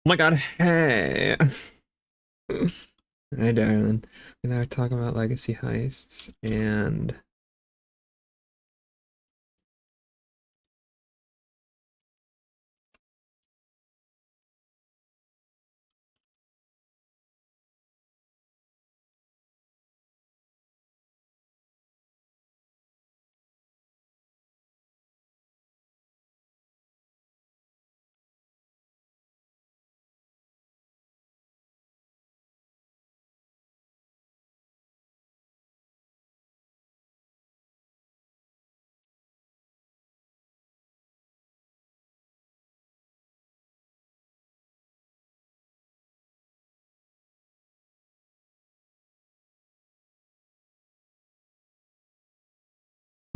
Oh my god, hey. Hey, darling. And I was talking about legacy heists and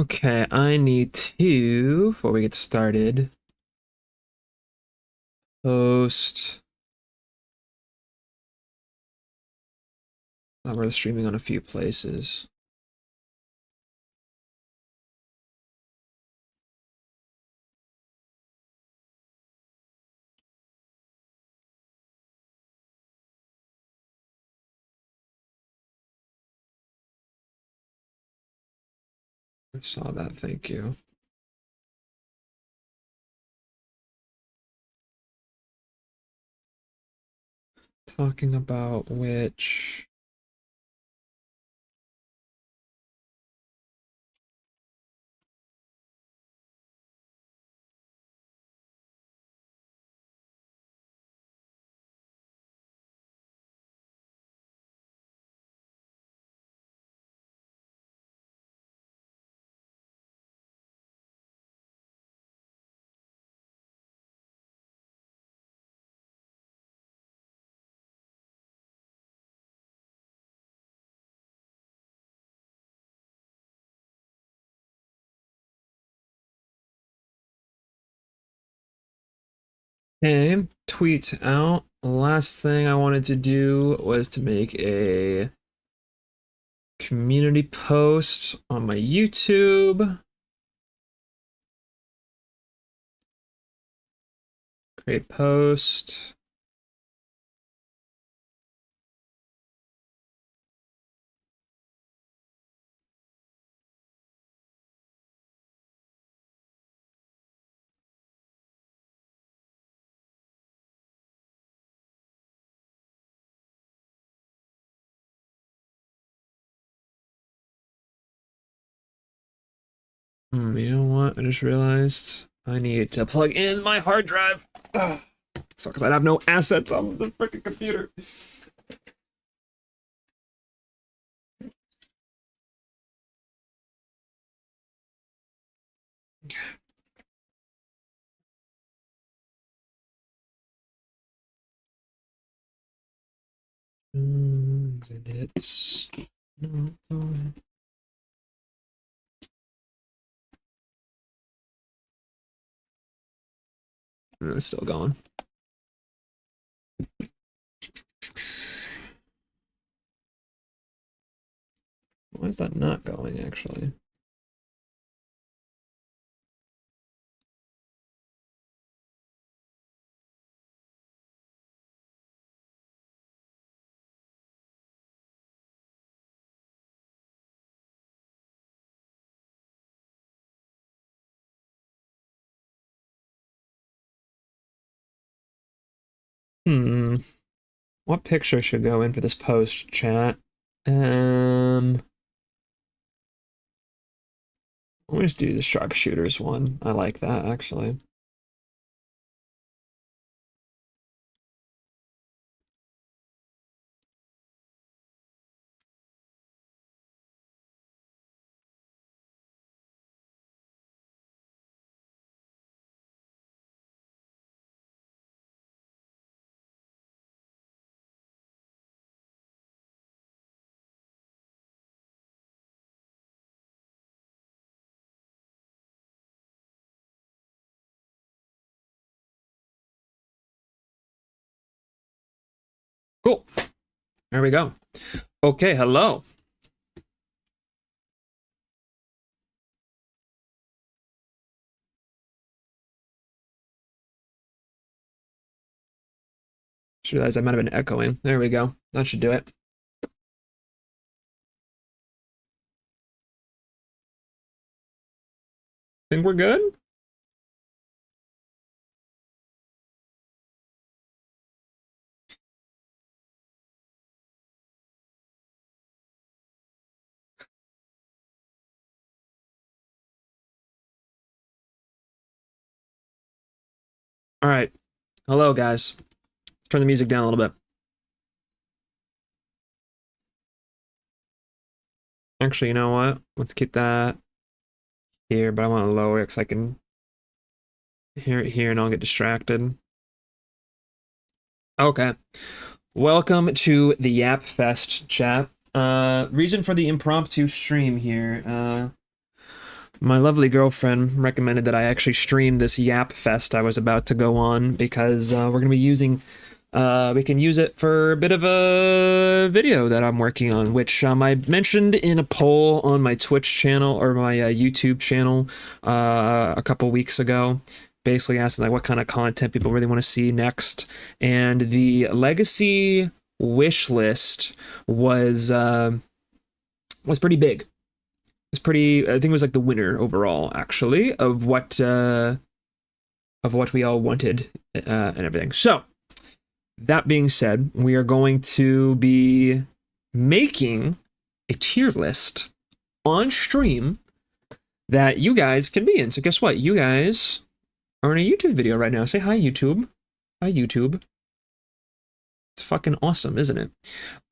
okay, I need to, before we get started, post. We're streaming on a few places. I saw that, thank you. Talking about which. Okay, tweet out. Last thing I wanted to do was to make a community post on my YouTube. Create post. You know what? I just realized I need to plug in my hard drive. Ugh. So, because I have no assets on the freaking computer. Exhibits. No, it's still going. Why is that not going, actually? Hmm. What picture should go in for this post, chat? Um, I'll just do the sharpshooters one. I like that, actually. Cool. There we go. Okay, hello. Just realized I might have been echoing. There we go. That should do it. Think we're good? All right. Hello, guys. Let's turn the music down a little bit. Actually, you know what? Let's keep that here, but I want to lower it because I can hear it here and I'll get distracted. Okay. Welcome to the Yap Fest chat. Reason for the impromptu stream here. My lovely girlfriend recommended that I actually stream this Yap Fest I was about to go on because we're going to be using, we can use it for a bit of a video that I'm working on, which I mentioned in a poll on my Twitch channel or my YouTube channel a couple weeks ago, basically asking like what kind of content people really want to see next. And the Legacy wish list was pretty big. It's pretty, I think it was like the winner overall, actually, of what we all wanted and everything. So, that being said, we are going to be making a tier list on stream that you guys can be in. So guess what? You guys are in a YouTube video right now. Say hi, YouTube. Hi, YouTube. It's fucking awesome, isn't it?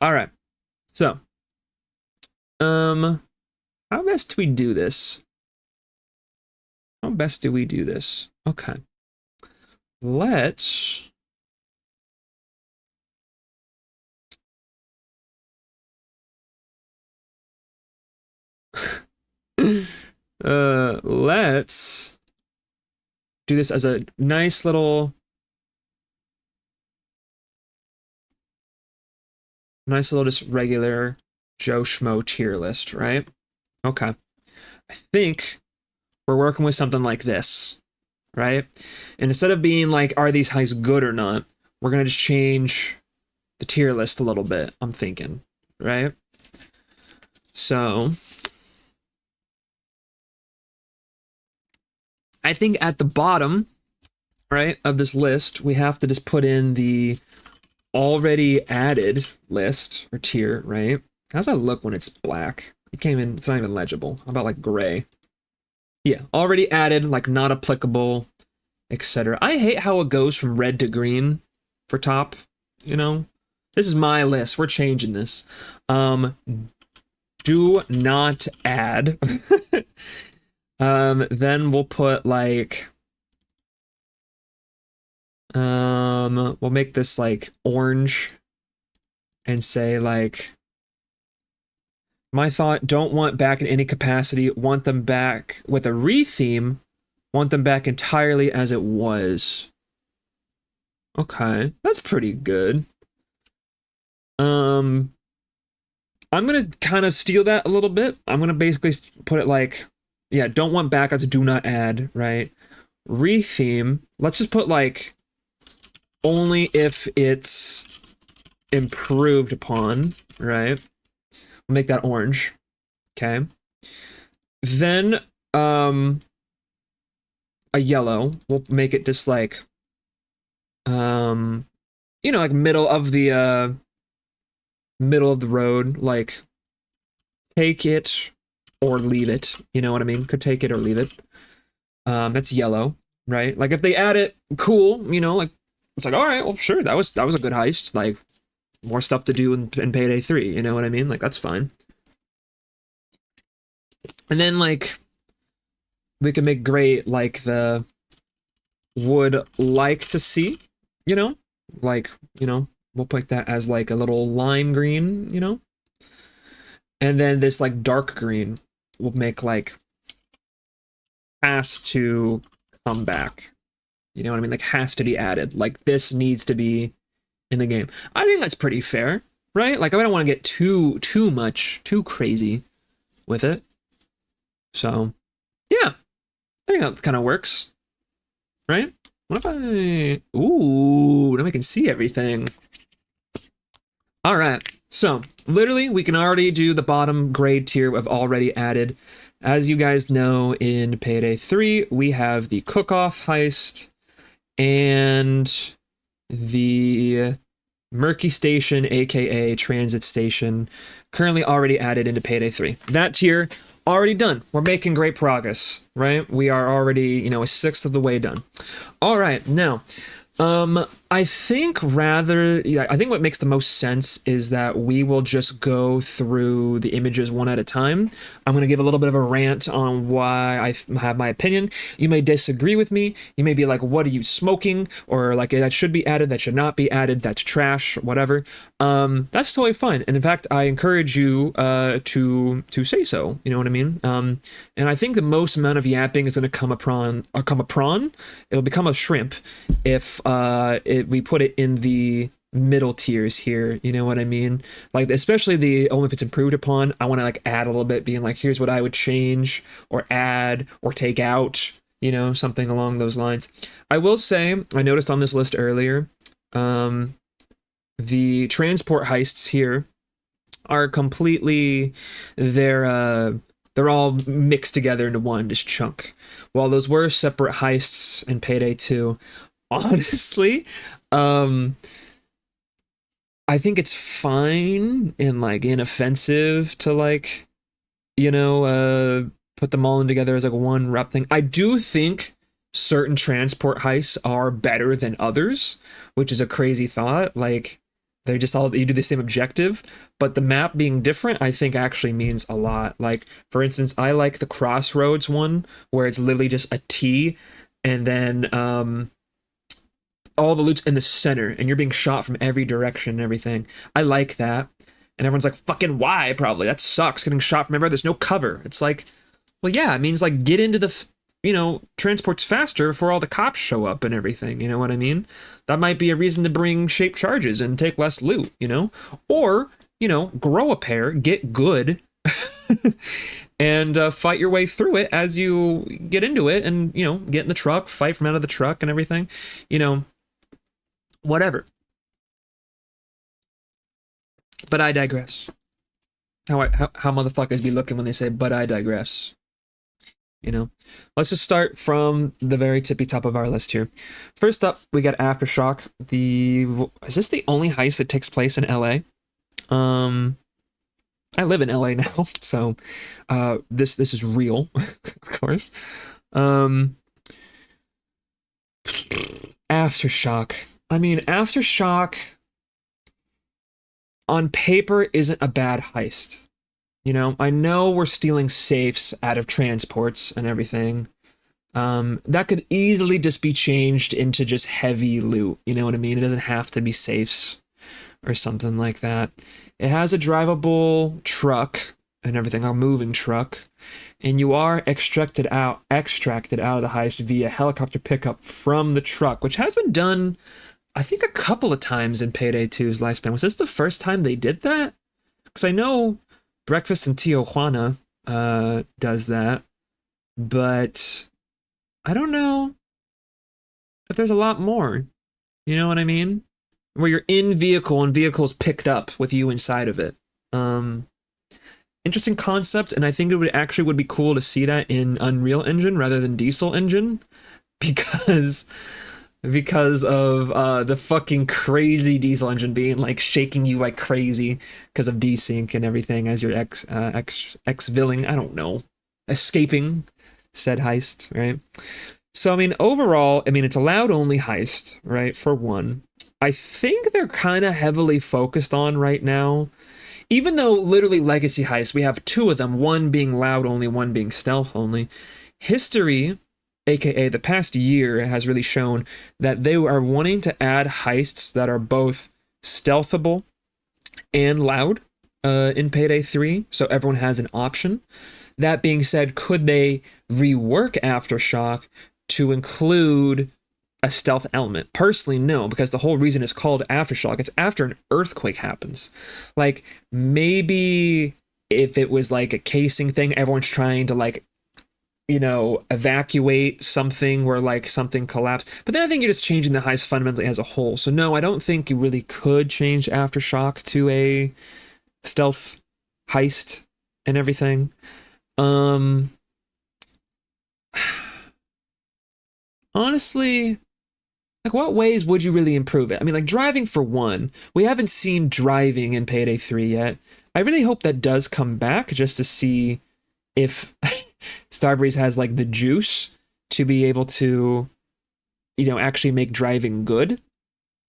All right. So, how best do we do this? How best do we do this? Okay. Let's... let's do this as a nice little... just regular Joe Schmo tier list, right? Okay. I think we're working with something like this, right? And instead of being like, are these heists good or not, we're going to just change the tier list a little bit, I'm thinking, right? So, I think at the bottom, right, of this list, we have to just put in the already added list or tier, right? How's that look when it's black? It came in, it's not even legible. How about like gray? Yeah, already added, like not applicable, etc. I hate how it goes from red to green for top, you know? This is my list. We're changing this. Do not add. Then we'll put like we'll make this like orange and say like my thought, don't want back in any capacity, want them back with a retheme, want them back entirely as it was. Okay, that's pretty good. I'm gonna kind of steal that a little bit. I'm gonna basically put it like, yeah, don't want back as do not add, right? Retheme, let's just put like, only if it's improved upon, right? We'll make that orange. Okay. Then a yellow. We'll make it just like you know, like middle of the road, like take it or leave it. You know what I mean? Could take it or leave it. That's yellow, right? Like if they add it, cool, you know, like it's like, all right, well, sure, that was a good heist. Like more stuff to do in Payday 3, you know what I mean? Like that's fine. And then like we can make gray like the would like to see, you know? Like, you know, we'll put that as like a little lime green, you know? And then this like dark green we'll make like has to come back. You know what I mean? Like has to be added. Like this needs to be in the game. I think that's pretty fair, right? Like I don't want to get too crazy with it. So, yeah. I think that kind of works. Right? What if I... Ooh, now we can see everything. All right. So, literally, we can already do the bottom grade tier of already added. As you guys know, in Payday 3, we have the cook-off heist and the Murky Station, aka Transit Station, currently already added into Payday 3. That tier, already done. We're making great progress, right? We are already, a sixth of the way done. All right, now, I think what makes the most sense is that we will just go through the images one at a time. I'm going to give a little bit of a rant on why I have my opinion. You may disagree with me. You may be like, what are you smoking? Or like, that should be added, that should not be added, that's trash, whatever. That's totally fine. And in fact, I encourage you to say so. You know what I mean? And I think the most amount of yapping is going to come a prawn. It'll become a shrimp if we put it in the middle tiers here, you know what I mean? Like, especially the only if it's improved upon, I want to like add a little bit, being like, here's what I would change or add or take out, something along those lines. I will say, I noticed on this list earlier, the transport heists here are completely, they're all mixed together into one just chunk. While those were separate heists in Payday 2, honestly, I think it's fine and like inoffensive to like, put them all in together as like one rep thing. I do think certain transport heists are better than others, which is a crazy thought. Like, they're just all, you do the same objective, but the map being different, I think actually means a lot. Like, for instance, I like the Crossroads one where it's literally just a T and then, all the loot's in the center and you're being shot from every direction and everything. I like that. And everyone's like, fucking why? Probably. That sucks, getting shot from everywhere. There's no cover. It's like, well, yeah, it means like get into the, transports faster before all the cops show up and everything. You know what I mean? That might be a reason to bring shaped charges and take less loot, Or, grow a pair, get good, and fight your way through it as you get into it and, get in the truck, fight from out of the truck and everything, whatever. But I digress. How motherfuckers be looking when they say, but I digress. Let's just start from the very tippy top of our list here. First up, we got Aftershock. Is this the only heist that takes place in LA? I live in LA now, so this is real, of course. Aftershock. I mean, Aftershock on paper isn't a bad heist. I know we're stealing safes out of transports and everything. That could easily just be changed into just heavy loot. You know what I mean? It doesn't have to be safes or something like that. It has a drivable truck and everything, a moving truck. And you are extracted out of the heist via helicopter pickup from the truck, which has been done, I think, a couple of times in Payday 2's lifespan. Was this the first time they did that? Because I know Breakfast in Tijuana does that, but I don't know if there's a lot more. You know what I mean? Where you're in vehicle and vehicles picked up with you inside of it. Interesting concept, and I think it would be cool to see that in Unreal Engine rather than Diesel Engine, because of the fucking crazy Diesel Engine being like shaking you like crazy because of desync and everything as you're ex-villing, I don't know, escaping said heist, right? So I mean, overall, it's a loud only heist, right? For one, I think they're kind of heavily focused on right now. Even though literally legacy heists, we have two of them, one being loud only, one being stealth only. History, aka the past year, has really shown that they are wanting to add heists that are both stealthable and loud in Payday 3, so everyone has an option. That being said, could they rework Aftershock to include a stealth element? Personally, no, because the whole reason it's called Aftershock, it's after an earthquake happens. Like, maybe if it was like a casing thing, everyone's trying to like evacuate something where like something collapsed. But then I think you're just changing the heist fundamentally as a whole. So no, I don't think you really could change Aftershock to a stealth heist and everything. Um Honestly, like what ways would you really improve it? I mean, like driving for one. We haven't seen driving in Payday 3 yet. I really hope that does come back just to see if Starbreeze has like the juice to be able to, actually make driving good.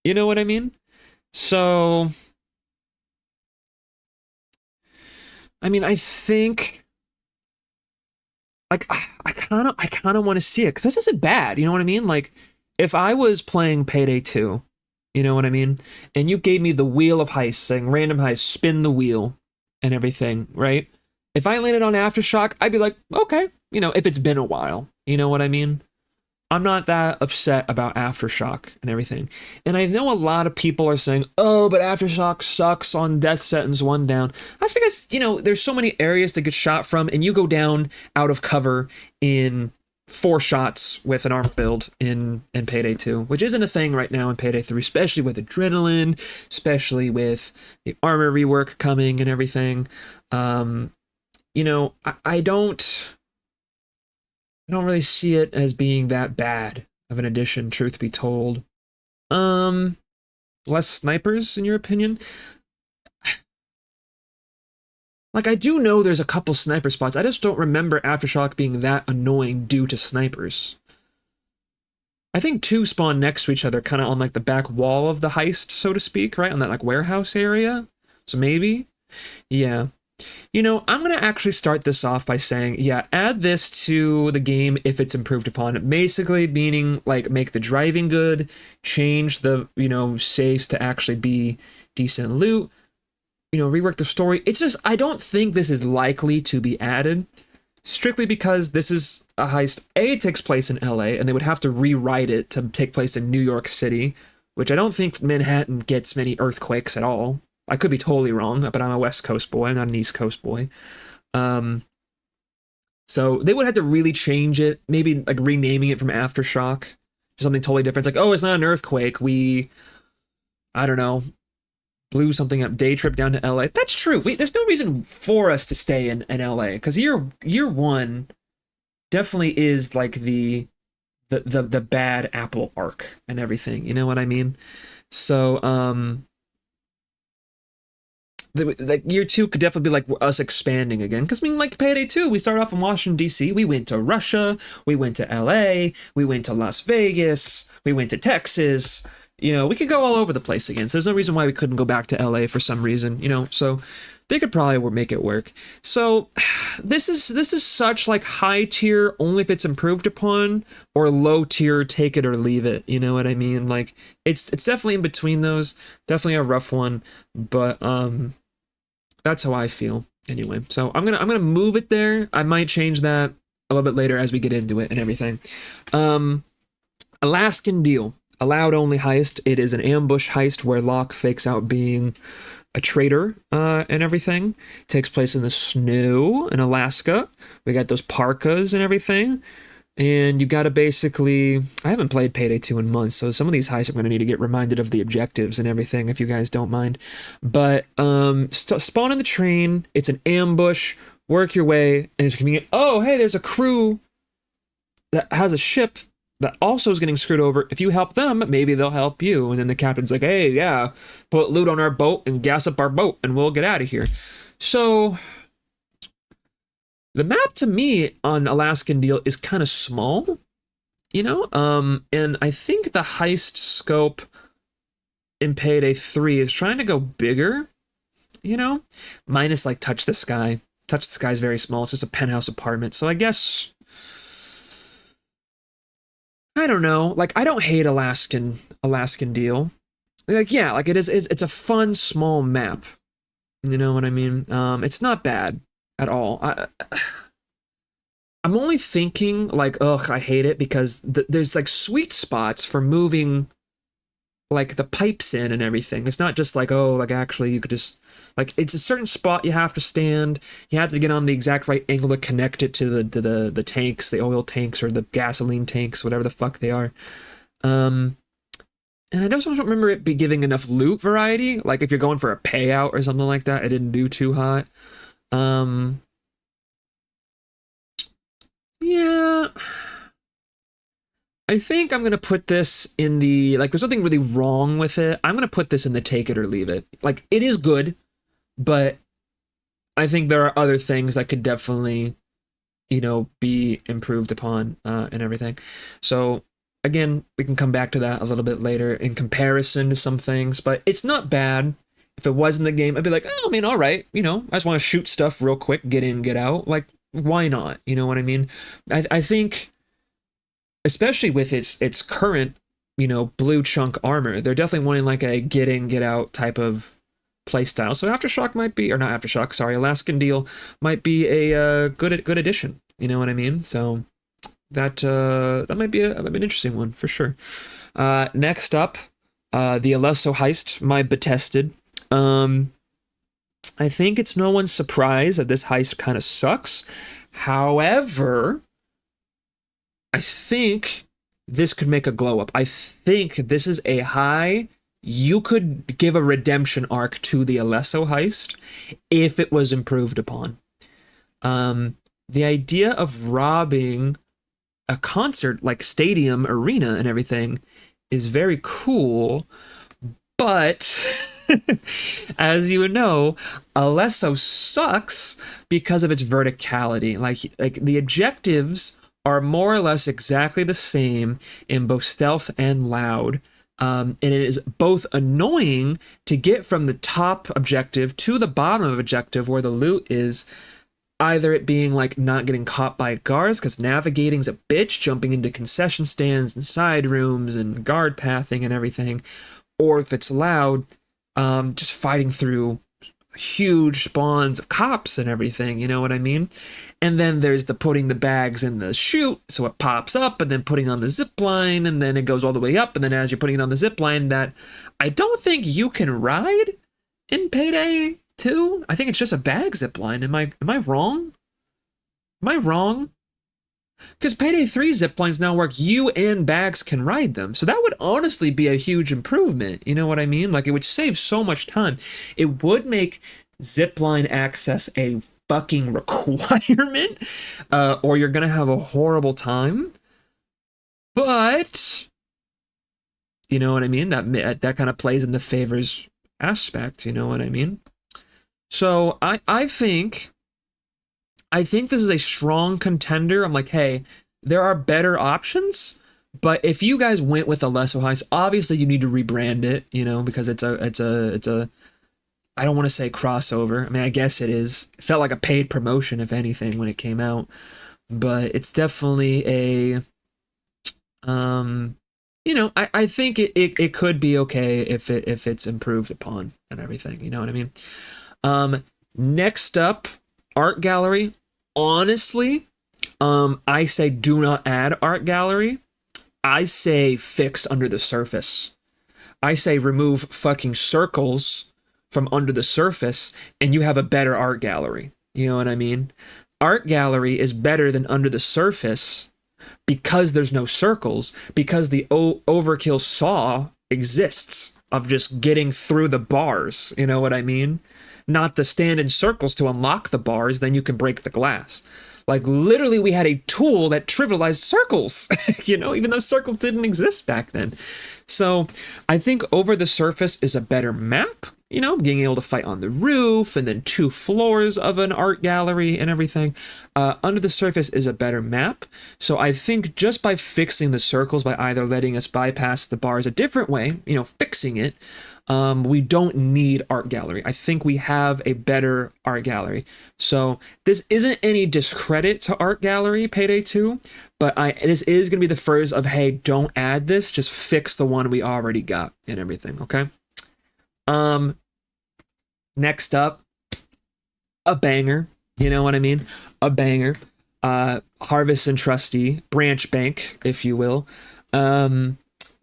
You know what I mean? So, I mean, I think like I kind of want to see it because this isn't bad. You know what I mean? Like, if I was playing Payday 2, you know what I mean, and you gave me the wheel of heist, saying random heist, spin the wheel, and everything, right? If I landed on Aftershock, I'd be like, okay, if it's been a while, you know what I mean? I'm not that upset about Aftershock and everything. And I know a lot of people are saying, oh, but Aftershock sucks on Death Sentence 1 down. That's because, there's so many areas to get shot from, and you go down out of cover in 4 shots with an armor build in Payday 2, which isn't a thing right now in Payday 3, especially with Adrenaline, especially with the armor rework coming and everything. I don't really see it as being that bad of an addition, truth be told. Less snipers, in your opinion? Like, I do know there's a couple sniper spots. I just don't remember Aftershock being that annoying due to snipers. I think 2 spawn next to each other, kind of on, like, the back wall of the heist, so to speak, right? On that, like, warehouse area? So maybe? Yeah. I'm going to actually start this off by saying, yeah, add this to the game if it's improved upon. Basically meaning, like, make the driving good, change the, safes to actually be decent loot, rework the story. It's just, I don't think this is likely to be added, strictly because this is a heist. It takes place in LA, and they would have to rewrite it to take place in New York City, which I don't think Manhattan gets many earthquakes at all. I could be totally wrong, but I'm a West Coast boy. I'm not an East Coast boy. So they would have to really change it, maybe like renaming it from Aftershock to something totally different. It's like, oh, it's not an earthquake. I don't know, blew something up. Day trip down to LA. That's true. There's no reason for us to stay in LA because year 1 definitely is like the bad Apple arc and everything. You know what I mean? So like year 2 could definitely be like us expanding again, because I mean, like Payday 2, we started off in Washington DC, we went to Russia, we went to LA, we went to Las Vegas, we went to Texas. We could go all over the place again, so there's no reason why we couldn't go back to LA for some reason. So they could probably make it work. So this is such like high tier only if it's improved upon, or low tier take it or leave it. You know what I mean? Like it's definitely in between those. Definitely a rough one, but that's how I feel anyway. So I'm gonna move it there. I might change that a little bit later as we get into it and everything. Alaskan Deal, allowed only heist. It is an ambush heist where Locke fakes out being a traitor and everything. It takes place in the snow in Alaska. We got those parkas and everything. And you gotta basically, I haven't played Payday 2 in months, so some of these heists I'm gonna need to get reminded of the objectives and everything, if you guys don't mind. But spawn in the train, it's an ambush, work your way, and it's convenient. Oh, hey, there's a crew that has a ship that also is getting screwed over. If you help them, maybe they'll help you. And then the captain's like, hey, yeah, put loot on our boat and gas up our boat, and we'll get out of here. So the map to me on Alaskan Deal is kind of small, and I think the heist scope in Payday 3 is trying to go bigger, minus like Touch the Sky. Touch the Sky is very small. It's just a penthouse apartment. So I guess, I don't know. Like, I don't hate Alaskan Deal. Like, yeah, like it's a fun small map. You know what I mean? It's not bad at all. I'm only thinking like, ugh, I hate it because there's like sweet spots for moving like the pipes in and everything. It's not just like, oh, like actually you could just like, it's a certain spot you have to stand. You have to get on the exact right angle to connect it to the tanks, the oil tanks or the gasoline tanks, whatever the fuck they are. And I just don't remember it be giving enough loot variety. Like if you're going for a payout or something like that, it didn't do too hot. Yeah. I think I'm going to put this in the, like, there's nothing really wrong with it. I'm going to put this in the take it or leave it. Like, it is good, but I think there are other things that could definitely, you know, be improved upon and everything. So, again, we can come back to that a little bit later in comparison to some things, but it's not bad. If it was in the game, I'd be like, oh, I mean, all right, you know, I just want to shoot stuff real quick, get in, get out. Like, why not? You know what I mean? I think, especially with its current, you know, blue chunk armor, they're definitely wanting like a get in, get out type of playstyle. So Aftershock might be, or not Aftershock, sorry, Alaskan Deal might be a good addition. You know what I mean? So that might be an interesting one for sure. Next up, the Alesso heist, my betested. I think it's no one's surprise that this heist kind of sucks. However, I think this could make a glow up. I think this is a high. You could give a redemption arc to the Alesso heist if it was improved upon. The idea of robbing a concert like stadium, arena, and everything is very cool. But as you know, Alesso sucks because of its verticality. Like the objectives are more or less exactly the same in both stealth and loud. And it is both annoying to get from the top objective to the bottom of objective where the loot is, either it being like not getting caught by guards because navigating's a bitch, jumping into concession stands and side rooms and guard pathing and everything, or if it's loud, just fighting through huge spawns of cops and everything, you know what I mean? And then there's the putting the bags in the chute, so it pops up, and then putting on the zip line, and then it goes all the way up, and then as you're putting it on the zip line, that I don't think you can ride in Payday 2. I think it's just a bag zip line. Am I wrong? Am I wrong? Because Payday 3 zip lines now work, you and bags can ride them. So that would honestly be a huge improvement. You know what I mean? Like, it would save so much time. It would make zipline access a fucking requirement, or you're gonna have a horrible time. But, you know what I mean? That kind of plays in the favors aspect, you know what I mean? So I think this is a strong contender. I'm like, hey, there are better options, but if you guys went with Alesso heist, obviously you need to rebrand it, you know, because it's a I don't want to say crossover. I mean, I guess it is. It felt like a paid promotion, if anything, when it came out, but it's definitely a, you know, I think it could be okay if it's improved upon and everything, you know what I mean? Next up, art gallery. Honestly, I say do not add art gallery. I say fix under the surface. I say remove fucking circles from under the surface and you have a better art gallery. You know what I mean? Art gallery is better than under the surface because there's no circles, because the overkill saw exists of just getting through the bars. You know what I mean? Not the stand in circles to unlock the bars, then you can break the glass. Like, literally, we had a tool that trivialized circles, you know, even though circles didn't exist back then. So I think Over the Surface is a better map, you know, being able to fight on the roof and then 2 floors of an art gallery and everything. Under the Surface is a better map. So I think just by fixing the circles, by either letting us bypass the bars a different way, you know, fixing it, we don't need art gallery. I think we have a better art gallery. So this isn't any discredit to art gallery Payday 2, but this is going to be the first of, hey, don't add this, just fix the one we already got and everything, okay? Next up, a banger, you know what I mean? A banger. Harvest and Trusty, Branch Bank, if you will.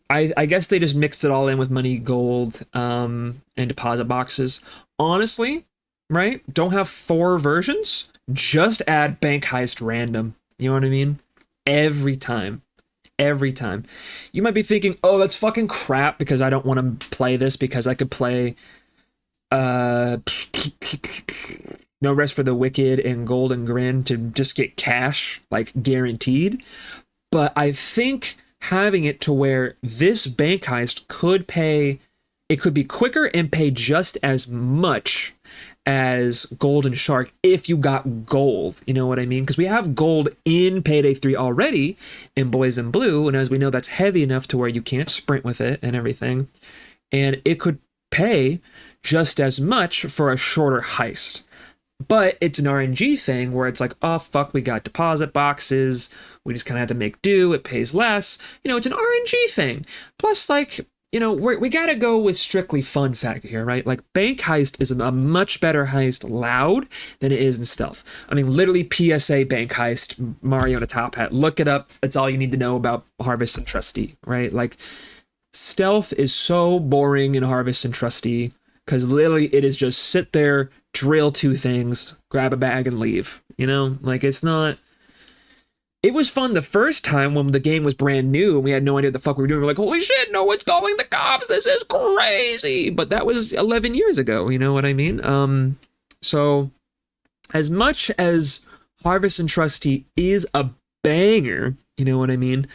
I guess they just mixed it all in with money, gold, and deposit boxes. Honestly, right? Don't have 4 versions. Just add bank heist random. You know what I mean? Every time. Every time. You might be thinking, oh, that's fucking crap because I don't want to play this because I could play uh No Rest for the Wicked and Golden Grin to just get cash, like guaranteed. But I think having it to where this bank heist could pay, it could be quicker and pay just as much as Golden Shark if you got gold. You know what I mean? Because we have gold in Payday 3 already in Boys in Blue, and as we know, that's heavy enough to where you can't sprint with it and everything. And it could pay just as much for a shorter heist. But it's an RNG thing where it's like, oh, fuck, we got deposit boxes. We just kind of have to make do. It pays less. You know, it's an RNG thing. Plus, like, you know, we got to go with strictly fun factor here, right? Like, Bank Heist is a much better heist loud than it is in stealth. I mean, literally PSA Bank Heist, Mario in a top hat. Look it up. That's all you need to know about Harvest and Trustee, right? Like, stealth is so boring in Harvest and Trustee because literally it is just sit there, drill 2 things, grab a bag, and leave. You know, like it's not. It was fun the first time when the game was brand new and we had no idea what the fuck we were doing. We're like, holy shit, no one's calling the cops. This is crazy. But that was 11 years ago. You know what I mean? So as much as Harvest and Trustee is a banger, you know what I mean?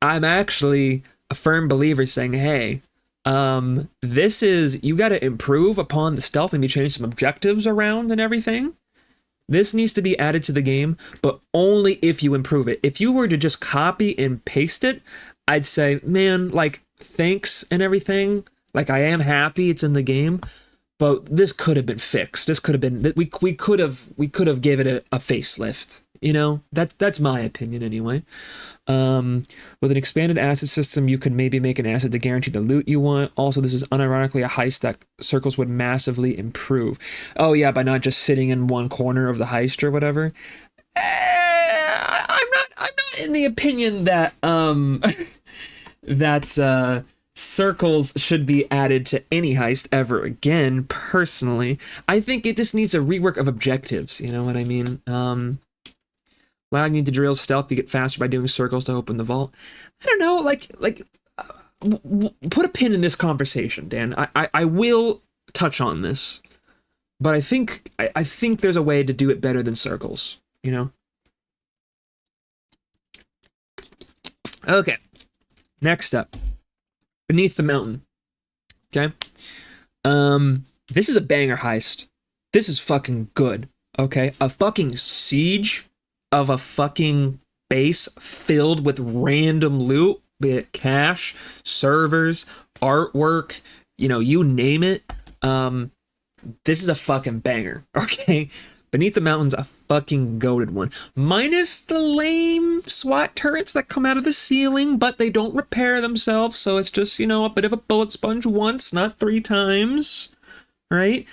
I'm actually a firm believer saying, hey, this is, you got to improve upon the stealth, maybe change some objectives around and everything. This needs to be added to the game, but only if you improve it. If you were to just copy and paste it, I'd say, man, like, thanks and everything. Like, I am happy it's in the game, but this could have been fixed. This could have been, we could have given it a facelift. You know, that's my opinion anyway. With an expanded asset system, you could maybe make an asset to guarantee the loot you want. Also, this is unironically a heist that circles would massively improve. Oh yeah, by not just sitting in one corner of the heist or whatever. I'm not in the opinion that that circles should be added to any heist ever again. Personally, I think it just needs a rework of objectives. You know what I mean? Allowing you to drill stealth to get faster by doing circles to open the vault. I don't know, put a pin in this conversation, Dan. I will touch on this, but I think there's a way to do it better than circles. You know. Okay. Next up, Beneath the Mountain. Okay. This is a banger heist. This is fucking good. Okay, a fucking siege of a fucking base filled with random loot, be it cash, servers, artwork, you know, you name it. This is a fucking banger, okay? Beneath the Mountain's a fucking goated one. Minus the lame SWAT turrets that come out of the ceiling, but they don't repair themselves, so it's just, you know, a bit of a bullet sponge once, not 3 times, right?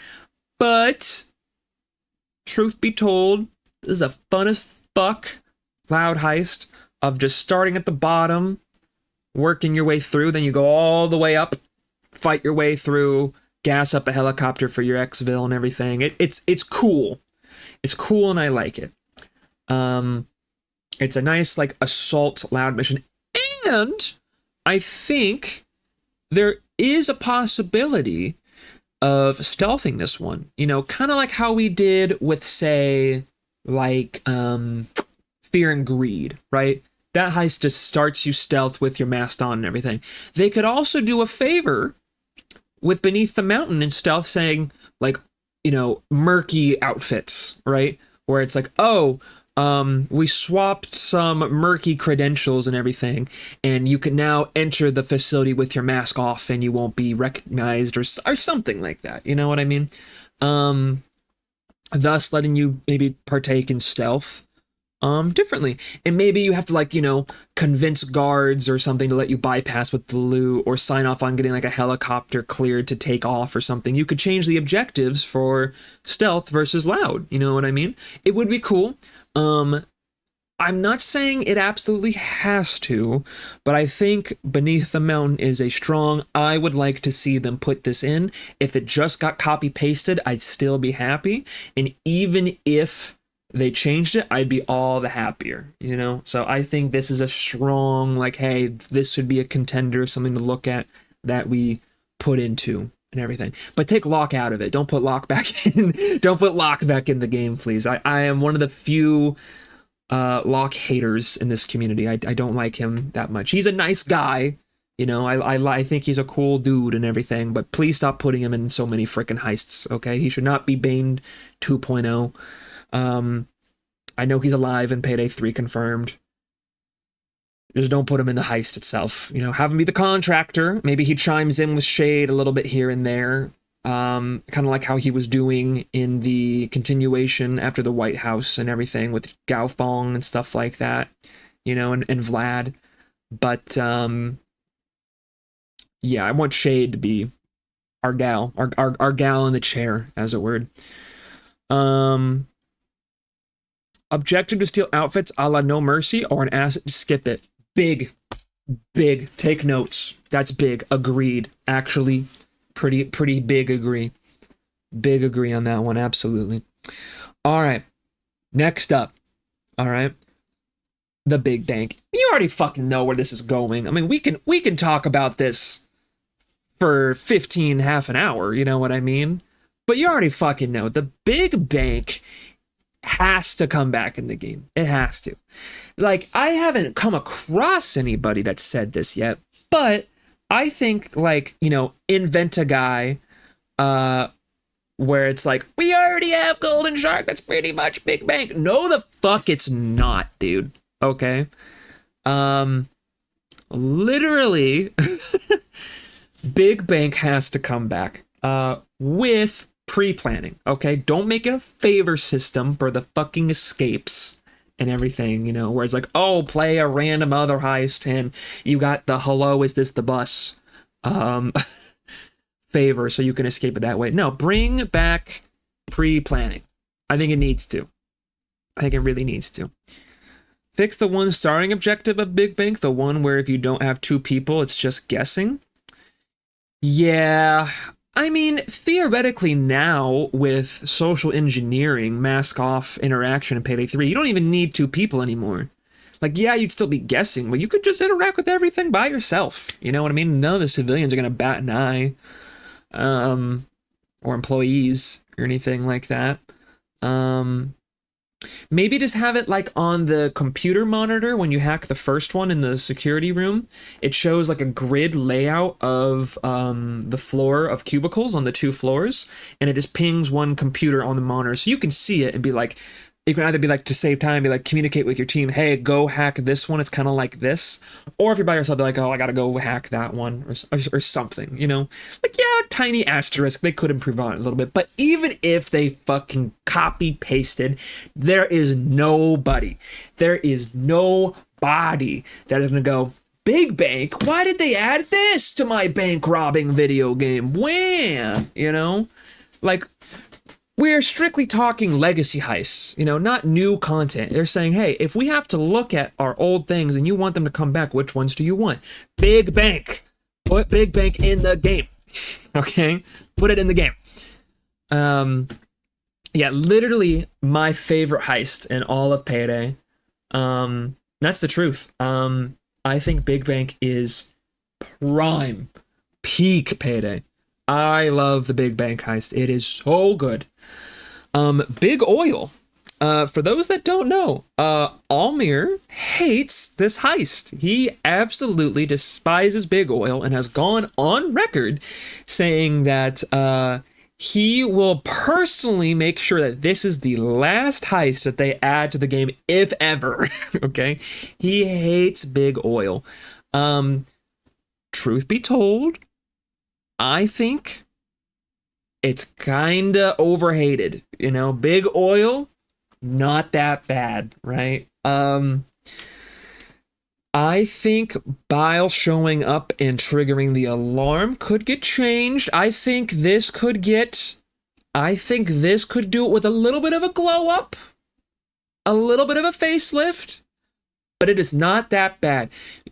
But, truth be told, this is a fun as fuck loud heist of just starting at the bottom, working your way through, then you go all the way up, fight your way through, gas up a helicopter for your exfil and everything. It's cool. It's cool and I like it. It's a nice like assault loud mission. And I think there is a possibility of stealthing this one. You know, kind of like how we did with, say, like Fear and Greed, right? That heist just starts you stealth with your mask on and everything. They could also do a favor with Beneath the Mountain and stealth, saying like, you know, murky outfits, right? Where it's like, oh, we swapped some murky credentials and everything, and you can now enter the facility with your mask off and you won't be recognized or something like that. You know what I mean? Thus letting you maybe partake in stealth differently. And maybe you have to, like, you know, convince guards or something to let you bypass with the loot, or sign off on getting like a helicopter cleared to take off or something. You could change the objectives for stealth versus loud. You know what I mean? It would be cool. I'm not saying it absolutely has to, but I think Beneath the Mountain is a strong, I would like to see them put this in. If it just got copy pasted, I'd still be happy. And even if they changed it, I'd be all the happier, you know? So I think this is a strong, like, hey, this should be a contender, something to look at that we put into and everything. But take Locke out of it. Don't put Locke back in. Don't put Locke back in the game, please. I am one of the few Locke haters in this community. I don't like him that much. He's a nice guy, you know. I think he's a cool dude and everything, but please stop putting him in so many freaking heists, okay? He should not be Bane 2.0. I know he's alive and Payday 3 confirmed. Just don't put him in the heist itself. You know, have him be the contractor. Maybe he chimes in with shade a little bit here and there. Kind of like how he was doing in the continuation after the White House and everything with Gao Fong and stuff like that, you know, and Vlad. But yeah, I want Shade to be our gal, our gal in the chair, as it were. Objective to steal outfits a la No Mercy or an asset, skip it. Big. Take notes. That's big. Agreed. Actually, pretty big agree. Big agree on that one, absolutely. All right. Next up. All right. The Big Bank. You already fucking know where this is going. I mean, we can talk about this for half an hour, you know what I mean? But you already fucking know. The Big Bank has to come back in the game. It has to. Like, I haven't come across anybody that said this yet, but I think, like, you know, invent a guy where it's like, we already have Golden Shark, that's pretty much Big Bank. No, the fuck it's not, dude. Okay? Literally, Big Bank has to come back with pre-planning, okay? Don't make it a favor system for the fucking escapes and everything, you know, where it's like, oh, play a random other heist and you got the hello, is this the bus favor so you can escape it that way. No, bring back pre-planning. I think it needs to. I think it really needs to. Fix the one starting objective of Big Bank, the one where if you don't have two people, it's just guessing. Yeah, I mean, theoretically now, with social engineering, mask off interaction in Payday 3, you don't even need two people anymore. Like, yeah, you'd still be guessing, but you could just interact with everything by yourself. You know what I mean? None of the civilians are going to bat an eye, or employees, or anything like that. Maybe just have it like on the computer monitor when you hack the first one in the security room. It shows like a grid layout of the floor of cubicles on the two floors, and it just pings one computer on the monitor. So you can see it and be like, you can either be like, to save time, be like, communicate with your team, hey, go hack this one, it's kind of like this. Or if you're by yourself, be like, oh, I gotta go hack that one, or something, you know? Like, yeah, tiny asterisk, they could improve on it a little bit. But even if they fucking copy-pasted, there is nobody that is gonna go, Big Bank, why did they add this to my bank robbing video game? Wham! You know? Like, we're strictly talking legacy heists, you know, not new content. They're saying, hey, if we have to look at our old things and you want them to come back, which ones do you want? Big Bank. Put Big Bank in the game. Okay? Put it in the game. Yeah, literally my favorite heist in all of Payday. That's the truth. I think Big Bank is prime, peak Payday. I love the Big Bank heist. It is so good. Big Oil. For those that don't know, Almir hates this heist. He absolutely despises Big Oil and has gone on record saying that he will personally make sure that this is the last heist that they add to the game, if ever. Okay? He hates Big Oil. Truth be told, I think it's kinda overhated, you know. Big Oil, not that bad, right? I think Bile showing up and triggering the alarm could get changed. I think this could do it with a little bit of a glow up, a little bit of a facelift, but it is not that bad.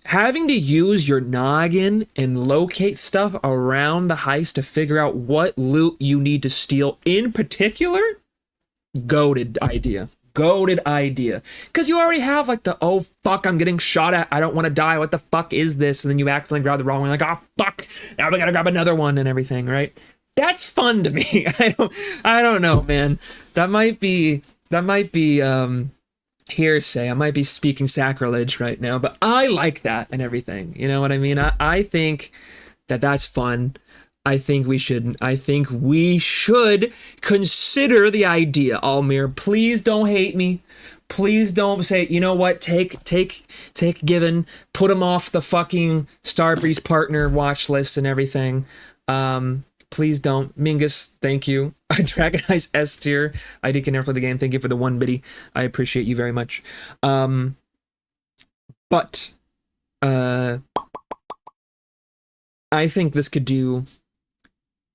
Having to use your noggin and locate stuff around the heist to figure out what loot you need to steal in particular, goated idea. Goated idea. Because you already have like the, oh fuck, I'm getting shot at, I don't want to die, what the fuck is this? And then you accidentally grab the wrong one, like, oh fuck, now we gotta grab another one and everything, right? That's fun to me. I don't know, man. That might be hearsay. I might be speaking sacrilege right now, but I like that and everything. You know what I mean? I think that that's fun. I think we should consider the idea. Almir, please don't hate me. Please don't say, you know what, take Given, put him off the fucking Starbreeze partner watch list and everything. Please don't. Mingus, thank you. Dragon Eyes S tier. ID can never play the game. Thank you for the 1 biddy. I appreciate you very much. But I think this could do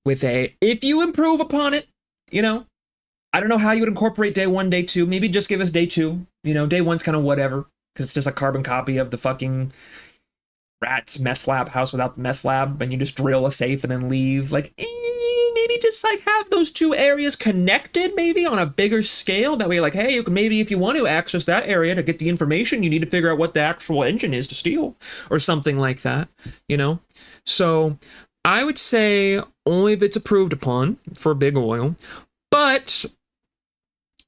with if you improve upon it, you know, I don't know how you would incorporate day 1, day 2. Maybe just give us day 2. You know, day 1's kind of whatever, because it's just a carbon copy of the fucking Rats meth lab house without the meth lab, and you just drill a safe and then leave. Like, maybe just like have those 2 areas connected, maybe on a bigger scale. That way, like, hey, you can maybe, if you want to access that area to get the information, you need to figure out what the actual engine is to steal, or something like that, you know? So I would say only if it's approved upon for Big Oil, but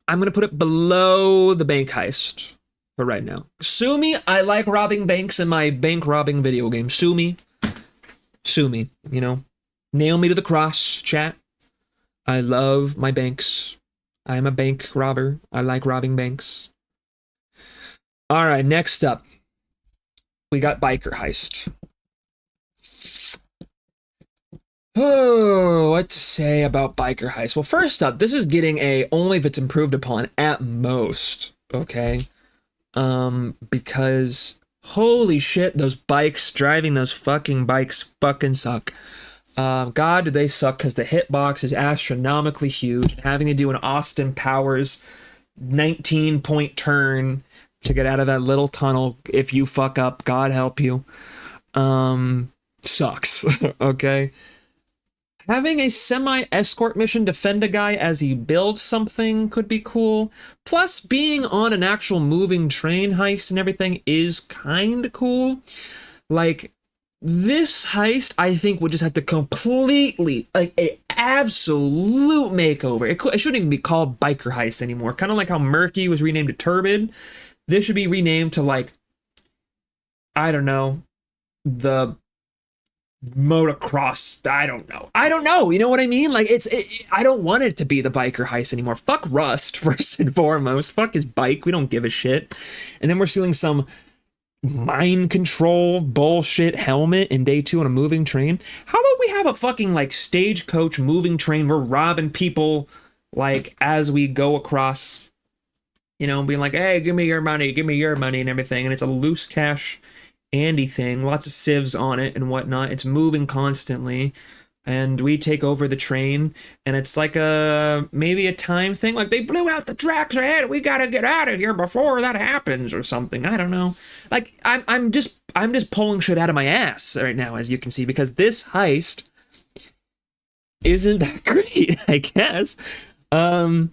I'm going to put it below the bank heist for right now. Sue me. I like robbing banks in my bank robbing video game. Sue me. Sue me, you know. Nail me to the cross, chat. I love my banks. I am a bank robber. I like robbing banks. All right, next up, we got biker heist. Oh, what to say about biker heist? Well, first up, this is getting a only if it's improved upon at most, okay? Because holy shit, those bikes, driving those fucking bikes fucking suck. God, do they suck, because the hitbox is astronomically huge. Having to do an Austin Powers 19-point turn to get out of that little tunnel, if you fuck up, God help you, sucks, okay? Having a semi-escort mission defend a guy as he builds something could be cool. Plus, being on an actual moving train heist and everything is kind of cool. Like, this heist, I think, would just have to completely, like, a absolute makeover. It shouldn't even be called Biker Heist anymore. Kind of like how Murky was renamed to Turbid. This should be renamed to, like, I don't know, the motocross. I don't know. You know what I mean? Like, I don't want it to be the biker heist anymore. Fuck Rust, first and foremost. Fuck his bike. We don't give a shit. And then we're stealing some mind control bullshit helmet in day 2 on a moving train. How about we have a fucking, like, stagecoach moving train? We're robbing people, like, as we go across, you know, being like, hey, give me your money and everything. And it's a loose cash Andy thing, lots of civs on it and whatnot. It's moving constantly, and we take over the train, and it's like maybe a time thing, like they blew out the tracks ahead, we gotta get out of here before that happens or something. I don't know. Like, I'm just pulling shit out of my ass right now, as you can see, because this heist isn't that great, I guess. So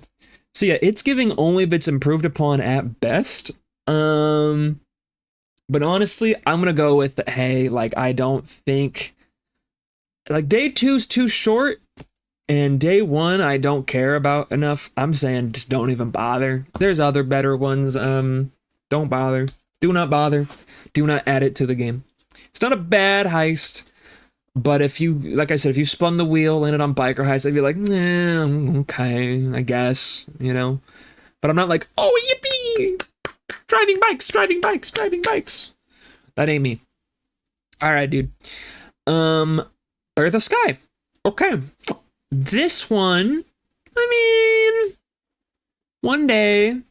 yeah, it's giving only if it's improved upon at best. But honestly, I'm going to go with, hey, like, I don't think, like, day 2's too short, and day 1 I don't care about enough. I'm saying just don't even bother. There's other better ones. Don't bother. Do not bother. Do not add it to the game. It's not a bad heist, but if you, like I said, if you spun the wheel in it on biker heist, I'd be like, nah, okay, I guess, you know. But I'm not like, oh, yippee! Driving bikes. That ain't me. All right, dude. Earth of Sky. Okay. This one, I mean, one day,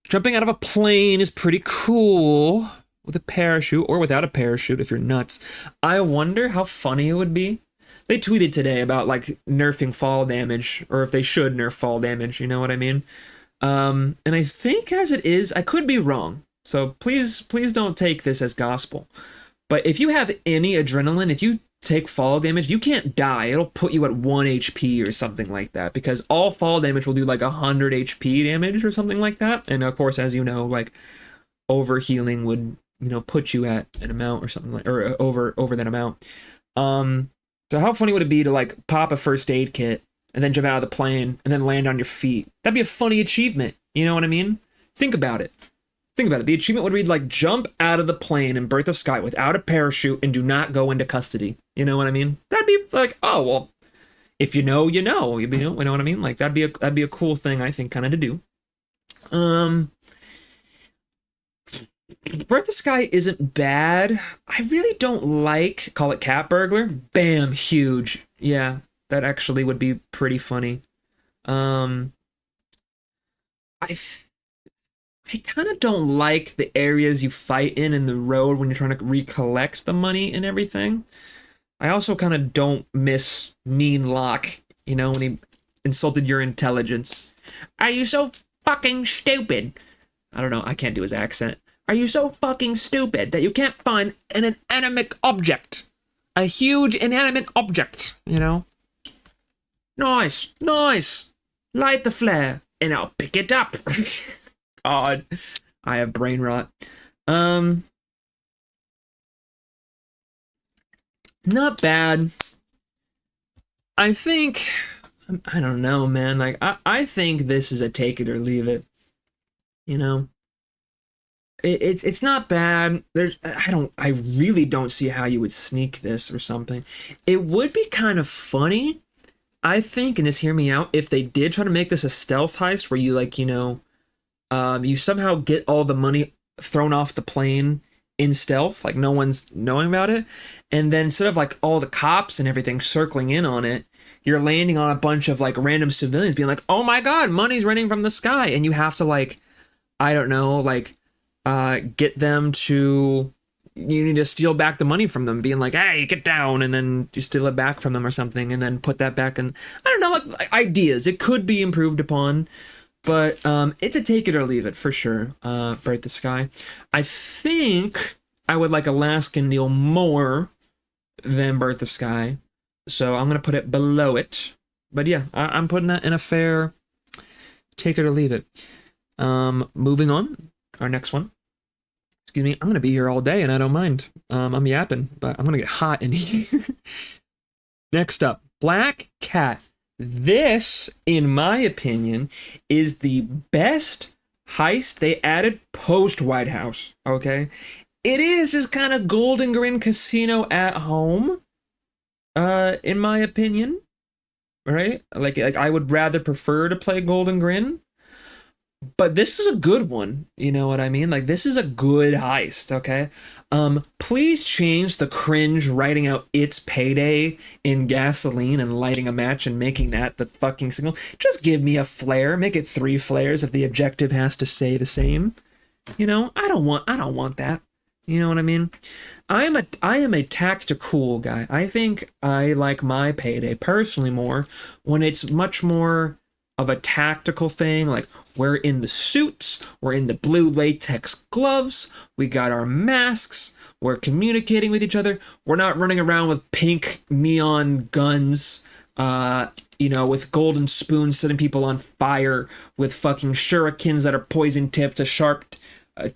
jumping out of a plane is pretty cool with a parachute, or without a parachute if you're nuts. I wonder how funny it would be. They tweeted today about, like, nerfing fall damage, or if they should nerf fall damage, you know what I mean? And I think as it is, I could be wrong. So please don't take this as gospel. But if you have any adrenaline, if you take fall damage, you can't die. It'll put you at 1 HP or something like that, because all fall damage will do like 100 HP damage or something like that. And of course, as you know, like overhealing would, put you at an amount or something like, or over that amount. So how funny would it be to like pop a first aid kit and then jump out of the plane and then land on your feet? That'd be a funny achievement. You know what I mean? Think about it. Think about it. The achievement would read like jump out of the plane in Birth of Sky without a parachute and do not go into custody. You know what I mean? That'd be like, oh well, if you know, you know. You know what I mean? Like that'd be a cool thing, I think, kind of to do. Birth of Sky isn't bad. I really don't like, call it cat burglar. Bam, huge. Yeah, that actually would be pretty funny. I kind of don't like the areas you fight in the road when you're trying to recollect the money and everything. I also kind of don't miss Mean Locke, when he insulted your intelligence. Are you so fucking stupid? I don't know, I can't do his accent. Are you so fucking stupid that you can't find an inanimate object? A huge inanimate object, Nice, nice. Light the flare, and I'll pick it up. God, I have brain rot. Not bad. I think, I don't know, man. Like, I think this is a take it or leave it. It's not bad. I really don't see how you would sneak this or something. It would be kind of funny, I think, and just hear me out, if they did try to make this a stealth heist where you you somehow get all the money thrown off the plane in stealth, like no one's knowing about it, and then instead of like all the cops and everything circling in on it, you're landing on a bunch of like random civilians being like, oh my god, money's raining from the sky, and you have to like, I don't know, like get them to, you need to steal back the money from them, being like, hey, get down, and then you steal it back from them or something, and then put that back in. I don't know, like ideas. It could be improved upon, but it's a take it or leave it for sure. Birth of Sky. I think I would like Alaskan Neil more than Birth of Sky, so I'm gonna put it below it. But yeah, I'm putting that in a fair take it or leave it. Moving on, our next one. Excuse me, I'm gonna be here all day and I don't mind. I'm yapping, but I'm gonna get hot in here. Next up, Black Cat. This, in my opinion, is the best heist they added post White House. Okay, it is just kind of Golden Grin Casino at home. In my opinion, right? Like I would rather prefer to play Golden Grin. But this is a good one, you know what I mean? Like, this is a good heist, okay? Please change the cringe writing out "It's Payday" in gasoline and lighting a match and making that the fucking signal. Just give me a flare. Make it 3 flares if the objective has to say the same. I don't want that. You know what I mean? I am a tactical guy. I think I like my Payday personally more when it's much more of a tactical thing. Like, we're in the suits, we're in the blue latex gloves, we got our masks, we're communicating with each other, we're not running around with pink neon guns, with golden spoons setting people on fire, with fucking shurikens that are poison tipped, a sharp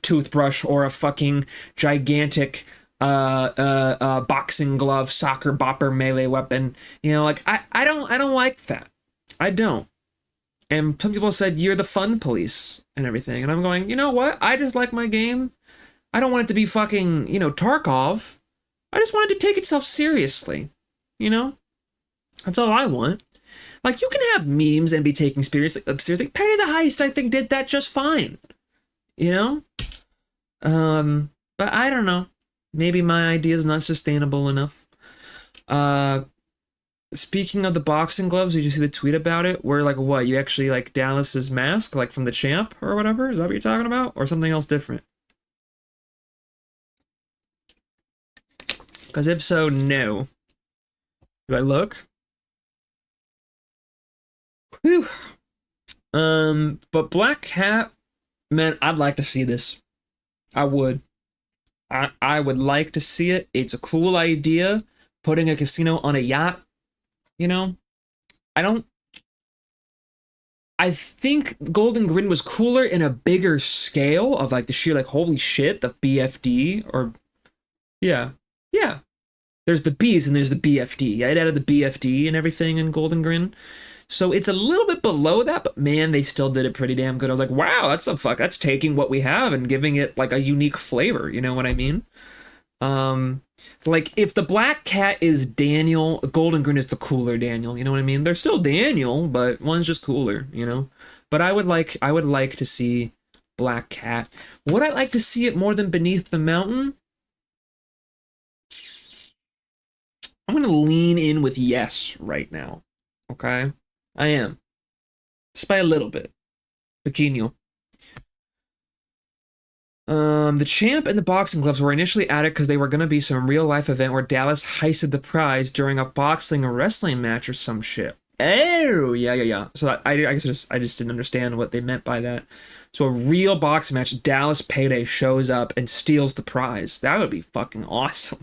toothbrush, or a fucking gigantic boxing glove, soccer bopper melee weapon. I don't like that. I don't. And some people said, you're the fun police and everything. And I'm going, you know what? I just like my game. I don't want it to be fucking, Tarkov. I just want it to take itself seriously. That's all I want. Like, you can have memes and be taken seriously. Payday the Heist, I think, did that just fine. But I don't know. Maybe my idea is not sustainable enough. Speaking of the boxing gloves, did you see the tweet about it? Where, like, what? You actually, like, Dallas's mask, like, from the champ or whatever? Is that what you're talking about? Or something else different? Because if so, no. Do I look? Whew. But Black Cat, man, I'd like to see this. I would. I would like to see it. It's a cool idea, putting a casino on a yacht, you know? I don't I think Golden Grin was cooler in a bigger scale of like the sheer like holy shit, the BFD or yeah. Yeah. There's the B's and there's the BFD. Yeah, it added the BFD and everything in Golden Grin. So it's a little bit below that, but man, they still did it pretty damn good. I was like, wow, that's taking what we have and giving it like a unique flavor, you know what I mean? Um, like if the black cat is Daniel, Golden Grin is the cooler Daniel. You know what I mean? They're still Daniel, but one's just cooler. You know. But I would like to see Black Cat. Would I like to see it more than Beneath the Mountain? I'm gonna lean in with yes right now. Okay, I am. Just by a little bit. Pequeño. The champ and the boxing gloves were initially added because they were going to be some real life event where Dallas heisted the prize during a boxing or wrestling match or some shit. Oh, yeah. So I just didn't understand what they meant by that. So a real boxing match, Dallas Payday shows up and steals the prize. That would be fucking awesome.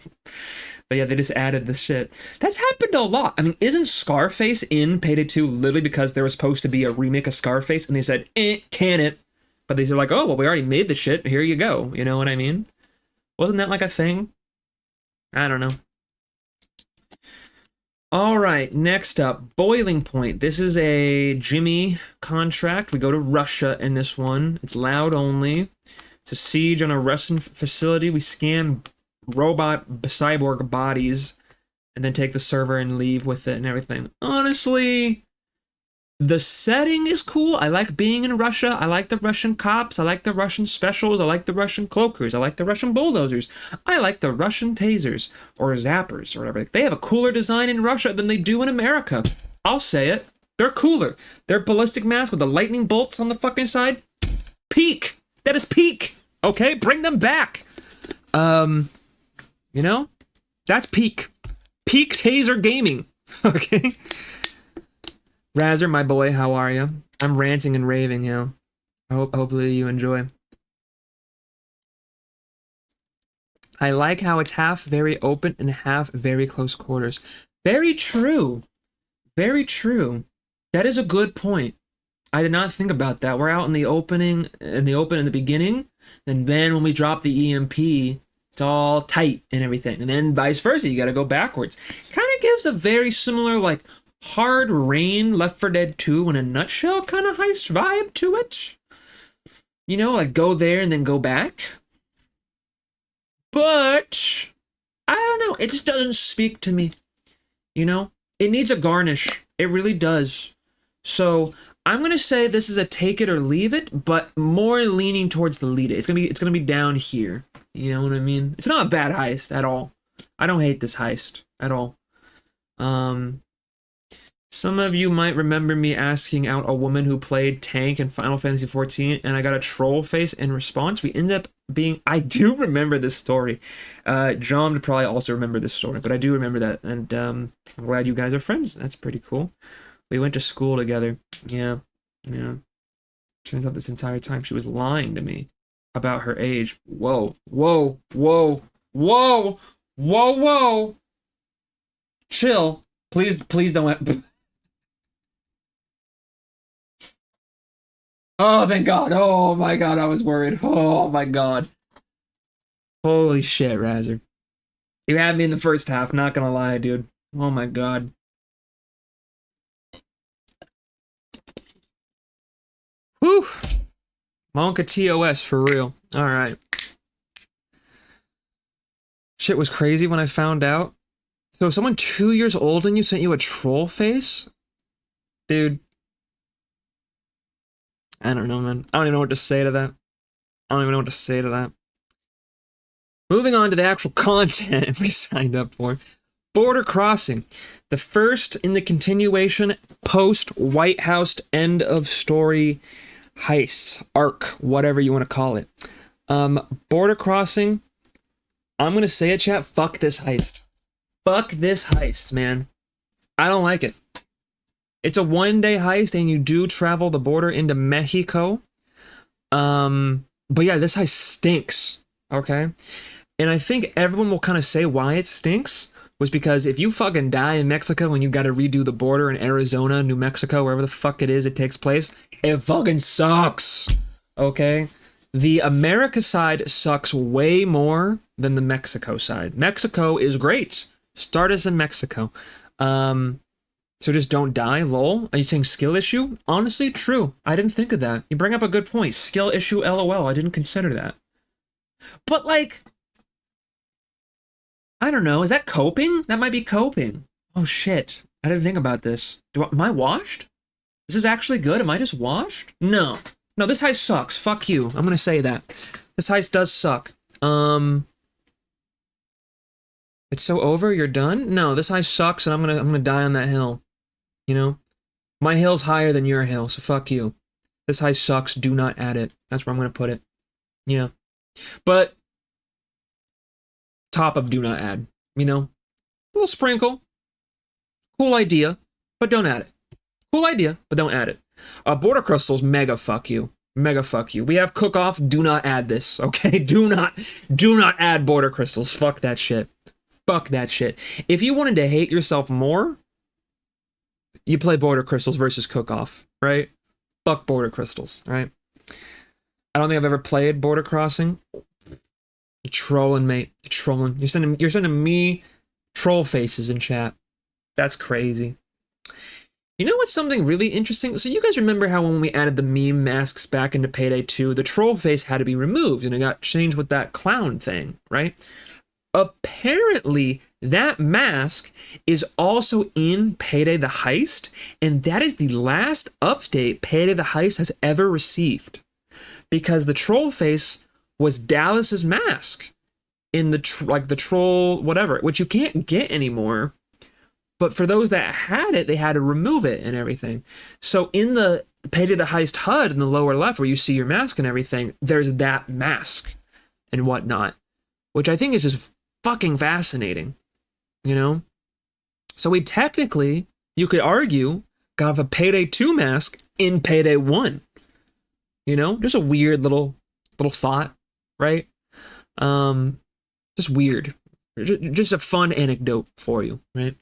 But yeah, they just added the shit. That's happened a lot. I mean, isn't Scarface in Payday 2 literally because there was supposed to be a remake of Scarface and they said, can it? But they said like, oh, well, we already made the shit. Here you go. You know what I mean? Wasn't that like a thing? I don't know. All right, next up, Boiling Point. This is a Jimmy contract. We go to Russia in this one. It's loud only. It's a siege on a Russian facility. We scan robot cyborg bodies and then take the server and leave with it and everything. Honestly, the setting is cool. I like being in Russia. I like the Russian cops. I like the Russian specials. I like the Russian cloakers. I like the Russian bulldozers. I like the Russian tasers or zappers or whatever. They have a cooler design in Russia than they do in America. I'll say it. They're cooler. Their ballistic mask with the lightning bolts on the fucking side. Peak. That is peak. Okay, bring them back. You know, that's peak. Peak taser gaming. Okay. Razzer, my boy, how are you? I'm ranting and raving, you know. Hopefully you enjoy. I like how it's half very open and half very close quarters. Very true. Very true. That is a good point. I did not think about that. We're out in the open in the beginning, and then when we drop the EMP, it's all tight and everything. And then vice versa, you gotta go backwards. Kind of gives a very similar, like, Hard Rain, Left 4 Dead 2 in a nutshell kind of heist vibe to it. You know, like go there and then go back. But I don't know, it just doesn't speak to me. You know? It needs a garnish. It really does. So I'm gonna say this is a take it or leave it, but more leaning towards the lead it. It's gonna be down here. You know what I mean? It's not a bad heist at all. I don't hate this heist at all. Some of you might remember me asking out a woman who played tank in Final Fantasy XIV, and I got a troll face in response. We ended up being... I do remember this story. John would probably also remember this story, but I do remember that, and I'm glad you guys are friends. That's pretty cool. We went to school together. Yeah. Turns out this entire time she was lying to me about her age. Whoa. Chill. Please don't... Oh, thank God. Oh, my God. I was worried. Oh, my God. Holy shit, Razzer. You had me in the first half. Not gonna lie, dude. Oh, my God. Whew. Monka TOS, for real. All right. Shit was crazy when I found out. So someone 2 years older than you sent you a troll face? Dude. I don't know, man. I don't even know what to say to that. Moving on to the actual content we signed up for. Border Crossing. The first in the continuation post-White House end of story heists, arc, whatever you want to call it. Border Crossing. I'm going to say it, chat. Fuck this heist. Fuck this heist, man. I don't like it. It's a one-day heist, and you do travel the border into Mexico. But yeah, this heist stinks. Okay. And I think everyone will kind of say why it stinks was because if you fucking die in Mexico and you got to redo the border in Arizona, New Mexico, wherever the fuck it is it takes place, it fucking sucks. Okay? The America side sucks way more than the Mexico side. Mexico is great. Start us in Mexico. So just don't die, lol. Are you saying skill issue? Honestly, true. I didn't think of that. You bring up a good point. Skill issue, lol. I didn't consider that. But like, I don't know. Is that coping? That might be coping. Oh shit. I didn't think about this. Am I washed? This is actually good? Am I just washed? No. No, this heist sucks. Fuck you. I'm gonna say that. This heist does suck. It's so over? You're done? No, this heist sucks and I'm gonna die on that hill. You know? My hill's higher than your hill, so fuck you. This heist sucks. Do not add it. That's where I'm gonna put it. Yeah. But top of do not add. You know? A little sprinkle. Cool idea, but don't add it. Cool idea, but don't add it. Border crystals, mega fuck you. Mega fuck you. We have cook off, do not add this, okay? Do not add border crystals. Fuck that shit. Fuck that shit. If you wanted to hate yourself more, you play border crystals versus cook off, right? Fuck border crystals, right? I don't think I've ever played border crossing. You're trolling, mate. You're trolling. You're sending me troll faces in chat. That's crazy. You know what's something really interesting? So you guys remember how when we added the meme masks back into Payday 2, the troll face had to be removed and it got changed with that clown thing, right? Apparently, that mask is also in Payday the Heist, and that is the last update Payday the Heist has ever received. Because the troll face was Dallas's mask in the troll whatever, which you can't get anymore. But for those that had it, they had to remove it and everything. So in the Payday the Heist HUD in the lower left, where you see your mask and everything, there's that mask and whatnot, which I think is just fucking fascinating, you know? So we technically, you could argue, got a Payday 2 mask in Payday 1. You know? Just a weird little thought, right? Just weird. Just a fun anecdote for you, right?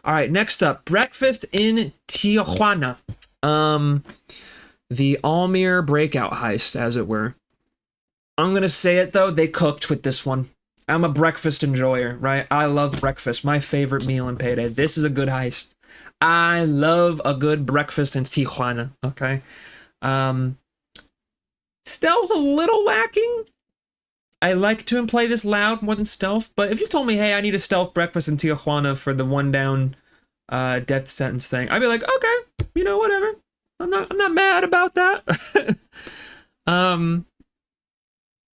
All right, next up, breakfast in Tijuana. The Almir breakout heist, as it were. I'm gonna say it though, they cooked with this one. I'm a breakfast enjoyer, right? I love breakfast, my favorite meal in Payday. This is a good heist. I love a good breakfast in Tijuana, okay? Stealth a little lacking. I like to play this loud more than stealth, but if you told me, hey, I need a stealth breakfast in Tijuana for the one down death sentence thing, I'd be like, okay, you know, whatever. I'm not mad about that.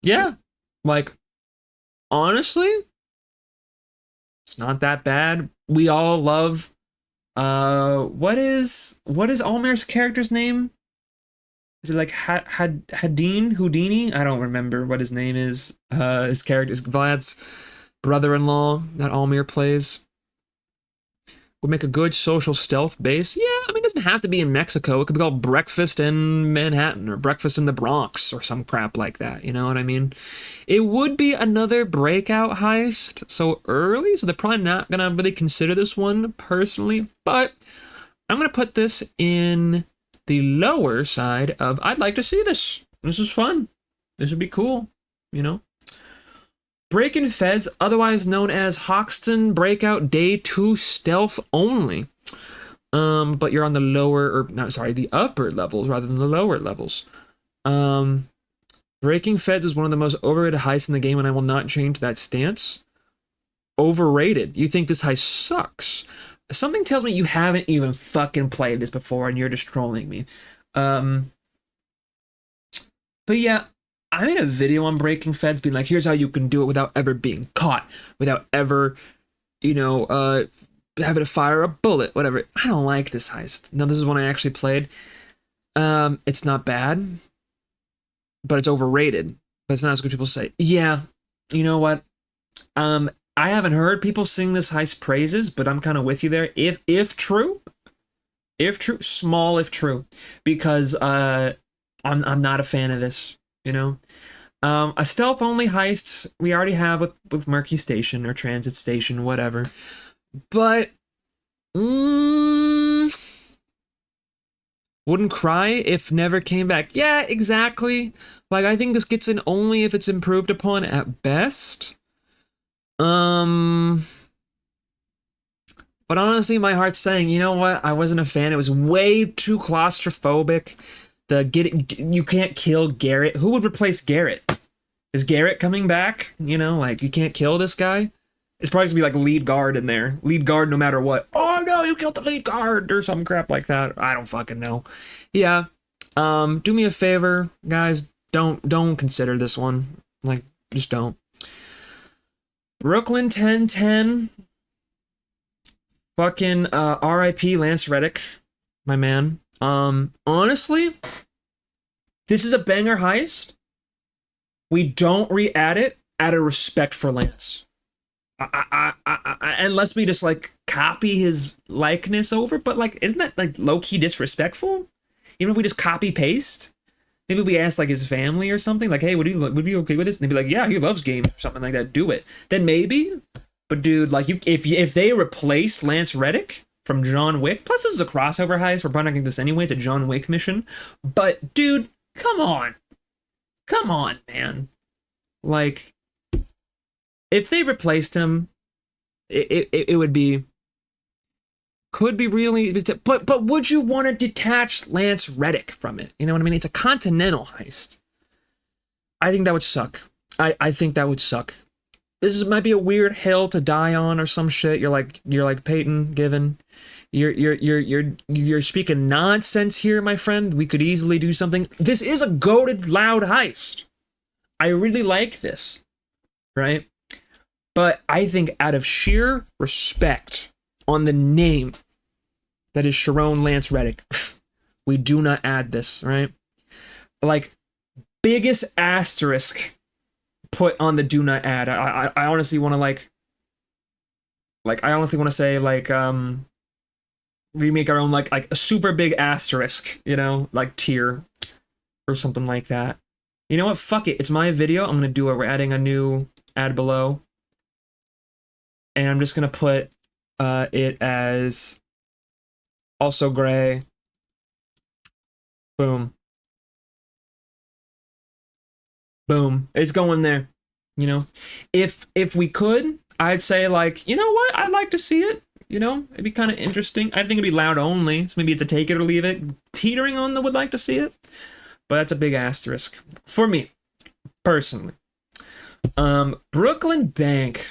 Yeah, like, honestly, it's not that bad. We all love, what is Almir's character's name? Is it like Houdini? I don't remember what his name is. His character is Vlad's brother-in-law that Almir plays. Would make a good social stealth base. Yeah, I mean, it doesn't have to be in Mexico. It could be called Breakfast in Manhattan or Breakfast in the Bronx or some crap like that. You know what I mean? It would be another breakout heist so early, so they're probably not going to really consider this one personally, but I'm going to put this in the lower side of I'd like to see this. This is fun. This would be cool, you know? Break-in Feds, otherwise known as Hoxton Breakout Day 2 Stealth Only. But you're on the upper levels rather than the lower levels. Breaking Feds is one of the most overrated heists in the game, and I will not change that stance. Overrated. You think this heist sucks. Something tells me you haven't even fucking played this before and you're just trolling me. But yeah, I made a video on Breaking Feds being like, here's how you can do it without ever being caught, without ever, you know, having to fire a bullet, whatever. I don't like this heist. Now, this is one I actually played. It's not bad, but it's overrated. But it's not as good as people say. Yeah, you know what? I haven't heard people sing this heist praises, but I'm kind of with you there. If true, small if true, because I'm not a fan of this. you know? A stealth only heist we already have with Murky Station or Transit Station, whatever. But wouldn't cry if never came back. Yeah, exactly. Like I think this gets in only if it's improved upon at best. But honestly, my heart's saying, you know what? I wasn't a fan. It was way too claustrophobic. You can't kill Garrett. Who would replace Garrett? Is Garrett coming back? You know, like you can't kill this guy. It's probably gonna be like lead guard in there. Lead guard no matter what. Oh no, you killed the lead guard or some crap like that. I don't fucking know. Yeah. Do me a favor, guys. Don't consider this one. Like, just don't. Brooklyn 1010. Fucking R.I.P. Lance Reddick, my man. Honestly, this is a banger heist. We don't re-add it out of respect for Lance. Unless we just like copy his likeness over, but like, isn't that like low-key disrespectful? Even if we just copy paste, maybe we ask like his family or something, like, hey, would you okay with this? And they'd be like, yeah, he loves games, or something like that. Do it. Then maybe. But dude, like, if they replaced Lance Reddick from John Wick, plus this is a crossover heist, we're probably not getting this anyway. It's a John Wick mission. But dude, come on, man. Like, if they replaced him, it would be, could be really, but would you want to detach Lance Reddick from it? You know what I mean? It's a continental heist. I think that would suck. I think that would suck. Might be a weird hill to die on or some shit. You're like Peyton Given. You're speaking nonsense here, my friend. We could easily do something. This is a goated loud heist. I really like this, right? But I think out of sheer respect on the name that is Sharon Lance Reddick, we do not add this, right? Like, biggest asterisk put on the do not add. I honestly want to like I honestly want to say like we make our own like a super big asterisk, you know, like tier or something like that. You know what? Fuck it. It's my video. I'm gonna do it. We're adding a new ad below, and I'm just gonna put it as also gray. Boom. Boom. It's going there. You know, if we could, I'd say like, you know what? I'd like to see it. You know, it'd be kind of interesting. I think it'd be loud only, so maybe it's a take it or leave it. Teetering on the would like to see it, but that's a big asterisk for me personally. Brooklyn Bank.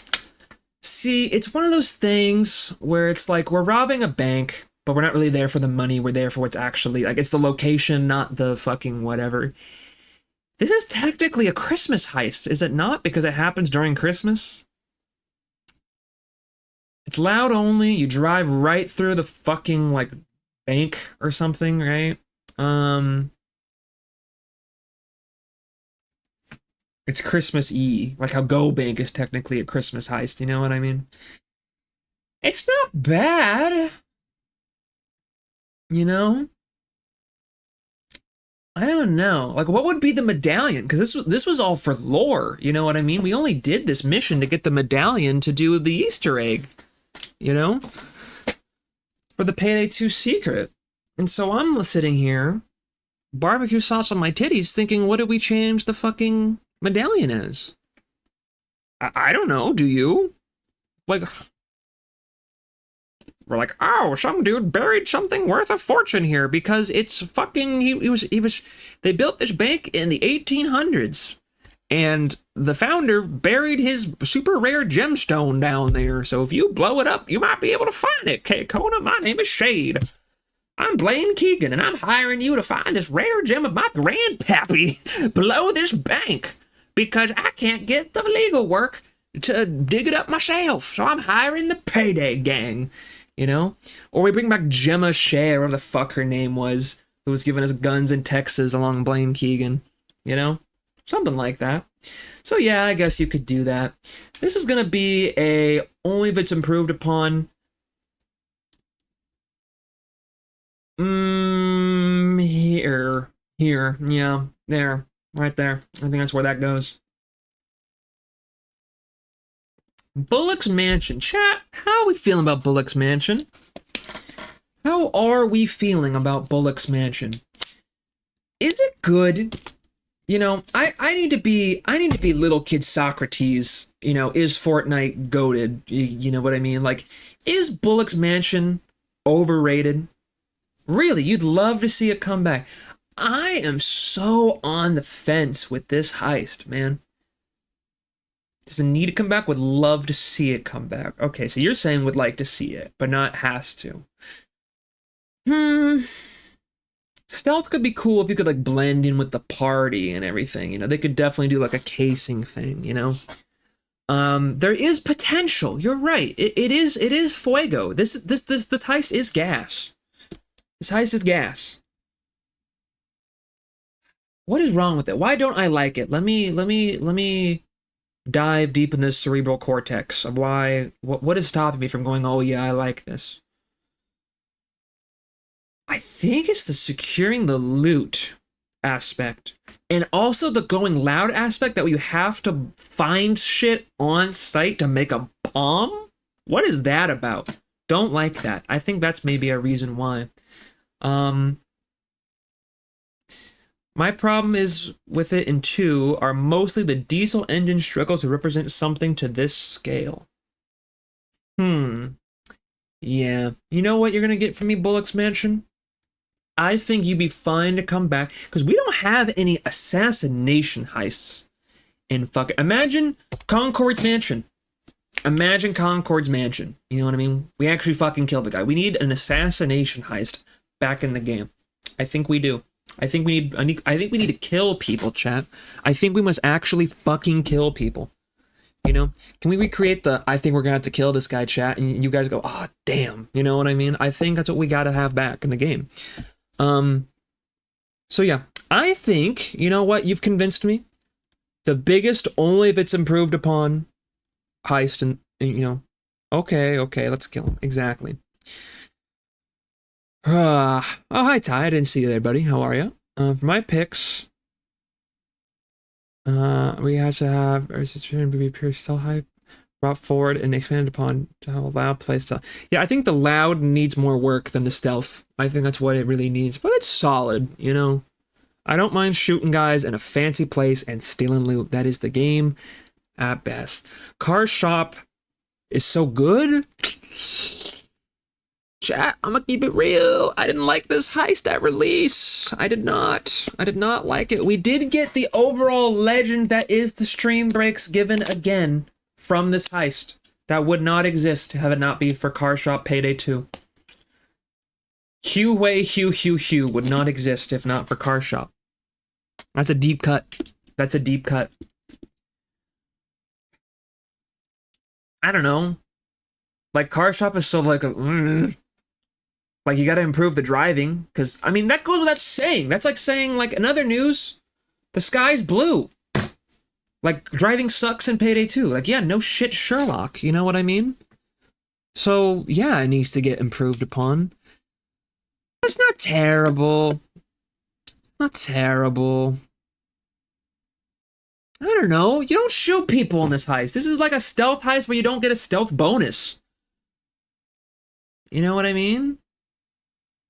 See, it's one of those things where it's like we're robbing a bank, but we're not really there for the money. We're there for what's actually like, it's the location, not the fucking whatever. This is technically a Christmas heist, is it not? Because it happens during Christmas. It's loud only. You drive right through the fucking like bank or something, right? It's Christmas Eve, like how Go Bank is technically a Christmas heist. You know what I mean? It's not bad, you know. I don't know. Like, what would be the medallion? Because this was all for lore. You know what I mean? We only did this mission to get the medallion to do the Easter egg. You know, for the Payday 2 secret. And so I'm sitting here, barbecue sauce on my titties, thinking, what did we change the fucking medallion as? I don't know. Do you? Like, we're like, oh, some dude buried something worth a fortune here because it's fucking, he was, they built this bank in the 1800s and the founder buried his super rare gemstone down there. So if you blow it up, you might be able to find it. Okay, Kona, my name is Shade. I'm Blaine Keegan and I'm hiring you to find this rare gem of my grandpappy below this bank because I can't get the legal work to dig it up myself. So I'm hiring the Payday gang. You know? Or we bring back Gemma Shea, or whatever the fuck her name was, who was giving us guns in Texas along Blaine Keegan. You know? Something like that. So yeah, I guess you could do that. This is gonna be a only if it's improved upon. Here. Yeah, there. Right there. I think that's where that goes. Bullock's Mansion. Chat, how are we feeling about Bullock's Mansion? How are we feeling about Bullock's Mansion? Is it good? You know, I need to be little kid Socrates. You know, is Fortnite goated? You know what I mean? Like, is Bullock's Mansion overrated? Really, you'd love to see it come back. I am so on the fence with this heist, man. Does it need to come back? Would love to see it come back. Okay, so you're saying would like to see it, but not has to. Stealth could be cool if you could like blend in with the party and everything. You know, they could definitely do like a casing thing. You know, there is potential. You're right. It is fuego. This heist is gas. This heist is gas. What is wrong with it? Why don't I like it? Let me dive deep in this cerebral cortex of why. What is stopping me from going? Oh yeah, I like this. I think it's the securing the loot aspect. And also the going loud aspect that you have to find shit on site to make a bomb? What is that about? Don't like that. I think that's maybe a reason why. My problem is with it in 2 are mostly the diesel engine struggles to represent something to this scale. Yeah. You know what you're gonna get from me, Bullock's Mansion? I think you'd be fine to come back because we don't have any assassination heists in fucking. Imagine Concord's Mansion. Imagine Concord's Mansion. You know what I mean? We actually fucking kill the guy. We need an assassination heist back in the game. I think we do. I think we need to kill people, chat. I think we must actually fucking kill people. You know? Can we recreate the I think we're gonna have to kill this guy chat and you guys go, oh damn, you know what I mean? I think that's what we gotta have back in the game. So yeah, I think, you know what, you've convinced me. The biggest, only if it's improved upon heist and you know, okay, let's kill him. Exactly. Oh, hi Ty, I didn't see you there, buddy. How are you? For my picks, we have to have be pure stealth hype brought forward and expanded upon to have a loud play style. Yeah, I think the loud needs more work than the stealth. I think that's what it really needs, but it's solid, you know. I don't mind shooting guys in a fancy place and stealing loot. That is the game at best. Car Shop is so good. Chat, I'm gonna keep it real. I didn't like this heist at release. I did not like it. We did get the overall legend that is the stream breaks given again from this heist. That would not exist have it not be for Car Shop Payday 2. Hugh would not exist if not for Car Shop. That's a deep cut. That's a deep cut. I don't know. Like, Car Shop is so like a... like, you gotta improve the driving. Because, I mean, that goes without saying. That's like saying, like, in other news, the sky's blue. Like, driving sucks in Payday 2. Like, yeah, no shit, Sherlock. You know what I mean? So, yeah, it needs to get improved upon. It's not terrible. It's not terrible. I don't know. You don't shoot people in this heist. This is like a stealth heist where you don't get a stealth bonus. You know what I mean?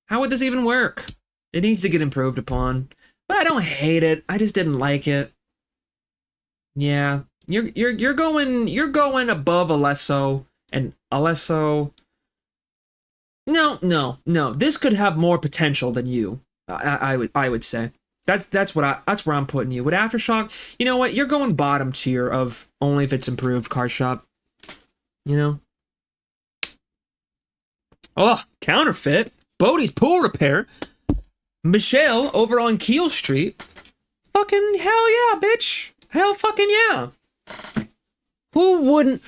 How would this even work? It needs to get improved upon. But I don't hate it. I just didn't like it. Yeah. You're going above Alesso and Alesso. No. This could have more potential than you. I would say. That's where I'm putting you. With Aftershock, you know what? You're going bottom tier of only if it's improved Car Shop. You know? Oh, counterfeit. Bodie's pool repair. Michelle over on Keel Street. Fucking hell yeah, bitch. Hell fucking yeah. Who would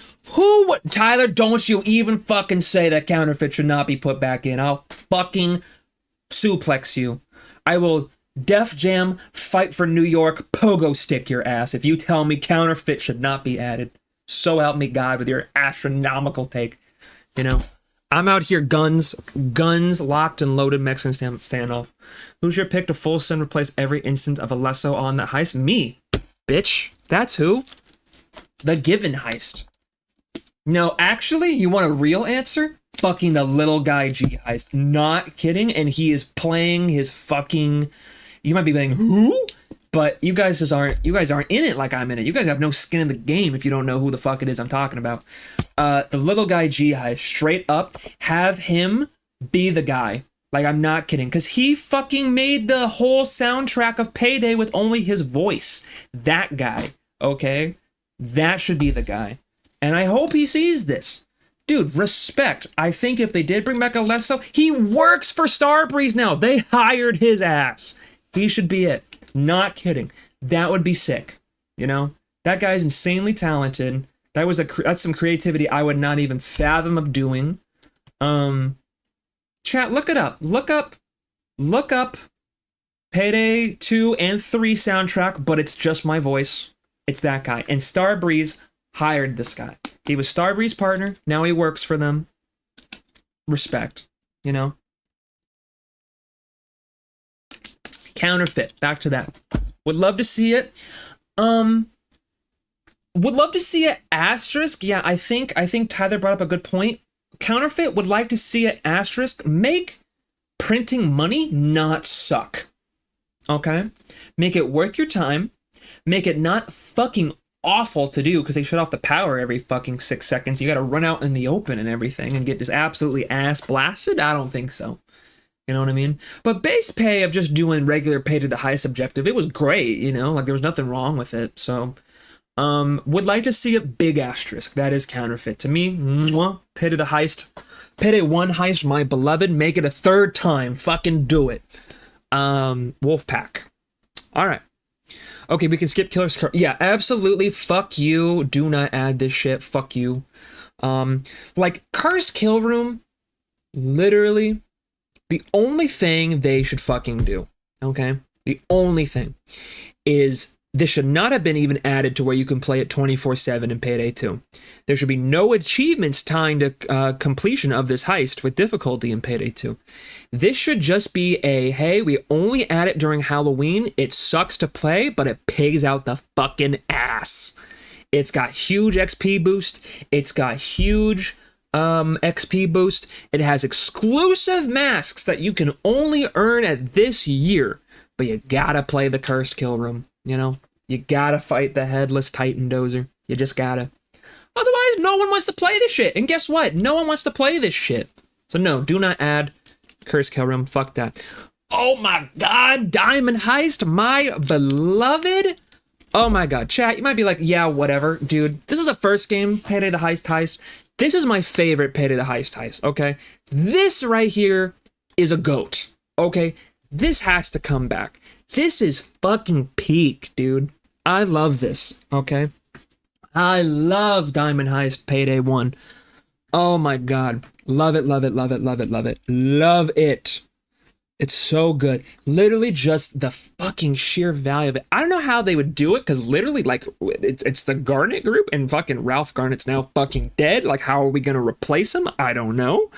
Tyler, don't you even fucking say that counterfeit should not be put back in. I'll fucking suplex you. I will Def Jam fight for New York pogo stick your ass if you tell me counterfeit should not be added. So help me God with your astronomical take. You know? I'm out here, guns, locked and loaded Mexican standoff. Who's your pick to full send replace every instant of Alesso on that heist? Me, bitch. That's who. The Given heist. No, actually, you want a real answer? Fucking the little guy G heist. Not kidding. And he is playing his fucking. You might be saying who? But you guys aren't in it like I'm in it. You guys have no skin in the game if you don't know who the fuck it is I'm talking about. The little guy G heist, straight up, have him be the guy. Like, I'm not kidding. Because he fucking made the whole soundtrack of Payday with only his voice. That guy, okay? That should be the guy. And I hope he sees this. Dude, respect. I think if they did bring back Alesso, he works for Starbreeze now. They hired his ass. He should be it. Not kidding. That would be sick. You know? That guy's insanely talented. That's some creativity I would not even fathom of doing. Chat, look it up. Look up Payday 2 and 3 soundtrack, but it's just my voice. It's that guy. And Starbreeze hired this guy. He was Starbreeze's partner. Now he works for them. Respect. You know? Counterfeit. Back to that. Would love to see it. Would love to see it asterisk. Yeah, I think Tyler brought up a good point. Counterfeit would like to see it asterisk. Make printing money not suck. Okay? Make it worth your time. Make it not fucking awful to do because they shut off the power every fucking 6 seconds. You gotta run out in the open and everything and get just absolutely ass blasted. I don't think so. You know what I mean? But base pay of just doing regular pay to the highest objective, it was great, you know? Like, there was nothing wrong with it. So, would like to see a big asterisk. That is counterfeit. To me, pay to the heist. Payday 1 heist, my beloved. Make it a third time. Fucking do it. Wolfpack. All right. Okay, we can skip Killer's Car. Yeah, absolutely. Fuck you. Do not add this shit. Fuck you. Like, Cursed Kill Room, literally, the only thing they should fucking do, okay? The only thing is this should not have been even added to where you can play it 24/7 in Payday 2. There should be no achievements tying to completion of this heist with difficulty in Payday 2. This should just be a, hey, we only add it during Halloween. It sucks to play, but it pays out the fucking ass. It's got huge XP boost. It's got huge XP boost. It has exclusive masks that you can only earn at this year, but you gotta play the Cursed Kill Room, you know? You gotta fight the Headless Titan Dozer. You just gotta. Otherwise, no one wants to play this shit. And guess what? No one wants to play this shit. So no, do not add Cursed Kill Room. Fuck that. Oh my god, Diamond Heist, my beloved. Oh my god, chat, you might be like, yeah, whatever, dude. This is a first game, Payday the Heist. This is my favorite Payday the Heist, okay? This right here is a GOAT, okay? This has to come back. This is fucking peak, dude. I love this, okay? I love Diamond Heist Payday 1. Oh my god. Love it, love it, love it, love it, love it. Love it. It's so good. Literally just the fucking sheer value of it. I don't know how they would do it, because literally, like, it's the Garnet group, and fucking Ralph Garnet's now fucking dead. Like, how are we going to replace him? I don't know.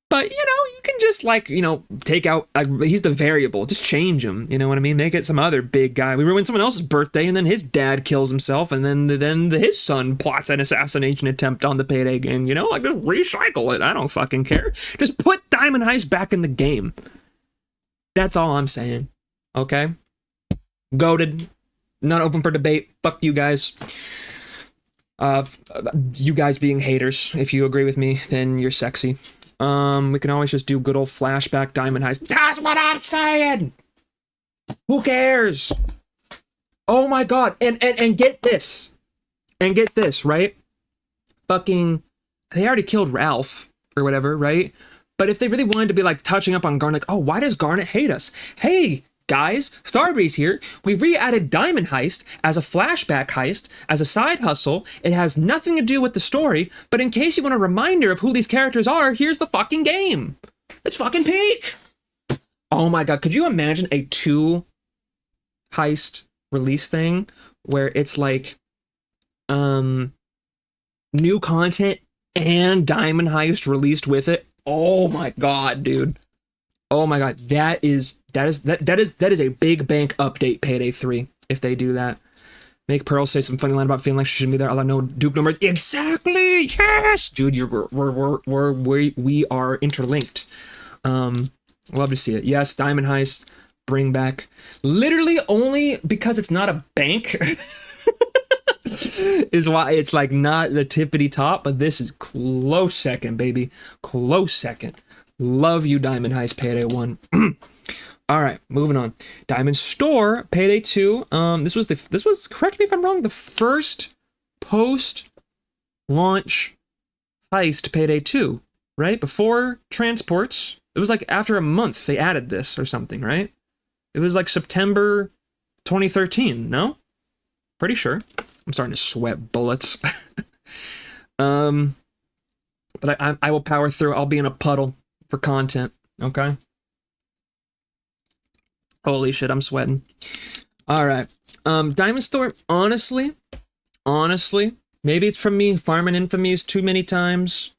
But, you know, you can just, like, you know, take out, he's the variable. Just change him, you know what I mean? Make it some other big guy. We ruin someone else's birthday, and then his dad kills himself, and then his son plots an assassination attempt on the Payday gang, you know? Like, just recycle it. I don't fucking care. Just put Diamond Heist back in the game. That's all I'm saying, okay? Goated, not open for debate. Fuck you guys. You guys being haters. If you agree with me, then you're sexy. We can always just do good old flashback Diamond Heist. That's what I'm saying! Who cares? Oh my god, and get this. And get this, right? Fucking, they already killed Ralph, or whatever, right? But if they really wanted to be like touching up on Garnet, like, oh, why does Garnet hate us? Hey, guys, Starbreeze here. We re-added Diamond Heist as a flashback heist, as a side hustle. It has nothing to do with the story, but in case you want a reminder of who these characters are, here's the fucking game. It's fucking peak. Oh my god, could you imagine a 2 heist release thing where it's like, new content and Diamond Heist released with it. Oh my god, dude. Oh my god, that is a big bank update Payday 3 if they do that. Make Pearl say some funny line about feeling like she shouldn't be there. Although no Duke numbers. Exactly. Yes, dude. We are interlinked. Love to see it. Yes, Diamond Heist. Bring back. Literally only because it's not a bank is why it's like not the tippity top. But this is close second, baby. Close second. Love you, Diamond Heist Payday 1. All right, moving on. Diamond Store Payday 2. This was correct me if I'm wrong, the first post-launch heist Payday 2, right? Before transports. It was like after a month they added this or something, right? It was like September 2013, no? Pretty sure. I'm starting to sweat bullets. But I will power through. I'll be in a puddle for content, okay? Holy shit, I'm sweating. All right. Diamond Store, honestly, maybe it's from me farming infamies too many times.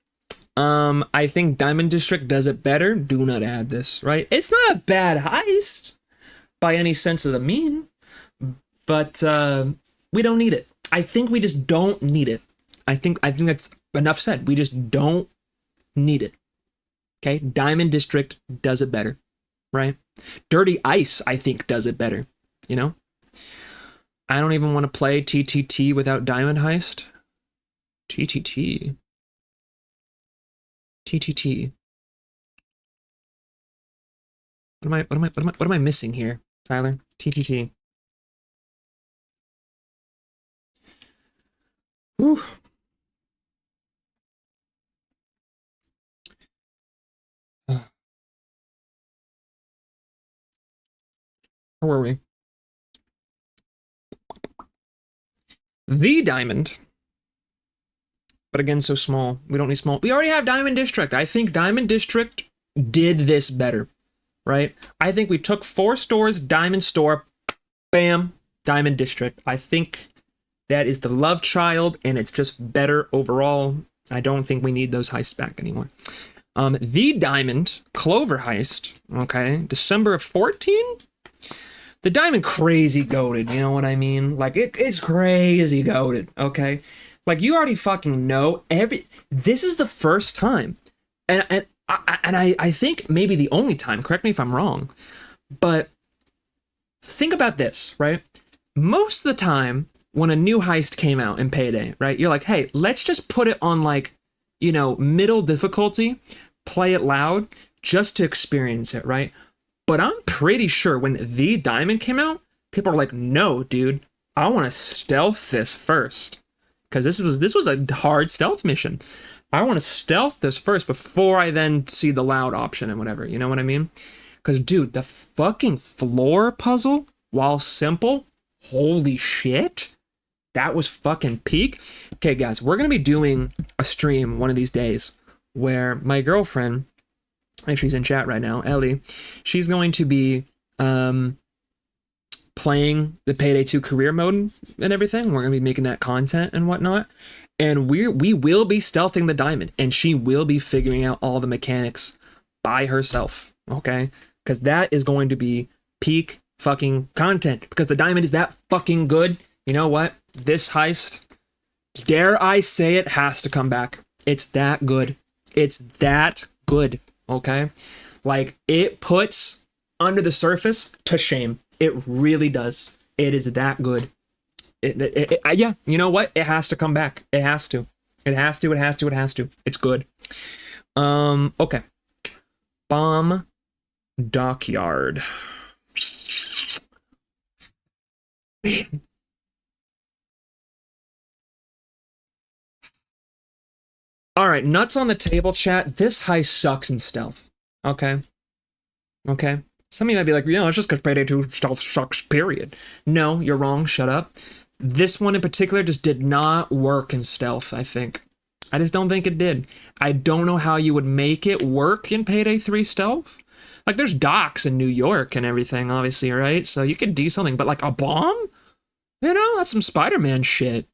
I think Diamond District does it better. Do not add this, right? It's not a bad heist by any sense of the mean, but we don't need it. I think we just don't need it. I think that's enough said. We just don't need it. Okay? Diamond District does it better, right? Dirty Ice, I think, does it better, you know? I don't even want to play TTT without Diamond Heist. TTT. What am I missing here, Tyler? TTT. Whew. Where were we? The Diamond. But again, so small. We don't need small. We already have Diamond District. I think Diamond District did this better, right? I think we took 4 stores, Diamond Store, bam, Diamond District. I think that is the love child, and it's just better overall. I don't think we need those heists back anymore. The Diamond Clover Heist, okay, December of 14? The Diamond crazy goated, you know what I mean? Like, it's crazy goated, okay? Like, you already fucking know this is the first time. And I think maybe the only time, correct me if I'm wrong, but think about this, right? Most of the time, when a new heist came out in Payday, right, you're like, hey, let's just put it on, like, you know, middle difficulty, play it loud, just to experience it, right? But I'm pretty sure when The Diamond came out, people were like, no, dude, I want to stealth this first. Because this was a hard stealth mission. I want to stealth this first before I then see the loud option and whatever. You know what I mean? Because, dude, the fucking floor puzzle, while simple, holy shit, that was fucking peak. Okay, guys, we're going to be doing a stream one of these days where my girlfriend, actually she's in chat right now, Ellie, she's going to be playing the Payday 2 career mode and everything. We're going to be making that content and whatnot. And we will be stealthing the Diamond, and she will be figuring out all the mechanics by herself, okay? Because that is going to be peak fucking content, because the Diamond is that fucking good. You know what? This heist, dare I say it, has to come back. It's that good. It's that good, okay? Like, it puts Under the Surface to shame. It really does. It is that good. Yeah, you know what? It has to come back. It has to. It has to. It's good. Okay. Bomb Dockyard. All right, nuts on the table, chat. This heist sucks in stealth. Okay. Some of you might be like, yeah, it's just because Payday 2 stealth sucks, period. No, you're wrong. Shut up. This one in particular just did not work in stealth, I think. I just don't think it did. I don't know how you would make it work in Payday 3 stealth. Like, there's docks in New York and everything, obviously, right? So you could do something, but like a bomb? You know, that's some Spider-Man shit.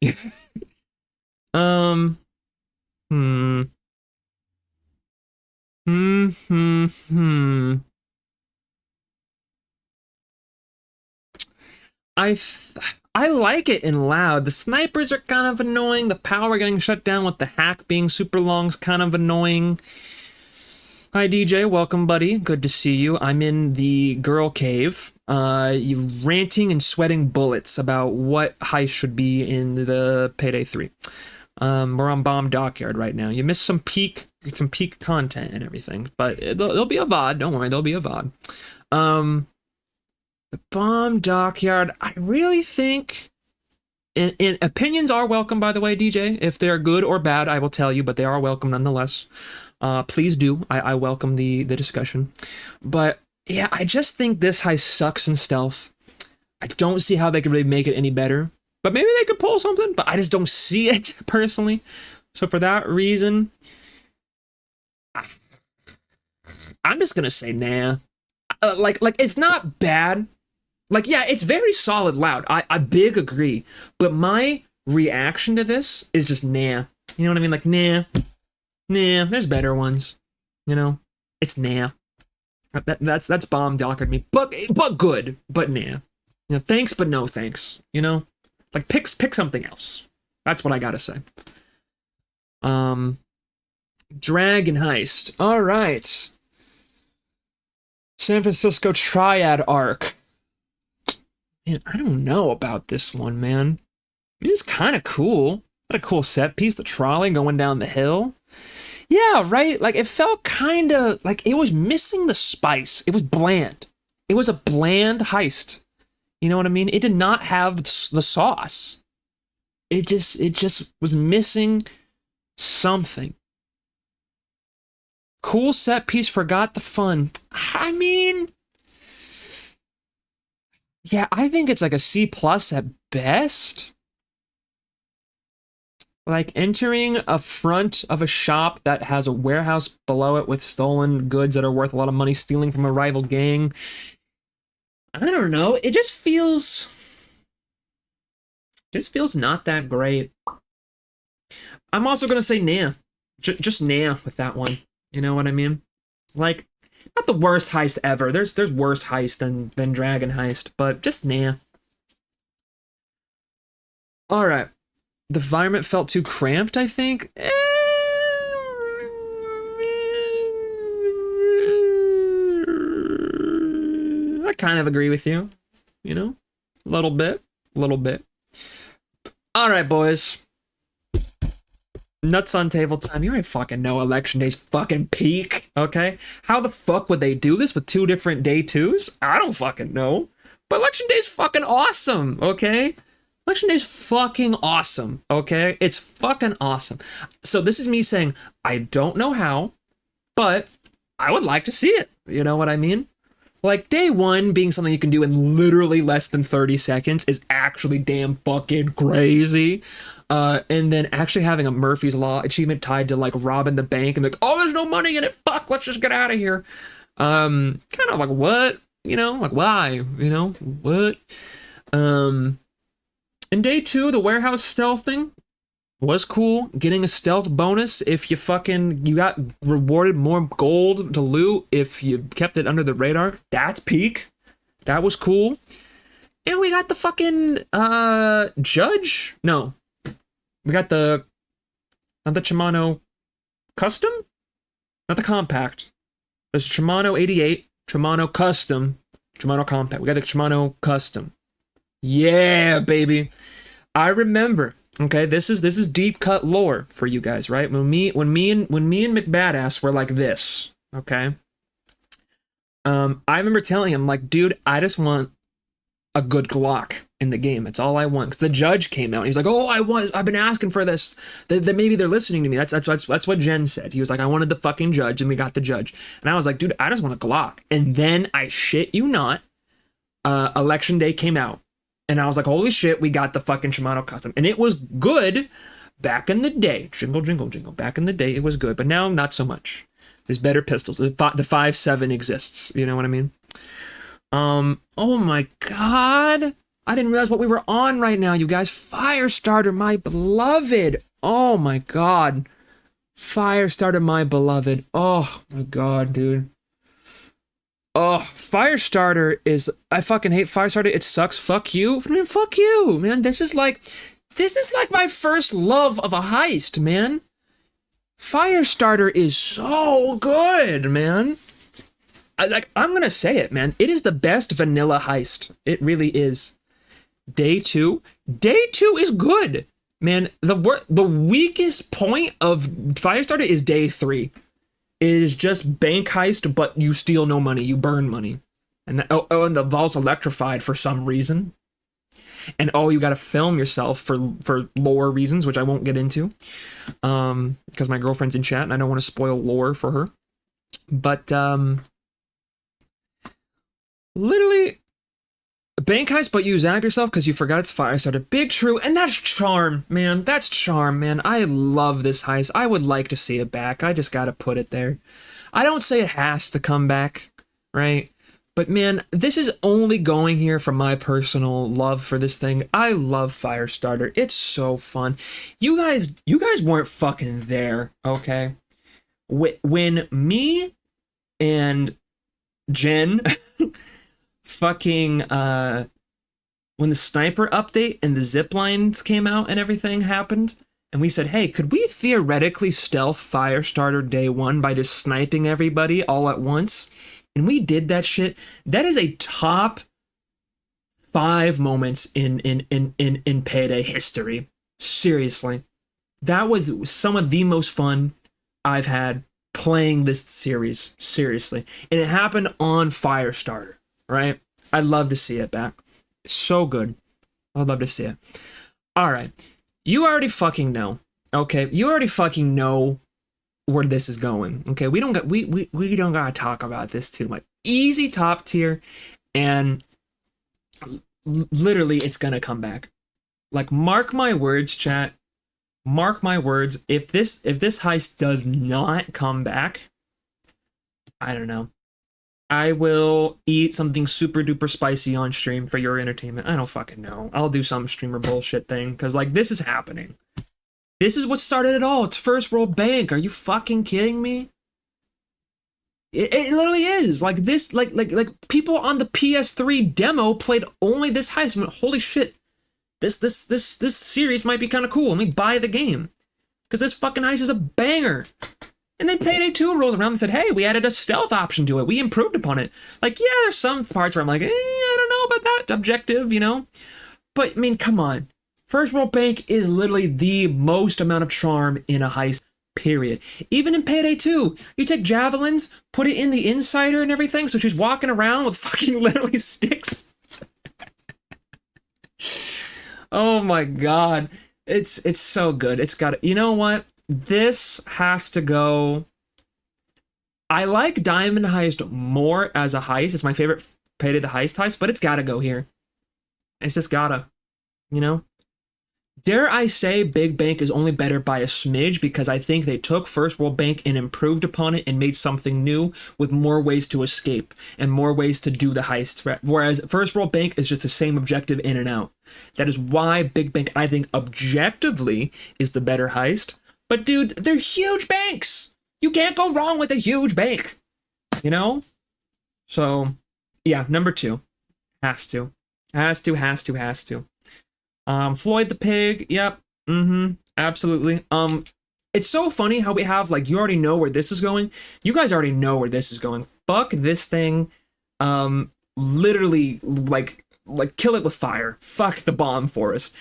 Hmm. Hmm. Hmm. Hmm. I like it in loud. The snipers are kind of annoying. The power getting shut down with the hack being super long is kind of annoying. Hi DJ, welcome buddy. Good to see you. I'm in the girl cave. You ranting and sweating bullets about what heist should be in the Payday 3. We're on Bomb Dockyard right now. You missed some peak content and everything, but there'll be a VOD. Don't worry, there'll be a VOD. The Bomb Dockyard. I really think, and opinions are welcome, by the way, DJ. If they're good or bad, I will tell you, but they are welcome nonetheless. Please do. I welcome the discussion. But yeah, I just think this heist sucks in stealth. I don't see how they could really make it any better. But maybe they could pull something, but I just don't see it personally. So for that reason, I'm just gonna say nah. Like it's not bad. Like, yeah, it's very solid loud. I big agree. But my reaction to this is just nah. You know what I mean? Like, nah. Nah, there's better ones. You know? It's nah. That's Bomb Dockered me. But good. But nah. You know, thanks, but no thanks. You know? Like, pick something else. That's what I gotta say. Dragon Heist. All right. San Francisco Triad Arc. Man, I don't know about this one, man. It's kind of cool. What a cool set piece. The trolley going down the hill. Yeah, right? Like, it felt kind of like it was missing the spice. It was bland. It was a bland heist. You know what I mean? It did not have the sauce. It just was missing something. Cool set piece, forgot the fun. I mean, yeah, I think it's like a C+ at best. Like entering a front of a shop that has a warehouse below it with stolen goods that are worth a lot of money, stealing from a rival gang. I don't know. It just feels not that great. I'm also gonna say nah. Just nah with that one. You know what I mean? Like, not the worst heist ever. There's worse heist than Dragon Heist, but just nah. All right. The environment felt too cramped, I think. I kind of agree with you. You know? A little bit. All right, boys. Nuts on table time. You already fucking know Election Day's fucking peak, okay? How the fuck would they do this with 2 different day 2s? I don't fucking know. But Election Day's fucking awesome, okay? Election Day's fucking awesome, okay? It's fucking awesome. So this is me saying, I don't know how, but I would like to see it. You know what I mean? Like, day 1 being something you can do in literally less than 30 seconds is actually damn fucking crazy. And then actually having a Murphy's Law achievement tied to, like, robbing the bank and like, oh, there's no money in it, fuck, let's just get out of here. Kind of like, what? You know? Like, why? You know? What? In day 2, the warehouse stealth thing was cool. Getting a stealth bonus if you got rewarded more gold to loot if you kept it under the radar. That's peak. That was cool. And we got the fucking judge. No, we got not the Shimano custom, not the compact. There's Shimano 88, Shimano custom, Shimano compact. We got the Shimano custom. Yeah, baby. I remember. Okay, this is deep cut lore for you guys, right? When me and McBadass were like this, okay? I remember telling him, like, dude, I just want a good Glock in the game. That's all I want. Because the judge came out and he was like, oh, I've been asking for this. That maybe they're listening to me. That's what Jen said. He was like, I wanted the fucking judge, and we got the judge. And I was like, dude, I just want a Glock. And then I shit you not, Election Day came out. And I was like, holy shit, we got the fucking Shimano custom. And it was good back in the day. Jingle, jingle, jingle. Back in the day, it was good. But now, not so much. There's better pistols. The 5.7 exists. You know what I mean? Oh my god. I didn't realize what we were on right now, you guys. Firestarter, my beloved. Oh my god. Firestarter, my beloved. Oh my god, dude. Oh, Firestarter is, I fucking hate Firestarter. It sucks. Fuck you. I mean, fuck you, man. This is like my first love of a heist, man. Firestarter is so good, man. I'm gonna say it, man. It is the best vanilla heist. It really is. Day two is good, man. The weakest point of Firestarter is day 3. It is just bank heist, but you steal no money, you burn money, and and the vault's electrified for some reason, and you got to film yourself for lore reasons, which I won't get into, because my girlfriend's in chat and I don't want to spoil lore for her, but literally. Bank heist, but you zapped yourself because you forgot it's Firestarter. Big true, and that's charm, man. That's charm, man. I love this heist. I would like to see it back. I just gotta put it there. I don't say it has to come back, right? But man, this is only going here for my personal love for this thing. I love Firestarter. It's so fun. You guys weren't fucking there, okay? When me and Jen fucking when the sniper update and the zip lines came out and everything happened, and we said, hey, could we theoretically stealth Firestarter day 1 by just sniping everybody all at once? And we did that shit. That is a top 5 moments in Payday history. Seriously. That was some of the most fun I've had playing this series. Seriously. And it happened on Firestarter. Right? I'd love to see it back. It's so good. I'd love to see it. All right. You already fucking know. Okay? You already fucking know where this is going. Okay? We don't gotta talk about this too much. Easy top tier, and literally it's gonna come back. Like, mark my words, chat. Mark my words. If this heist does not come back, I don't know. I will eat something super duper spicy on stream for your entertainment. I don't fucking know. I'll do some streamer bullshit thing, because, like, this is happening. This is what started it all. It's First World Bank. Are you fucking kidding me? It literally is. Like, this, like people on the PS3 demo played only this heist. I mean, holy shit. This series might be kind of cool. Let me buy the game. Because this fucking heist is a banger. And then Payday 2 rolls around and said, hey, we added a stealth option to it. We improved upon it. Like, yeah, there's some parts where I'm like, I don't know about that objective, you know? But, I mean, come on. First World Bank is literally the most amount of charm in a heist, period. Even in Payday 2, you take javelins, put it in the Insider and everything, so she's walking around with fucking literally sticks. Oh my god. It's so good. It's got, you know what? This has to go. I like Diamond Heist more as a heist. It's my favorite Payday the heist, but it's gotta go here. It's just gotta, you know? Dare I say Big Bank is only better by a smidge, because I think they took First World Bank and improved upon it and made something new with more ways to escape and more ways to do the heist. Whereas First World Bank is just the same objective in and out. That is why Big Bank, I think, objectively is the better heist. But dude, they're huge banks. You can't go wrong with a huge bank. You know? So, yeah, number 2. Has to. Floyd the Pig, yep. Absolutely. It's so funny how we have, like, you already know where this is going. You guys already know where this is going. Fuck this thing. Literally, like kill it with fire. Fuck the bomb forest.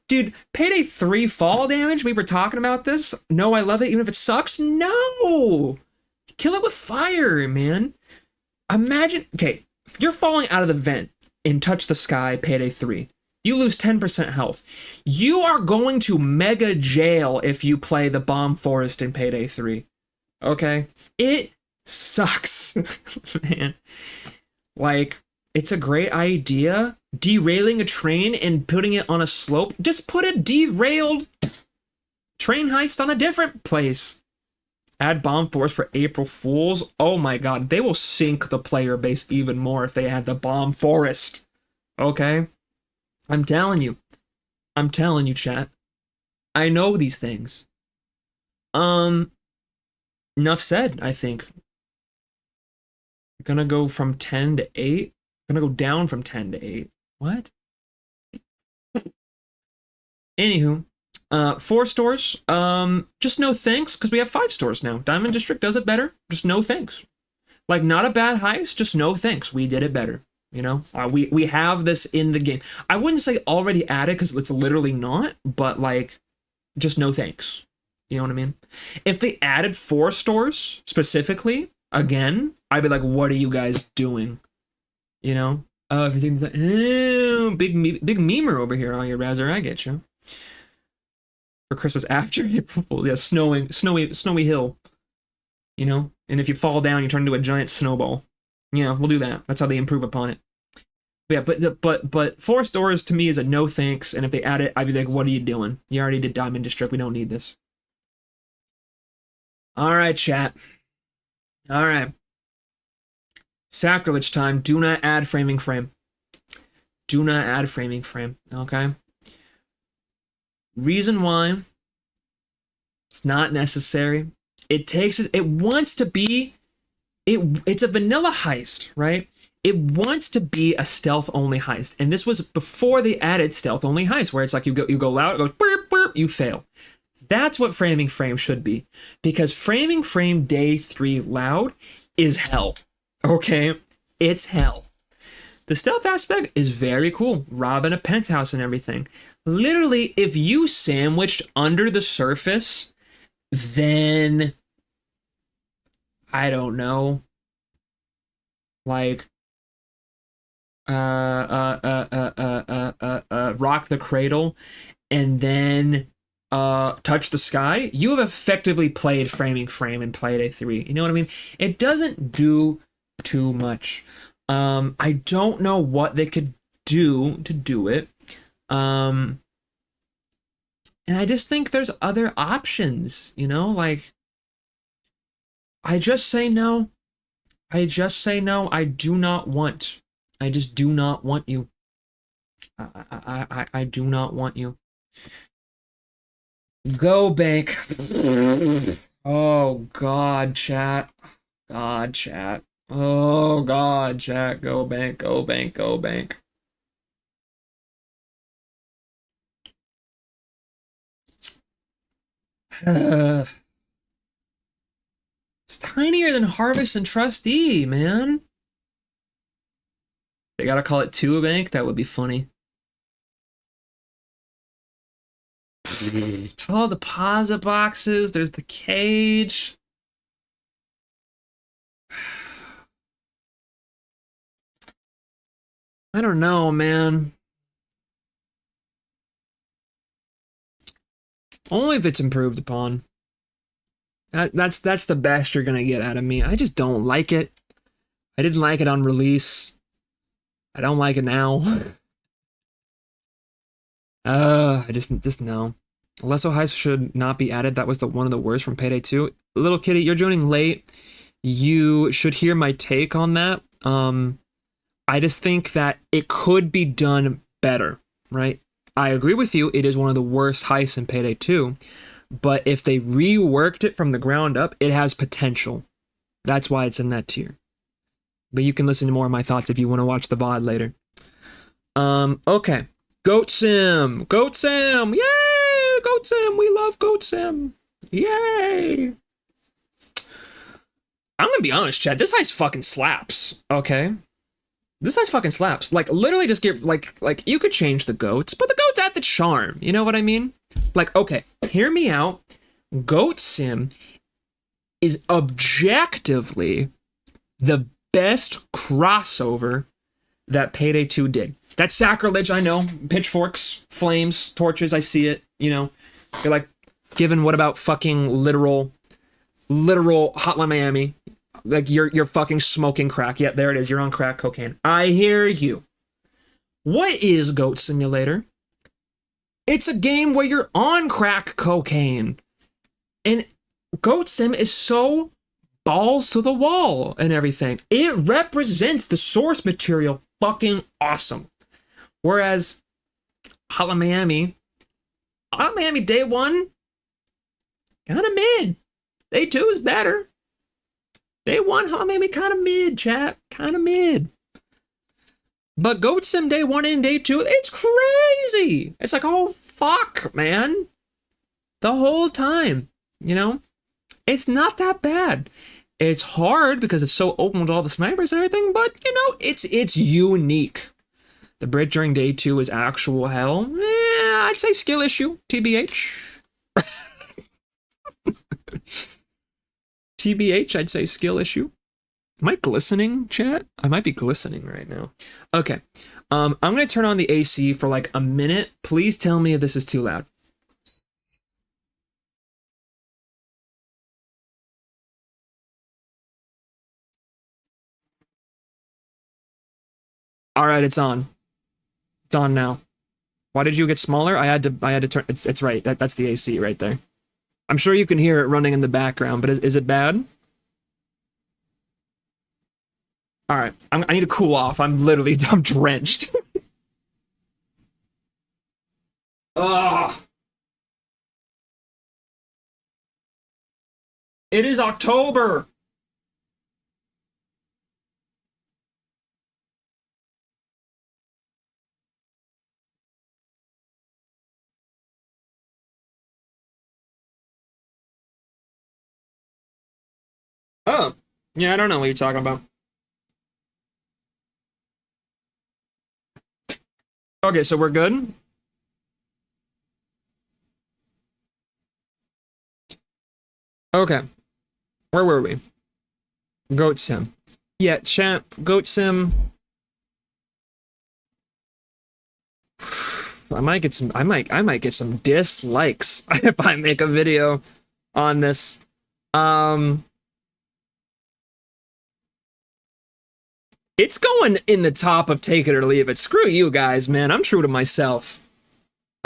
Dude, Payday 3 fall damage, we were talking about this. No, I love it, even if it sucks. No! Kill it with fire, man. Imagine, okay, if you're falling out of the vent in Touch the Sky, Payday 3, you lose 10% health. You are going to mega jail if you play the bomb forest in Payday 3. Okay? It sucks, man. Like, it's a great idea. Derailing a train and putting it on a slope. Just put a derailed train heist on a different place. Add bomb force for April Fools. Oh my god, they will sink the player base even more if they add the bomb forest. Okay? I'm telling you, chat. I know these things. enough said, I think. Gonna go from 10 to 8. Gonna go down from 10 to 8. What? Anywho, 4 stores. Just no thanks, because we have 5 stores now. Diamond District does it better. Just no thanks. Like, not a bad heist, just no thanks. We did it better. You know, we have this in the game. I wouldn't say already added because it's literally not, but like, just no thanks. You know what I mean? If they added 4 stores specifically, again, I'd be like, what are you guys doing? You know? Oh, everything's like, oh, big memer over here on your Razor. I get you. For Christmas after April Fool's, yeah, snowy hill. You know? And if you fall down, you turn into a giant snowball. Yeah, we'll do that. That's how they improve upon it. But yeah, but 4 stores to me is a no thanks. And if they add it, I'd be like, what are you doing? You already did Diamond District. We don't need this. All right, chat. All right. Sacrilege time. Do not add framing frame. Do not add framing frame. Okay. Reason why it's not necessary. It wants to be. It's a vanilla heist, right? It wants to be a stealth only heist, and this was before they added stealth only heist, where it's like you go loud, it goes burp burp, you fail. That's what framing frame should be, because framing frame day 3 loud is hell. Okay, it's hell. The stealth aspect is very cool, robbing a penthouse and everything. Literally, if you sandwiched under the surface, then I don't know, like rock the cradle and then touch the sky, you have effectively played framing frame and played a 3. You know what I mean? It doesn't do too much. I don't know what they could do to do it. And I just think there's other options, you know, like I just say no. I just say no. I do not want. I just do not want you. I do not want you. Go bank. Oh God, chat. God, chat. Oh God, chat. Go bank. Go bank. Go bank. It's tinier than Harvest and Trustee, man. They gotta call it 2 a bank? That would be funny. Oh, deposit boxes. There's the cage. I don't know, man. Only if it's improved upon. That's the best you're gonna get out of me. I just don't like it. I didn't like it on release. I don't like it now. I just no. Lesso Heist should not be added. That was one of the worst from Payday 2. Little Kitty, you're joining late. You should hear my take on that. I just think that it could be done better, right? I agree with you. It is one of the worst heists in Payday 2. But if they reworked it from the ground up, it has potential. That's why it's in that tier. But you can listen to more of my thoughts if you want to watch the VOD later. Okay. Goat Sim! Goat Sim! Yay! Goat Sim! We love Goat Sim! Yay! I'm gonna be honest, Chad. This heist fucking slaps. Okay? This heist fucking slaps. Like, literally just get, like, you could change the goats, but the goats add the charm. You know what I mean? Like, okay, hear me out. Goat Sim is objectively the best crossover that Payday 2 did. That's sacrilege, I know. Pitchforks, flames, torches, I see it, you know. You're like, given what about fucking literal Hotline Miami? Like, you're fucking smoking crack. Yeah, there it is. You're on crack cocaine. I hear you. What is Goat Simulator? It's a game where you're on crack cocaine. And Goat Sim is so balls to the wall and everything. It represents the source material fucking awesome. Whereas Hotline Miami day 1, kind of mid. Day 2 is better. Day 1, huh, maybe kind of mid, chat. Kind of mid. But Goat Sim Day 1 and Day 2, it's crazy. It's like, oh, fuck, man. The whole time, you know? It's not that bad. It's hard because it's so open with all the snipers and everything, but, you know, it's unique. The bridge during Day 2 is actual hell. I'd say skill issue, TBH. TBH, I'd say skill issue. Am I glistening, chat? I might be glistening right now. Okay. I'm going to turn on the AC for like a minute. Please tell me if this is too loud. All right, it's on. It's on now. Why did you get smaller? I had to turn. It's right. That's the AC right there. I'm sure you can hear it running in the background, but is it bad? All right, I need to cool off. I'm drenched. Ugh. It is October. Oh, yeah, I don't know what you're talking about. Okay, so we're good? Okay. Where were we? Goat Sim. Yeah, chat, Goat Sim. I might get some dislikes if I make a video on this. It's going in the top of take it or leave it. Screw you guys, man. I'm true to myself.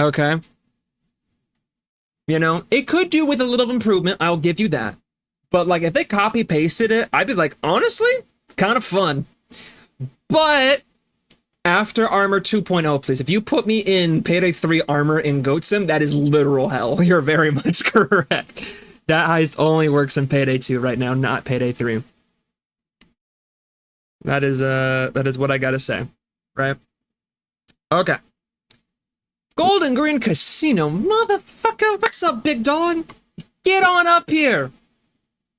Okay. You know, it could do with a little improvement. I'll give you that. But like, if they copy pasted it, I'd be like, honestly, kind of fun. But after Armor 2.0, please, if you put me in Payday 3 Armor in Goat Sim, that is literal hell. You're very much correct. That heist only works in Payday 2 right now, not Payday 3. That is what I gotta say, right? Okay. Golden Green Casino, motherfucker, what's up, big dog? Get on up here.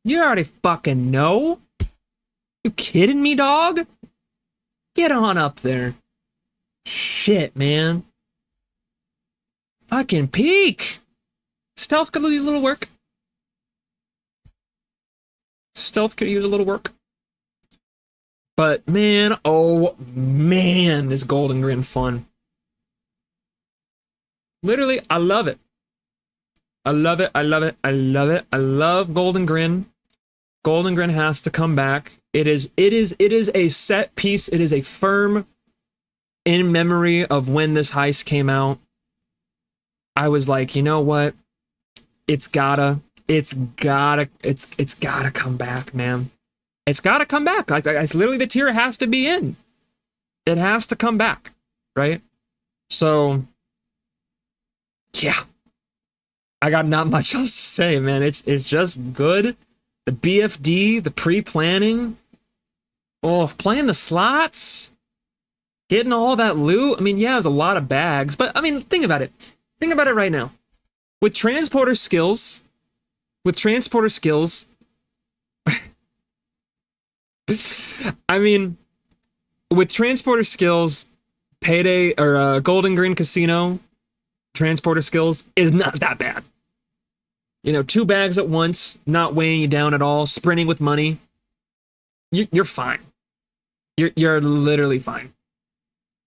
You already fucking know. You kidding me, dog? Get on up there. Shit, man. Fucking peek. Stealth could use a little work. Stealth could use a little work. But man, oh man, is Golden Grin fun. Literally, I love it. I love it, I love it, I love it. I love Golden Grin. Golden Grin has to come back. It is a set piece. It is a firm in memory of when this heist came out. I was like, you know what? It's gotta come back, man. It's gotta come back. Like, it's literally the tier has to be in. It has to come back, right? So, yeah. I got not much else to say, man. It's just good. The BFD, the pre-planning. Oh, playing the slots. Getting all that loot. I mean, yeah, it was a lot of bags. But, I mean, think about it. Think about it right now. With transporter skills, I mean, with transporter skills, Payday or Golden Green Casino transporter skills is not that bad. You know, 2 bags at once, not weighing you down at all, sprinting with money. You're fine. You're literally fine.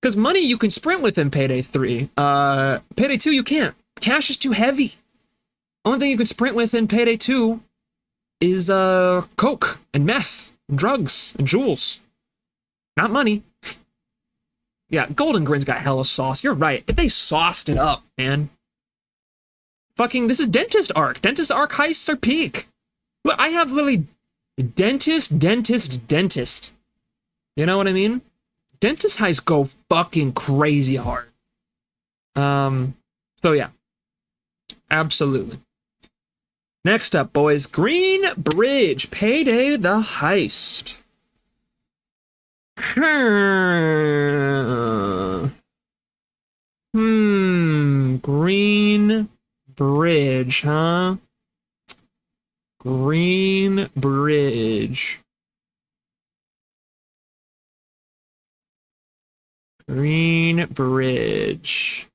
Because money you can sprint with in Payday 3. Payday 2 you can't. Cash is too heavy. Only thing you can sprint with in Payday 2 is coke and meth and drugs and jewels. Not money. Yeah, Golden Grin's got hella sauce. You're right. They sauced it up, man. Fucking, this is Dentist Arc. Dentist Arc heists are peak. Look, I have literally dentist. You know what I mean? Dentist heists go fucking crazy hard. So yeah. Absolutely. Next up, boys, Green Bridge, Payday the Heist. Green Bridge, huh? Green Bridge. Green Bridge.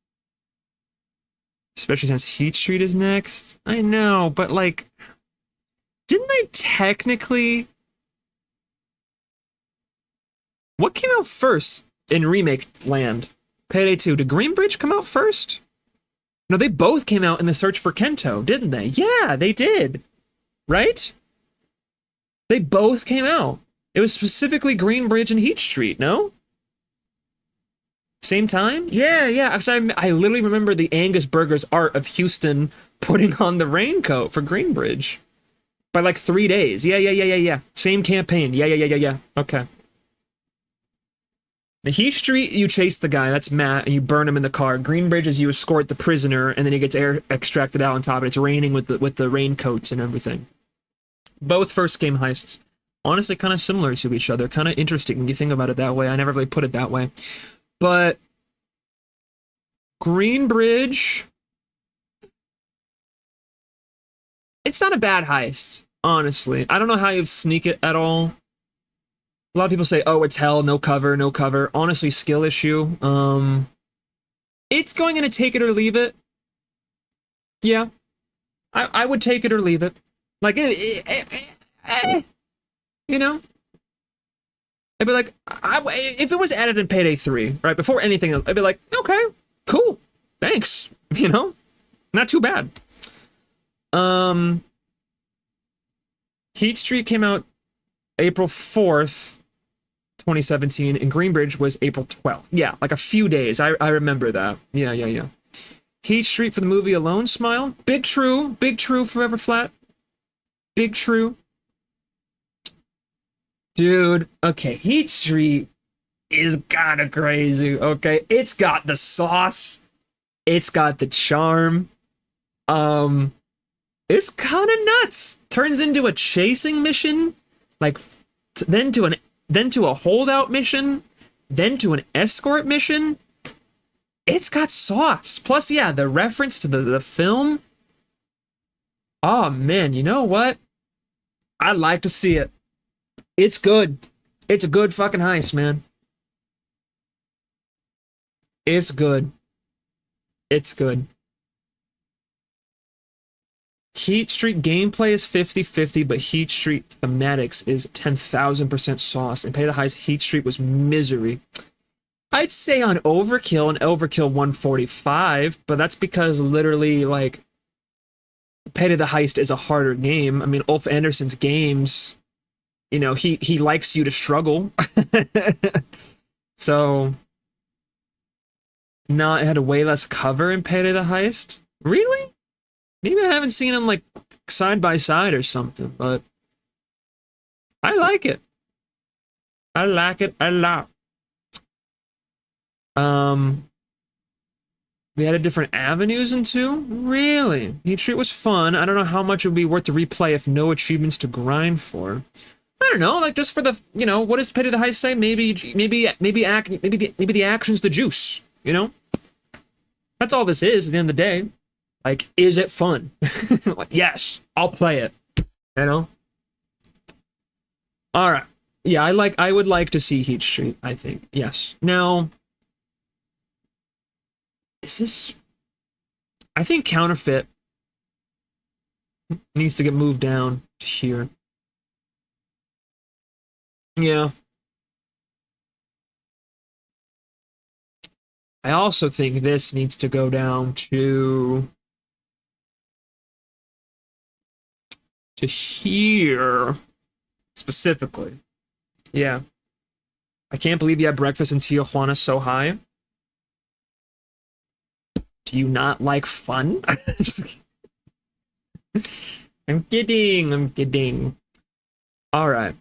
Especially since Heat Street is next. I know, but like, didn't they technically... What came out first in remake land? Payday 2. Did Green Bridge come out first? No, they both came out in The Search for Kento, didn't they? Yeah, they did. Right? They both came out. It was specifically Green Bridge and Heat Street, no? Same time? Yeah. I literally remember the Angus Burger's art of Houston putting on the raincoat for Green Bridge. By like 3 days. Yeah. Same campaign. Yeah. Okay. The Heat Street, you chase the guy, that's Matt, and you burn him in the car. Green Bridge is you escort the prisoner, and then he gets air extracted out on top of it. It's raining with the raincoats and everything. Both first game heists. Honestly, kind of similar to each other. Kind of interesting when you think about it that way. I never really put it that way. But Green Bridge, it's not a bad heist, honestly. I don't know how you'd sneak it at all. A lot of people say, oh, it's hell, no cover. Honestly, skill issue. It's going to take it or leave it. Yeah. I would take it or leave it. Like, you know? I'd be like, if it was added in Payday 3, right, before anything else, I'd be like, okay, cool, thanks, you know? Not too bad. Heat Street came out April 4th, 2017, and Green Bridge was April 12th. Yeah, like a few days. I remember that. Yeah. Heat Street for the movie alone, smile. Big true, forever flat. Big true. Dude, okay, Heat Street is kind of crazy, okay? It's got the sauce. It's got the charm. It's kind of nuts. Turns into a chasing mission, like then to a holdout mission, then to an escort mission. It's got sauce. Plus, yeah, the reference to the film. Oh man, you know what? I'd like to see it. It's good. It's a good fucking heist, man. It's good. It's good. Heat Street gameplay is 50-50, but Heat Street thematics is 10,000% sauce. And Pay the Heist, Heat Street was misery. I'd say on Overkill, and Overkill 145, but that's because literally, like, Pay to the Heist is a harder game. I mean, Ulf Anderson's games, you know, he likes you to struggle. So, no, it had a way less cover in Pay to the Heist. Really? Maybe I haven't seen them, like, side by side or something, but I like it. I like it a lot. They added different avenues into? Really? Heat Street was fun. I don't know how much it would be worth to replay if no achievements to grind for. I don't know, like, just for the, you know, what does Pay to the Heist say? Maybe the action's the juice, you know? That's all this is at the end of the day. Like, is it fun? Like, yes, I'll play it. You know? Alright. Yeah, I would like to see Heat Street, I think. Yes. Now, is this... I think Counterfeit needs to get moved down to here. Yeah. I also think this needs to go down to here specifically. Yeah. I can't believe you had breakfast in Tijuana so high. Do you not like fun? I'm kidding. All right.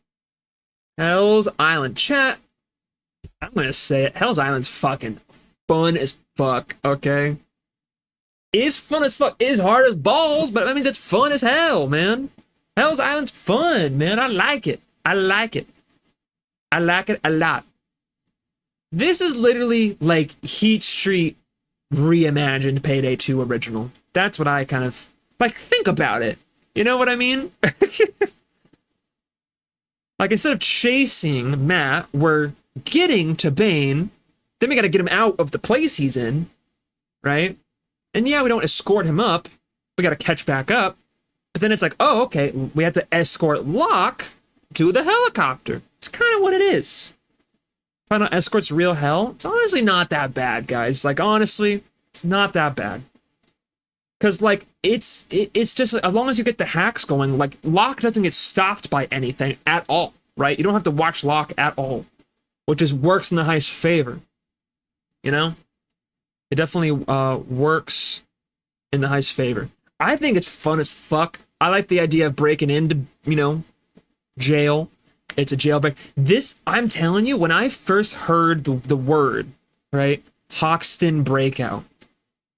Hell's Island chat. I'm gonna say it. Hell's Island's fucking fun as fuck, okay? Is fun as fuck. Is hard as balls, but that means it's fun as hell, man. Hell's Island's fun, man. I like it. I like it. I like it a lot. This is literally like Heat Street reimagined Payday 2 original. That's what I kind of like. Think about it. You know what I mean? Like, instead of chasing Matt, we're getting to Bane. Then we got to get him out of the place he's in, right? And yeah, we don't escort him up. We got to catch back up. But then it's like, oh, okay, we have to escort Locke to the helicopter. It's kind of what it is. Find out escort's real hell. It's honestly not that bad, guys. Like, honestly, it's not that bad. Because, like, it's just, as long as you get the hacks going, like, Locke doesn't get stopped by anything at all, right? You don't have to watch Locke at all, which just works in the heist's favor, you know? It definitely works in the heist's favor. I think it's fun as fuck. I like the idea of breaking into, you know, jail. It's a jailbreak. This, I'm telling you, when I first heard the word, right, Hoxton breakout,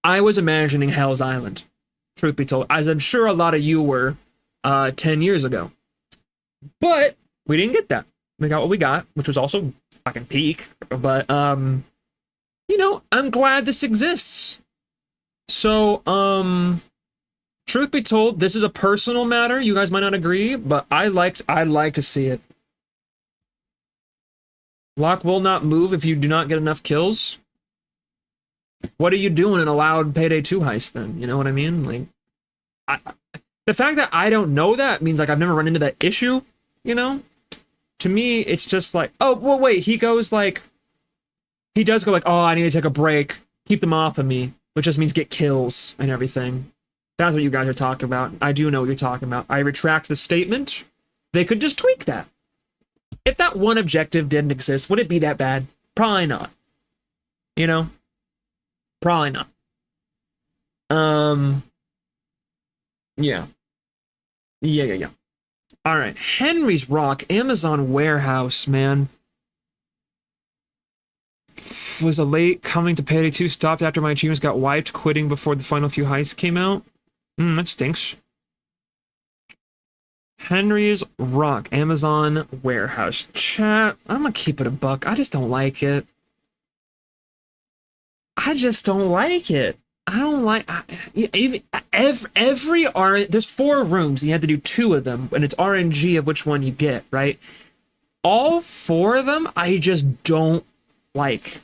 I was imagining Hell's Island, truth be told, as I'm sure a lot of you were 10 years ago. But we didn't get that. We got what we got, which was also fucking peak. But, you know, I'm glad this exists. So, truth be told, this is a personal matter. You guys might not agree, but I'd like to see it. Locke will not move if you do not get enough kills. What are you doing in a loud Payday 2 heist then? You know what I mean? Like, the fact that I don't know that means, like, I've never run into that issue, you know? To me, it's just like, oh, well, wait, he goes like, he does go like, oh, I need to take a break, keep them off of me, which just means get kills and everything. That's what you guys are talking about. I do know what you're talking about. I retract the statement. They could just tweak that. If that one objective didn't exist, would it be that bad? Probably not. You know? Probably not. Yeah. Yeah. All right. Henry's Rock, Amazon warehouse, man. Was a late coming to Payday 2, stopped after my achievements got wiped, quitting before the final few heists came out. That stinks. Henry's Rock, Amazon warehouse. Chat, I'm gonna keep it a buck. I just don't like it. I just don't like it. I don't like every there's 4 rooms and you have to do 2 of them, and it's RNG of which one you get, right? All 4 of them I just don't like.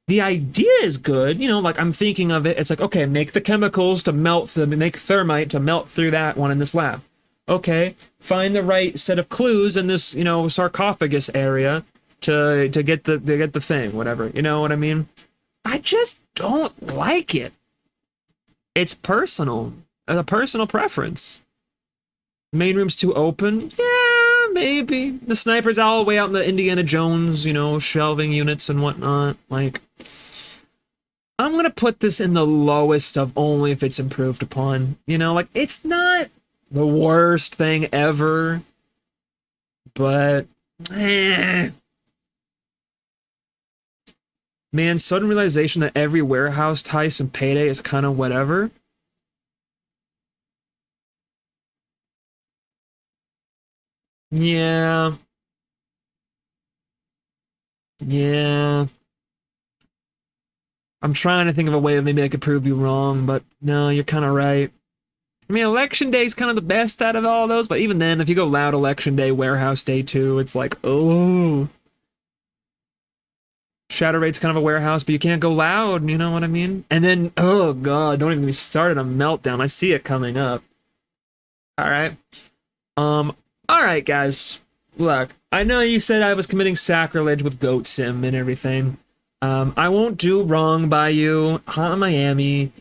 The idea is good, you know, like I'm thinking of it, it's like, okay, make the chemicals to melt make thermite to melt through that one in this lab. Okay, find the right set of clues in this, you know, sarcophagus area to get the thing, whatever. You know what I mean? I just don't like it. It's personal. A personal preference. Main room's too open? Yeah, maybe. The sniper's all the way out in the Indiana Jones, you know, shelving units and whatnot. Like, I'm gonna put this in the lowest of only if it's improved upon. You know, like, it's not the worst thing ever, but man, sudden realization that every warehouse heist and Payday is kind of whatever. Yeah. I'm trying to think of a way that maybe I could prove you wrong, but no, you're kind of right. I mean, Election Day is kind of the best out of all those, but even then, if you go loud Election Day, Warehouse Day 2, it's like, oh. Shadow Raid's kind of a warehouse, but you can't go loud, you know what I mean? And then, oh god, don't even get me started on Meltdown. I see it coming up. Alright. Alright, guys. Look, I know you said I was committing sacrilege with Goat Sim and everything. I won't do wrong by you. Hot Miami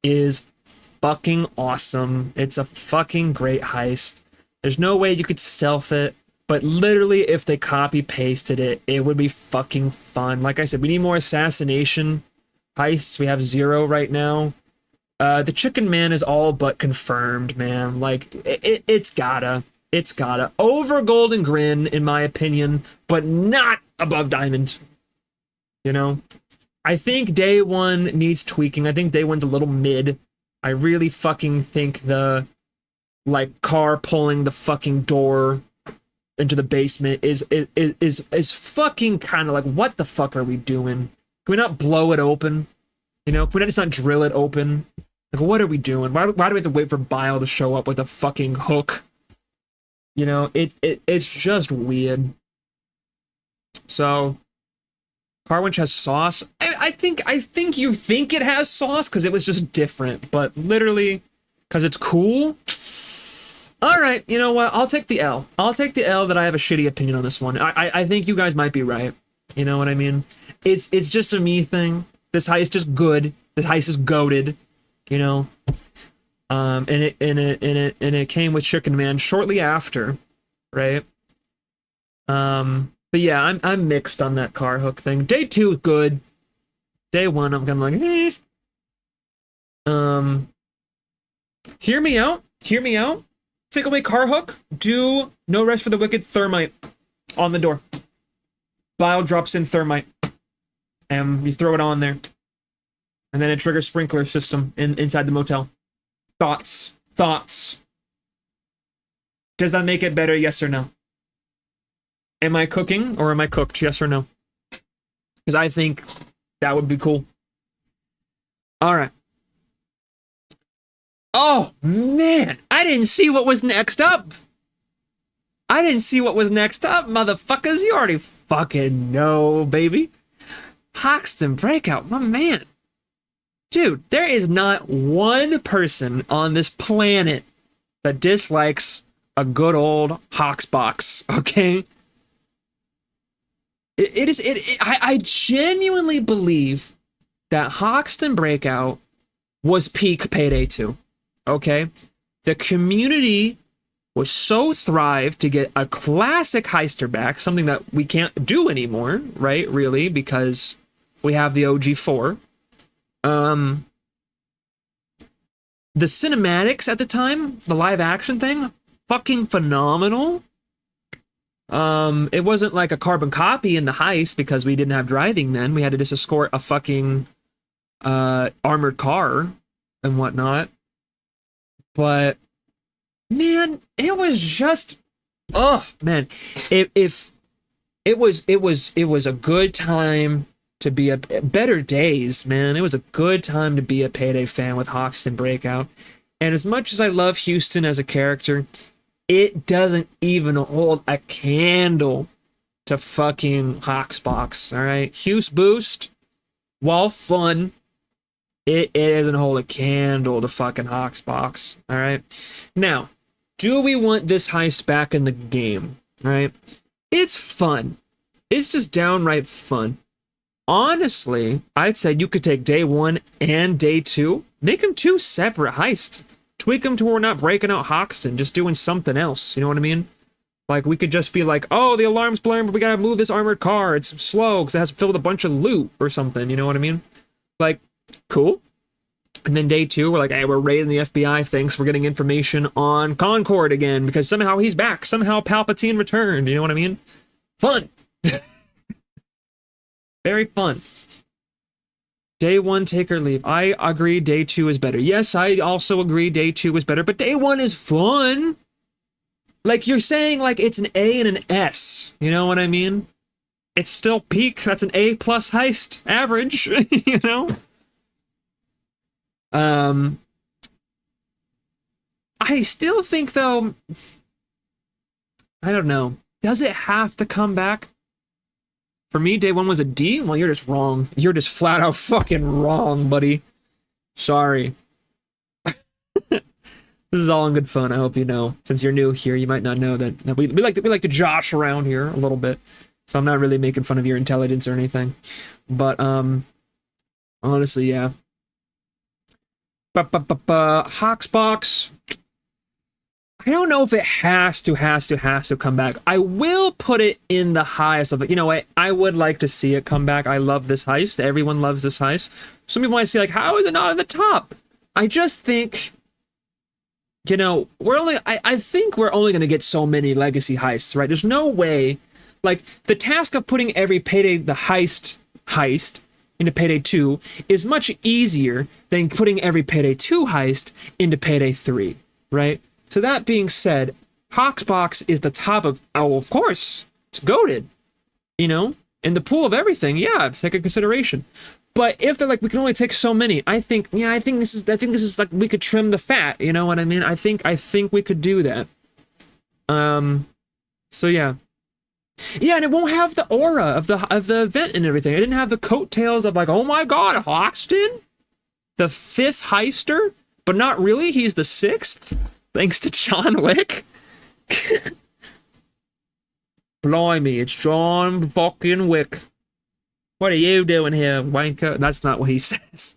is fucking awesome. It's a fucking great heist. There's no way you could stealth it, but literally if they copy pasted it, it would be fucking fun. Like I said, we need more assassination heists. We have 0 right now. The Chicken Man is all but confirmed, man. Like, it's gotta. Over Golden Grin, in my opinion, but not above Diamond. You know? I think Day 1 needs tweaking. I think Day 1's a little mid. I really fucking think the, like, car pulling the fucking door into the basement is fucking kind of like, what the fuck are we doing? Can we not blow it open? You know, can we just not drill it open? Like, what are we doing? Why do we have to wait for Bile to show up with a fucking hook? You know, it's just weird. So, car winch has sauce. I think you think it has sauce because it was just different, but literally, because it's cool. All right, you know what? I'll take the L. I'll take the L that I have a shitty opinion on this one. I think you guys might be right. You know what I mean? It's just a me thing. This heist is just good. This heist is goated. You know, and it came with Chicken Man shortly after, right? But yeah, I'm mixed on that car hook thing. Day 2 is good. Day 1, I'm kind of like, hear me out. Hear me out. Take away car hook. Do no rest for the wicked thermite on the door. Bile drops in thermite, and you throw it on there. And then it triggers sprinkler system inside the motel. Thoughts? Thoughts? Does that make it better, yes or no? Am I cooking or am I cooked, yes or no? Because I think that would be cool. All right. Oh, man. I didn't see what was next up. I didn't see what was next up, motherfuckers. You already fucking know, baby. Hoxton Breakout, my man. Dude, there is not one person on this planet that dislikes a good old Hoxbox, okay? I genuinely believe that Hoxton Breakout was peak Payday 2, okay? The community was so thrived to get a classic heister back, something that we can't do anymore, right, really, because we have the OG4. The cinematics at the time, the live action thing, fucking phenomenal. It wasn't like a carbon copy in the heist because we didn't have driving then. We had to just escort a fucking armored car and whatnot. But man, it was just, oh man, if it was a good time to be a better days, man. It was a good time to be a Payday fan with Hoxton Breakout. And as much as I love Houston as a character, it doesn't even hold a candle to fucking Hoxbox, all right? Hughes Boost, while fun, it doesn't hold a candle to fucking Hoxbox, all right? Now, do we want this heist back in the game, right? It's fun. It's just downright fun. Honestly, I'd say you could take day 1 and day 2, make them 2 separate heists. Tweak them to where we're not breaking out Hoxton, just doing something else. You know what I mean? Like, we could just be like, oh, the alarm's blaring, but we gotta move this armored car. It's slow because it has to fill with a bunch of loot or something. You know what I mean? Like, cool. And then day 2, we're like, hey, we're raiding the FBI. Thanks. We're getting information on Concord again because somehow he's back. Somehow Palpatine returned. You know what I mean? Fun. Very fun. Day 1, take or leave. I agree day 2 is better. Yes, I also agree day 2 is better, but day 1 is fun. Like, you're saying, like, it's an A and an S. You know what I mean? It's still peak. That's an A plus heist average, you know? I still think, though, I don't know. Does it have to come back? For me, day 1 was a D? Well, you're just wrong. You're just flat out fucking wrong, buddy. Sorry. This is all in good fun, I hope you know. Since you're new here, you might not know that we like to josh around here a little bit. So I'm not really making fun of your intelligence or anything. But, honestly, yeah. Hoxbox. I don't know if it has to come back. I will put it in the highest of it. You know what? I would like to see it come back. I love this heist. Everyone loves this heist. Some people might say, like, how is it not at the top? I just think, you know, I think we're only going to get so many legacy heists, right? There's no way, like, the task of putting every Payday the heist into Payday 2 is much easier than putting every Payday 2 heist into Payday 3, right? So that being said, Hoxbox is the top of, oh, of course, it's goated, you know? In the pool of everything, yeah, take a consideration. But if they're like, we can only take so many, I think this is like, we could trim the fat, you know what I mean? I think we could do that. So yeah. Yeah, and it won't have the aura of the event and everything. It didn't have the coattails of like, oh my god, Hoxton? The 5th heister? But not really, he's the 6th? Thanks to John Wick? Blimey, it's John fucking Wick. What are you doing here, wanker? That's not what he says.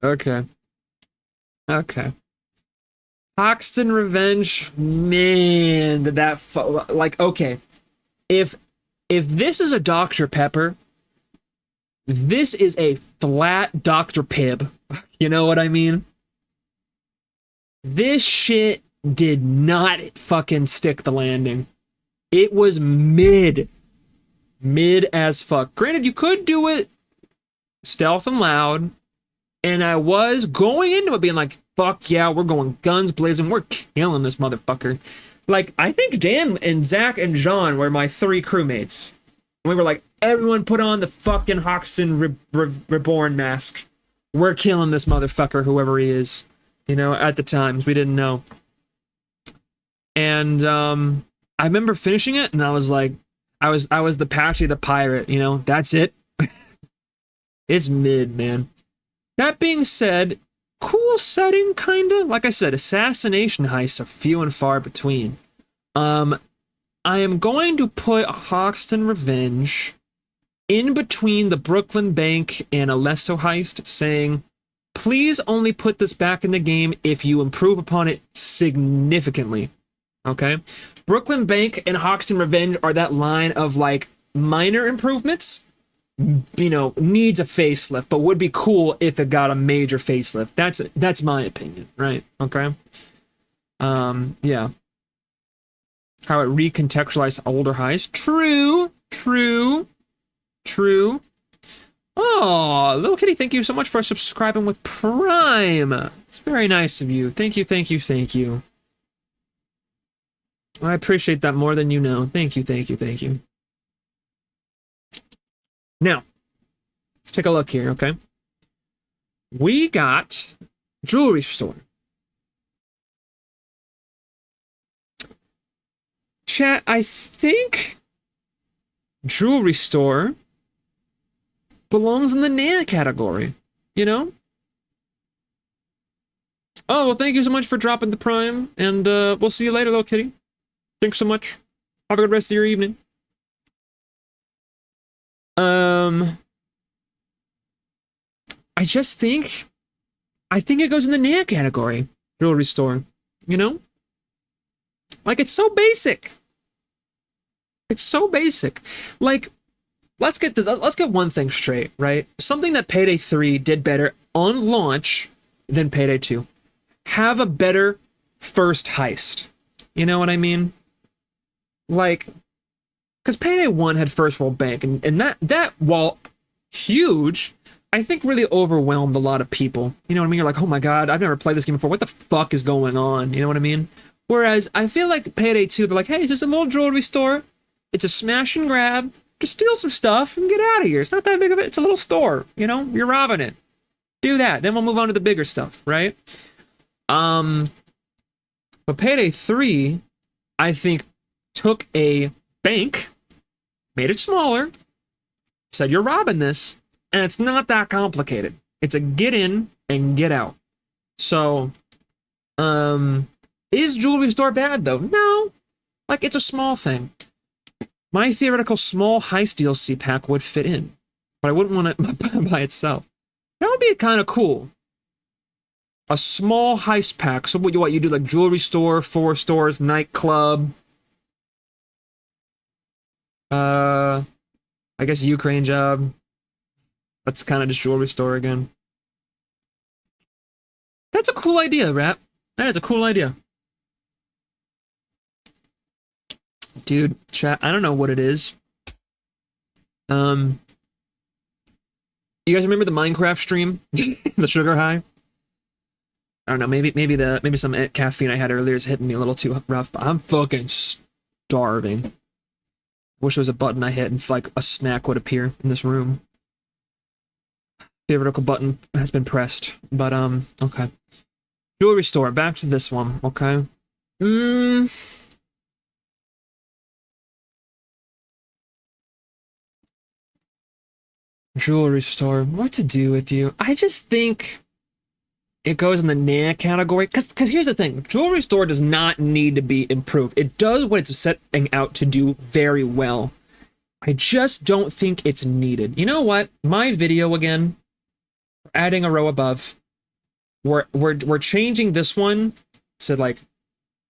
Okay. Okay. Hoxton Revenge, man, like, okay. If this is a Dr. Pepper, this is a flat Dr. Pibb. You know what I mean? This shit did not fucking stick the landing. It was mid as fuck. Granted, you could do it stealth and loud, and I was going into it being like, fuck yeah, we're going guns blazing, we're killing this motherfucker. Like, I think Dan and Zach and John were my 3 crewmates. We were like, everyone put on the fucking Hoxton Reborn mask. We're killing this motherfucker, whoever he is. You know, at the times, we didn't know. And I remember finishing it, and I was like, I was the Patchy the pirate, you know, that's it. It's mid, man. That being said, cool setting, kinda. Like I said, assassination heists are few and far between. I am going to put Hoxton Revenge in between the Brooklyn Bank and Alesso heist, saying, please only put this back in the game if you improve upon it significantly. Okay? Brooklyn Bank and Hoxton Revenge are that line of, like, minor improvements. You know, needs a facelift, but would be cool if it got a major facelift. That's my opinion, right? Okay. Yeah. How it recontextualized older heists. True. Oh, Little Kitty, thank you so much for subscribing with Prime. It's very nice of you. Thank you. I appreciate that more than you know. Thank you. Now, let's take a look here, okay? We got jewelry store. Chat, I think jewelry store belongs in the Nan category, you know? Oh, well, thank you so much for dropping the Prime, and we'll see you later, Little Kitty. Thanks so much. Have a good rest of your evening. I think it goes in the Nan category. Jewelry store. You know? Like, it's so basic. Like, let's get one thing straight, right? Something that Payday 3 did better on launch than Payday 2. Have a better first heist. You know what I mean? Like, because Payday 1 had First World Bank, and that, while huge, I think really overwhelmed a lot of people. You know what I mean? You're like, oh my god, I've never played this game before. What the fuck is going on? You know what I mean? Whereas, I feel like Payday 2, they're like, hey, it's just a little jewelry store. It's a smash and grab. Just steal some stuff and get out of here. It's not that big of it. It's a little store. You know? You're robbing it. Do that. Then we'll move on to the bigger stuff, right? But Payday 3, I think, took a bank, made it smaller, said you're robbing this, and it's not that complicated. It's a get in and get out. So, is jewelry store bad though? No. Like, it's a small thing. My theoretical small heist DLC pack would fit in, but I wouldn't want it by itself. That would be kind of cool. A small heist pack. So what you do, like jewelry store, 4 stores, nightclub. I guess Ukraine job. That's kind of just jewelry store again. That's a cool idea, Rap. That is a cool idea. Dude, chat, I don't know what it is, Um, you guys remember the Minecraft stream, the sugar high? I don't know. Maybe some caffeine I had earlier is hitting me a little too rough. But I'm fucking starving. Wish there was a button I hit and like a snack would appear in this room. Theoretical button has been pressed, but okay. Jewelry store. Back to this one. Okay. Jewelry store. What to do with you? I just think it goes in the nah category. Cause here's the thing. Jewelry store does not need to be improved. It does what it's setting out to do very well. I just don't think it's needed. You know what? My video again, adding a row above. We're changing this one to like,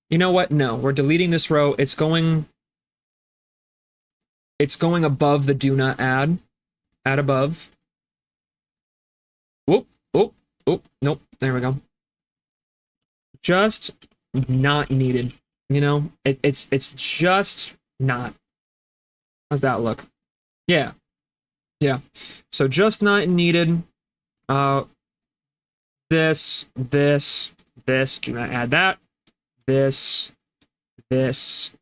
you know what? No, we're deleting this row. It's going above the do not add. Add above. Whoop, whoop, whoop. Nope. There we go. Just not needed. You know, it's just not. How's that look? Yeah. Yeah. So just not needed. This. Do not add that. This. This.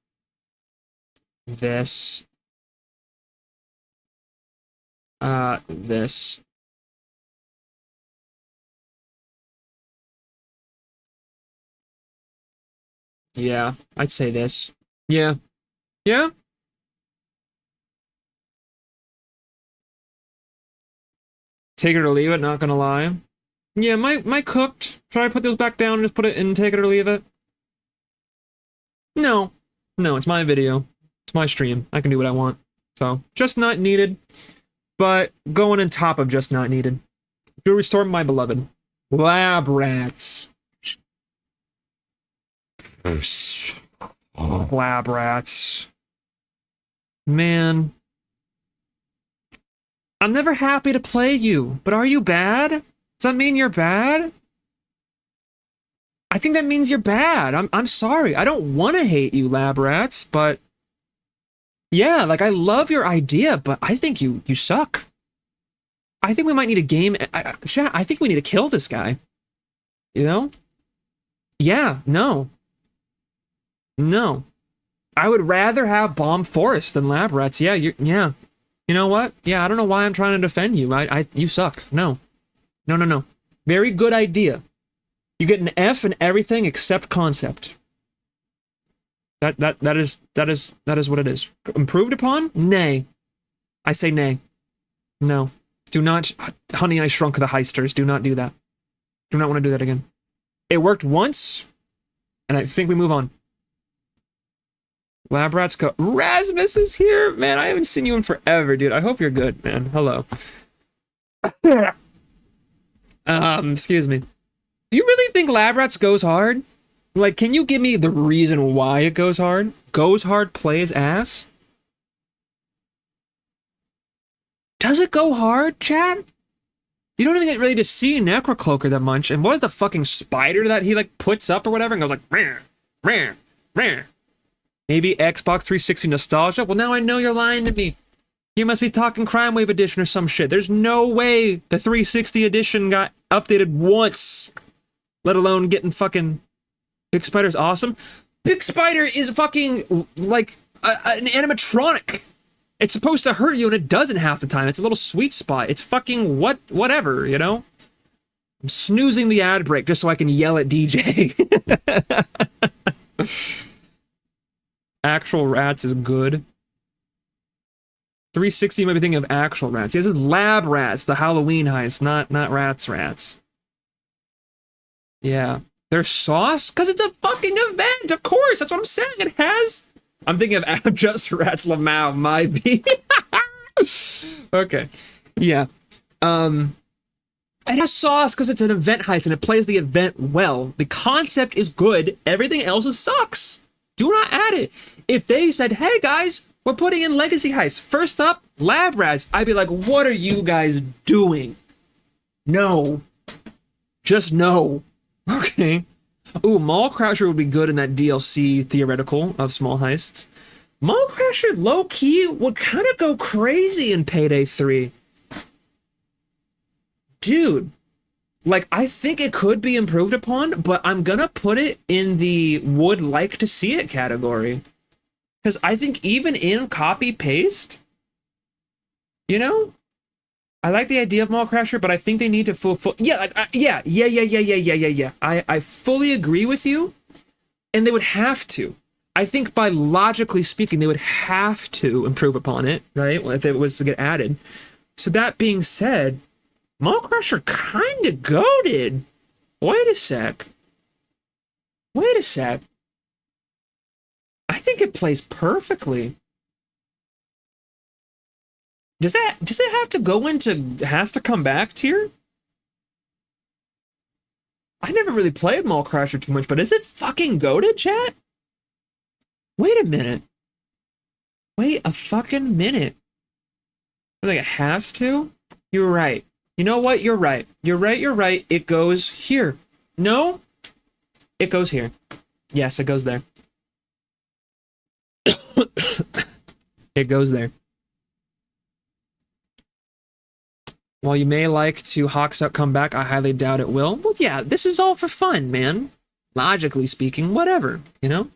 Yeah, I'd say this. Yeah. Yeah? Take it or leave it, not gonna lie. Yeah, my cooked. Should I put those back down and just put it in take it or leave it? No. No, it's my video. It's my stream. I can do what I want. So, just not needed. But going on top of just not needed. Jewelry store, my beloved. Lab rats. Lab rats. Man. I'm never happy to play you, but are you bad? Does that mean you're bad? I think that means you're bad. I'm sorry. I don't want to hate you, lab rats, but yeah, like I love your idea, but I think you suck. I think we might need a game. Chat, I think we need to kill this guy. You know? Yeah, no. No. I would rather have Bomb Forest than Lab Rats. Yeah, yeah. You know what? Yeah, I don't know why I'm trying to defend you. You suck. No. No. Very good idea. You get an F in everything except concept. That is what it is. Improved upon? Nay. I say nay. No. Do not, Honey, I Shrunk the Heisters. Do not do that. Do not want to do that again. It worked once, and I think we move on. Lab Rats go. Rasmus is here, man. I haven't seen you in forever, dude. I hope you're good, man. Hello. Excuse me. You really think Lab Rats goes hard? Like, can you give me the reason why it goes hard? Goes hard, plays ass? Does it go hard, chat? You don't even get really to see Necrocloaker that much. And what is the fucking spider that he, like, puts up or whatever and goes like, rah, rah, rah. Maybe Xbox 360 nostalgia? Well, now I know you're lying to me. You must be talking Crime Wave Edition or some shit. There's no way the 360 edition got updated once. Let alone getting fucking... Big Spider's awesome. Big Spider is fucking, like, an animatronic. It's supposed to hurt you and it doesn't half the time. It's a little sweet spot. It's fucking whatever, you know? I'm snoozing the ad break just so I can yell at DJ. Actual Rats is good. 360 might be thinking of Actual Rats. Yeah, this is Lab Rats, the Halloween heist, not Rats. Yeah. There's sauce? Because it's a fucking event, of course. That's what I'm saying. It has... I'm thinking of Just Rats Lamau, my be. Okay. Yeah. It has sauce because it's an event heist and it plays the event well. The concept is good. Everything else sucks. Do not add it. If they said, hey guys, we're putting in Legacy Heist. First up, Lab Rats. I'd be like, what are you guys doing? No. Just no. Okay. Ooh, Mall Crasher would be good in that DLC theoretical of Small Heists. Mall Crasher low-key would kind of go crazy in Payday 3. Dude, like, I think it could be improved upon, but I'm gonna put it in the would like to see it category. Because I think even in copy-paste, you know, I like the idea of Mall Crasher, but I think they need to yeah, like, yeah. I fully agree with you, and they would have to. I think by logically speaking, they would have to improve upon it, right? If it was to get added. So that being said, Mall Crasher kind of goated. Wait a sec. I think it plays perfectly. Does it have to go into has to come back tier? I never really played Mall Crasher too much, but is it fucking goated, chat? Wait a minute. Wait a fucking minute. I think it has to? You're right. You know what? You're right. You're right. It goes here. No? It goes here. Yes, it goes there. It goes there. While you may like to Hawks Up come back, I highly doubt it will. Well, yeah, this is all for fun, man. Logically speaking, whatever, you know?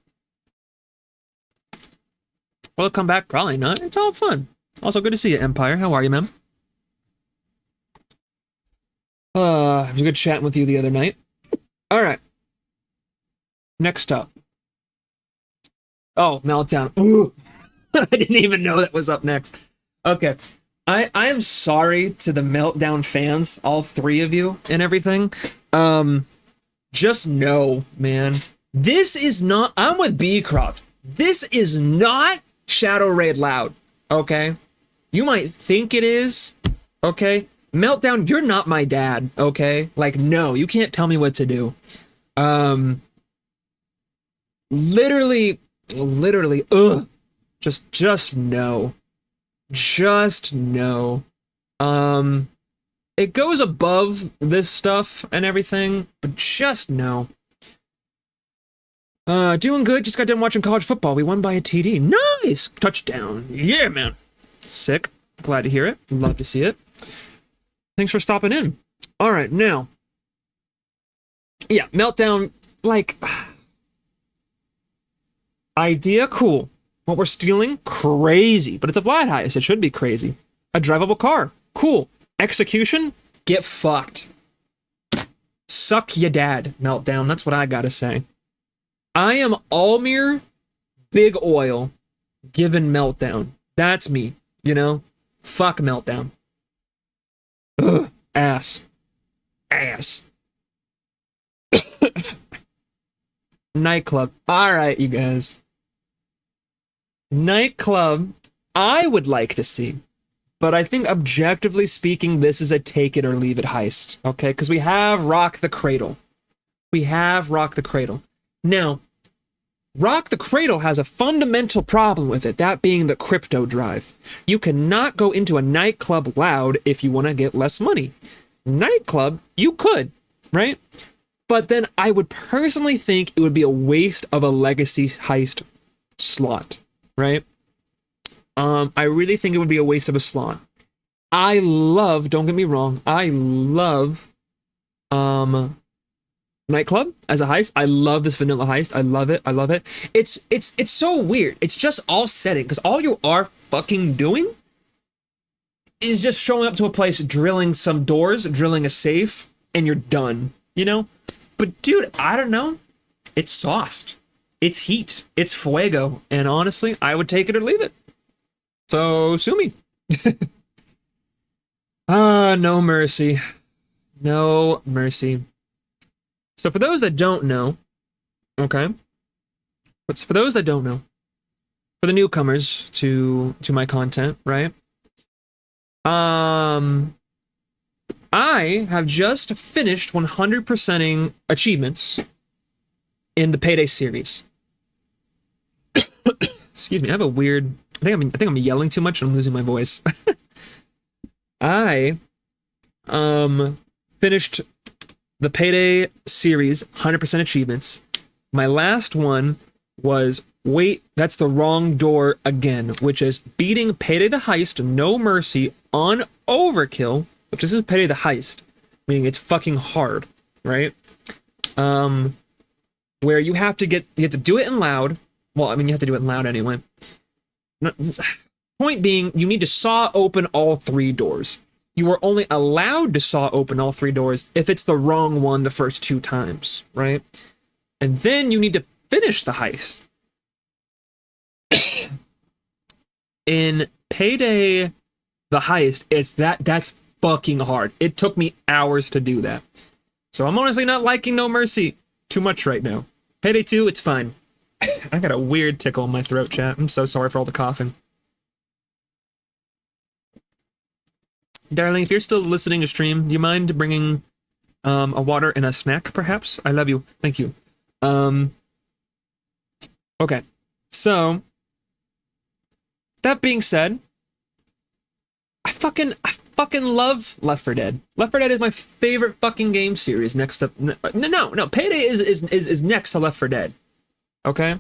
Will it come back? Probably not. It's all fun. Also, good to see you, Empire. How are you, man? It was good chatting with you the other night. All right. Next up. Oh, Meltdown. Ooh. I didn't even know that was up next. Okay. I am sorry to the Meltdown fans, all three of you and everything. Just know, man, this is not, I'm with Beecroft. This is not Shadow Raid Loud, okay? You might think it is, okay? Meltdown, you're not my dad, okay? Like, no, you can't tell me what to do. Literally, ugh. Just no. Just no. It goes above this stuff and everything, but just no. Doing good. Just got done watching college football. We won by a TD. Nice! Touchdown. Yeah, man. Sick. Glad to hear it. Love to see it. Thanks for stopping in. All right, now. Yeah, Meltdown, like... idea, cool. What we're stealing, crazy. But it's a flat heist. It should be crazy. A drivable car, cool. Execution, get fucked. Suck ya dad, Meltdown. That's what I gotta say. I am Almir Big Oil given Meltdown. That's me, you know? Fuck Meltdown. Ugh, ass. Nightclub. All right, you guys. Nightclub, I would like to see, but I think objectively speaking, this is a take it or leave it heist, okay? Because we have Rock the Cradle. Now, Rock the Cradle has a fundamental problem with it, that being the crypto drive. You cannot go into a nightclub loud if you want to get less money. Nightclub, you could, right? But then I would personally think it would be a waste of a legacy heist slot. Right? I really think it would be a waste of a slot. I love, don't get me wrong, I love Nightclub as a heist. I love this vanilla heist. I love it. It's so weird. It's just all setting, because all you are fucking doing is just showing up to a place, drilling some doors, drilling a safe, and you're done. You know? But dude, I don't know. It's sauced. It's heat. It's fuego. And honestly, I would take it or leave it. So, sue me. No mercy. No mercy. So for those that don't know, okay? But for those that don't know, for the newcomers to my content, right? I have just finished 100%ing achievements in the Payday series. Excuse me, I have a weird... I think I'm yelling too much and I'm losing my voice. I finished the Payday series 100% achievements. My last one was, wait, that's the wrong door again, which is beating Payday the Heist, No Mercy, on Overkill, which this is Payday the Heist, meaning it's fucking hard, right? Where you have to do it in loud. Well, I mean, you have to do it in loud anyway. Point being, you need to saw open all 3 doors. You are only allowed to saw open all 3 doors if it's the wrong one the first 2 times, right? And then you need to finish the heist. In Payday the Heist, that's fucking hard. It took me hours to do that. So I'm honestly not liking No Mercy too much right now. Payday 2, it's fine. I got a weird tickle in my throat, chat. I'm so sorry for all the coughing. Darling, if you're still listening to stream, do you mind bringing a water and a snack, perhaps? I love you. Thank you. Okay. So, that being said, I fucking love Left 4 Dead. Left 4 Dead is my favorite fucking game series. Next up, no. Payday is next to Left 4 Dead. Okay.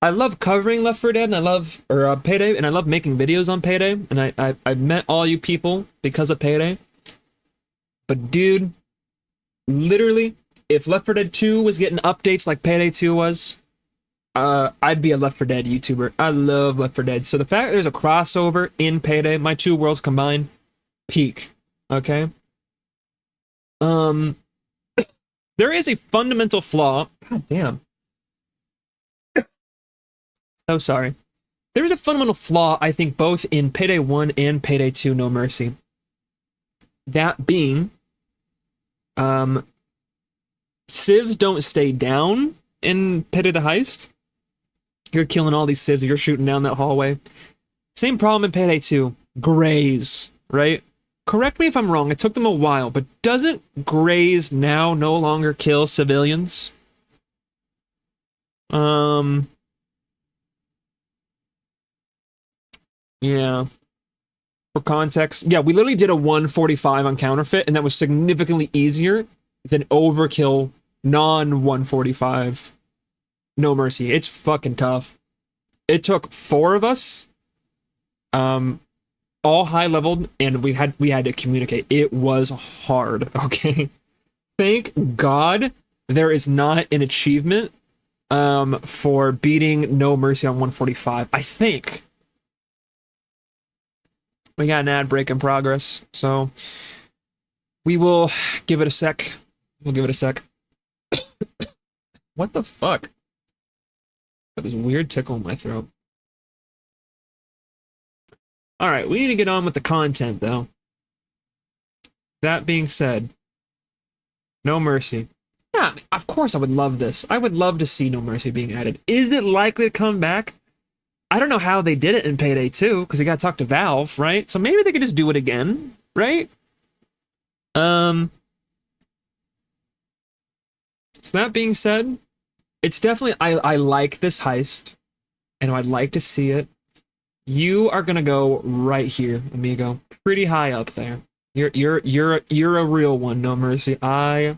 I love covering Left 4 Dead, and I love Payday, and I love making videos on Payday. And I met all you people because of Payday. But dude, literally, if Left 4 Dead 2 was getting updates like Payday 2 was, I'd be a Left 4 Dead YouTuber. I love Left 4 Dead. So the fact that there's a crossover in Payday, my 2 worlds combined, peak. Okay? There is a fundamental flaw. God damn. So sorry. There is a fundamental flaw, I think, both in Payday 1 and Payday 2 No Mercy. That being, civs don't stay down in Payday the Heist. You're killing all these civs, you're shooting down that hallway. Same problem in Payday 2. Grays, right? Correct me if I'm wrong, it took them a while, but doesn't Grays now no longer kill civilians? Yeah. For context, yeah, we literally did a 145 on Counterfeit, and that was significantly easier than Overkill non-145 No Mercy. It's fucking tough. It took 4 of us, all high leveled, and we had to communicate. It was hard, okay? Thank God there is not an achievement for beating No Mercy on 145. I think. We got an ad break in progress, so we will give it a sec. We'll give it a sec. What the fuck? Got this weird tickle in my throat. Alright, we need to get on with the content, though. That being said, No Mercy. Yeah, of course I would love this. I would love to see No Mercy being added. Is it likely to come back? I don't know how they did it in Payday 2, because they got to talk to Valve, right? So maybe they could just do it again, right? So that being said, it's definitely, I like this heist, and I'd like to see it. You are gonna go right here, amigo. Pretty high up there. You're a real one, No Mercy. I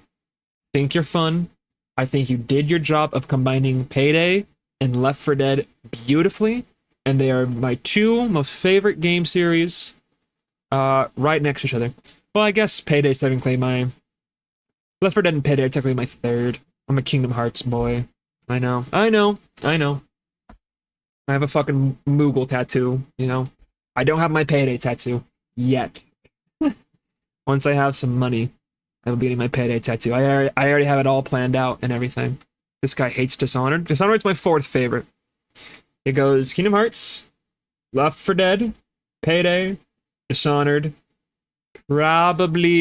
think you're fun. I think you did your job of combining Payday and Left 4 Dead beautifully, and they are my 2 most favorite game series, right next to each other. Well, I guess Payday's technically my... Left 4 Dead and Payday are technically my 3rd. I'm a Kingdom Hearts boy. I know. I have a fucking Moogle tattoo, you know? I don't have my Payday tattoo. Yet. Once I have some money, I will be getting my Payday tattoo. I already have it all planned out and everything. This guy hates Dishonored. Dishonored's my 4th favorite. It goes Kingdom Hearts, Left 4 Dead, Payday, Dishonored, probably...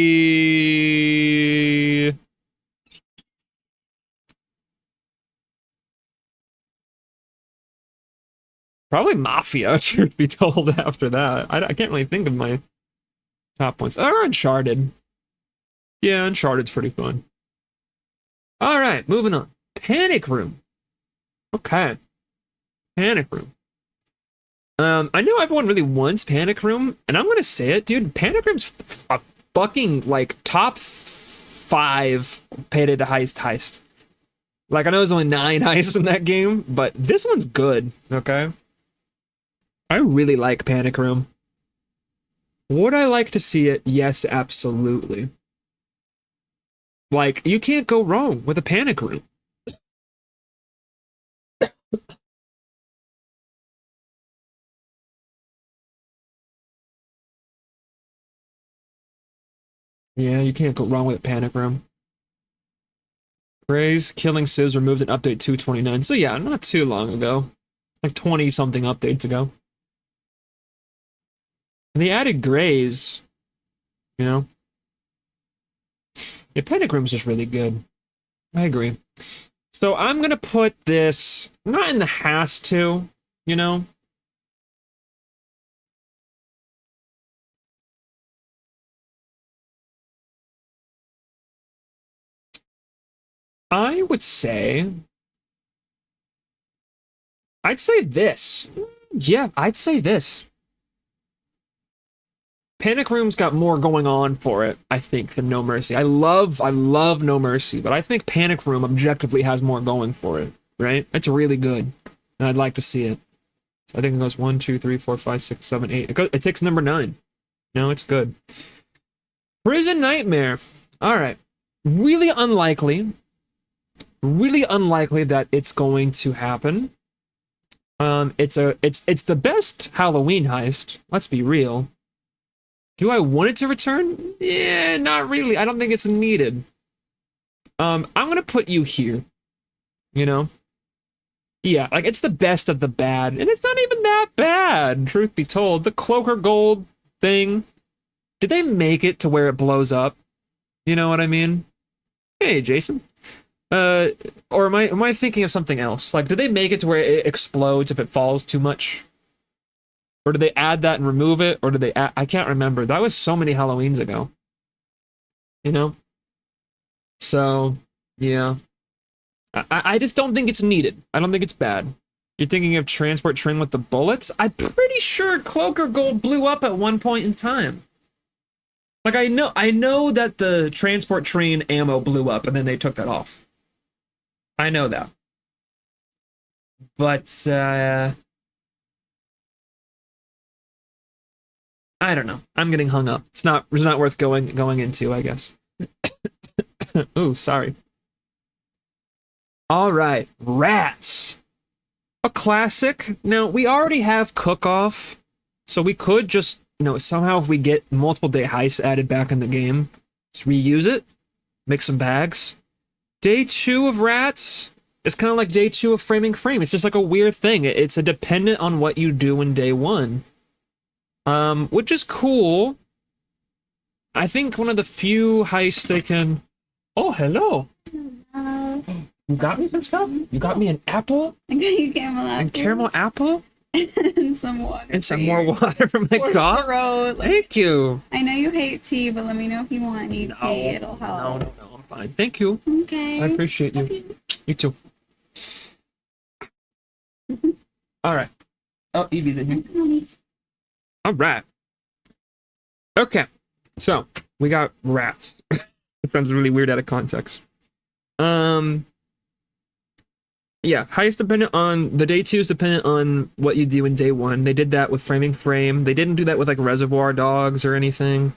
Probably Mafia, truth be told, after that. I can't really think of my top points. Or Uncharted. Yeah, Uncharted's pretty fun. Alright, moving on. Panic Room. Okay. Panic Room. I know everyone really wants Panic Room, and I'm gonna say it, dude. Panic Room's a fucking, like, top 5 Payday the Heist. Like, I know there's only 9 heists in that game, but this one's good, okay? I really like Panic Room. Would I like to see it? Yes, absolutely. Like, you can't go wrong with a Panic Room. Yeah, you can't go wrong with a Panic Room. Gray's Killing Sis removed in update 229. So yeah, not too long ago. Like 20 something updates ago. And they added Grays, you know? Yeah, Panic Room's just really good. I agree. So I'm gonna put this not in the has to, you know? I would say I'd say this. Yeah, I'd say this. Panic Room's got more going on for it, I think, than No Mercy. I love No Mercy, but I think Panic Room objectively has more going for it, right? It's really good, and I'd like to see it. So I think it goes 1, 2, 3, 4, 5, 6, 7, 8. It takes number 9. No, it's good. Prison Nightmare. All right. Really unlikely. Really unlikely that it's going to happen. It's the best Halloween heist. Let's be real. Do I want it to return? Yeah, not really. I don't think it's needed. I'm gonna put you here. You know? Yeah, like it's the best of the bad, and it's not even that bad, truth be told. The Cloaker Gold thing. Did they make it to where it blows up? You know what I mean? Hey, Jason. Or am I thinking of something else? Like, did they make it to where it explodes if it falls too much? Or did they add that and remove it? Or did they I can't remember. That was so many Halloweens ago. You know? So, yeah. I just don't think it's needed. I don't think it's bad. You're thinking of Transport Train with the bullets? I'm pretty sure Cloaker Gold blew up at one point in time. Like, I know that the Transport Train ammo blew up and then they took that off. I know that. But, I don't know. I'm getting hung up. It's not worth going into, I guess. Ooh, sorry. All right, Rats. A classic. Now, we already have Cook-Off, so we could just, somehow if we get multiple day heists added back in the game, just reuse it, make some bags. Day 2 of Rats is kind of like day 2 of Framing Frame. It's just like a weird thing. It's a dependent on what you do in day 1. Which is cool. I think one of the few heists they can... Oh, hello. You got me some stuff? You got me an apple? I got you caramel apple. And caramel apple? And some water. And some more water for my cough? Thank you. I know you hate tea, but let me know if you want any tea. It'll help. No, I'm fine. Thank you. Okay. I appreciate you. You too. All right. Oh, Evie's in here. All right. Okay. So, we got Rats. It sounds really weird out of context. Yeah, highest dependent on the day 2 is dependent on what you do in day 1. They did that with Framing Frame. They didn't do that with like Reservoir Dogs or anything,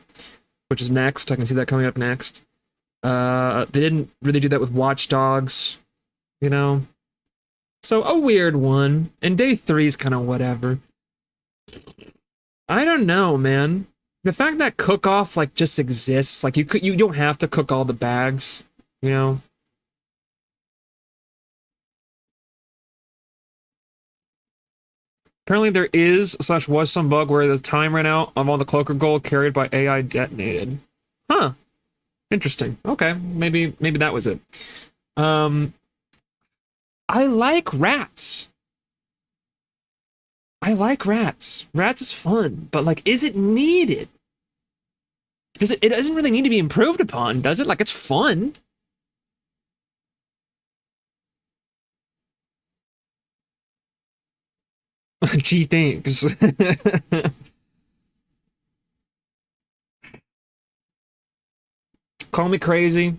which is next. I can see that coming up next. They didn't really do that with Watch Dogs, So a weird one. And day 3 is kind of whatever. I don't know, man. The fact that Cook-Off like just exists, like you don't have to cook all the bags, Apparently there was some bug where the time ran out of all the Cloaker Gold carried by AI detonated. Huh. Interesting. Okay. Maybe that was it. I like Rats. Rats is fun, but like, is it needed? Because it doesn't really need to be improved upon, does it? Like, it's fun. Gee, thanks. Call me crazy.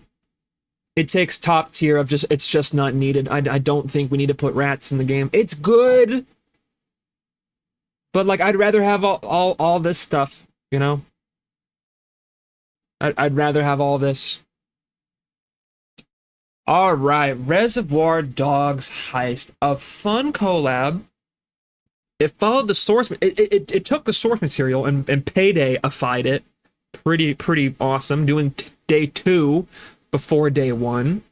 It takes top tier of just it's just not needed. I don't think we need to put rats in the game. It's good, but like I'd rather have all this stuff, you know? I'd rather have all this. All right, Reservoir Dogs Heist, a fun collab. It followed the source. It took the source material and Payday-ified it. Pretty awesome. Doing day 2 before day 1.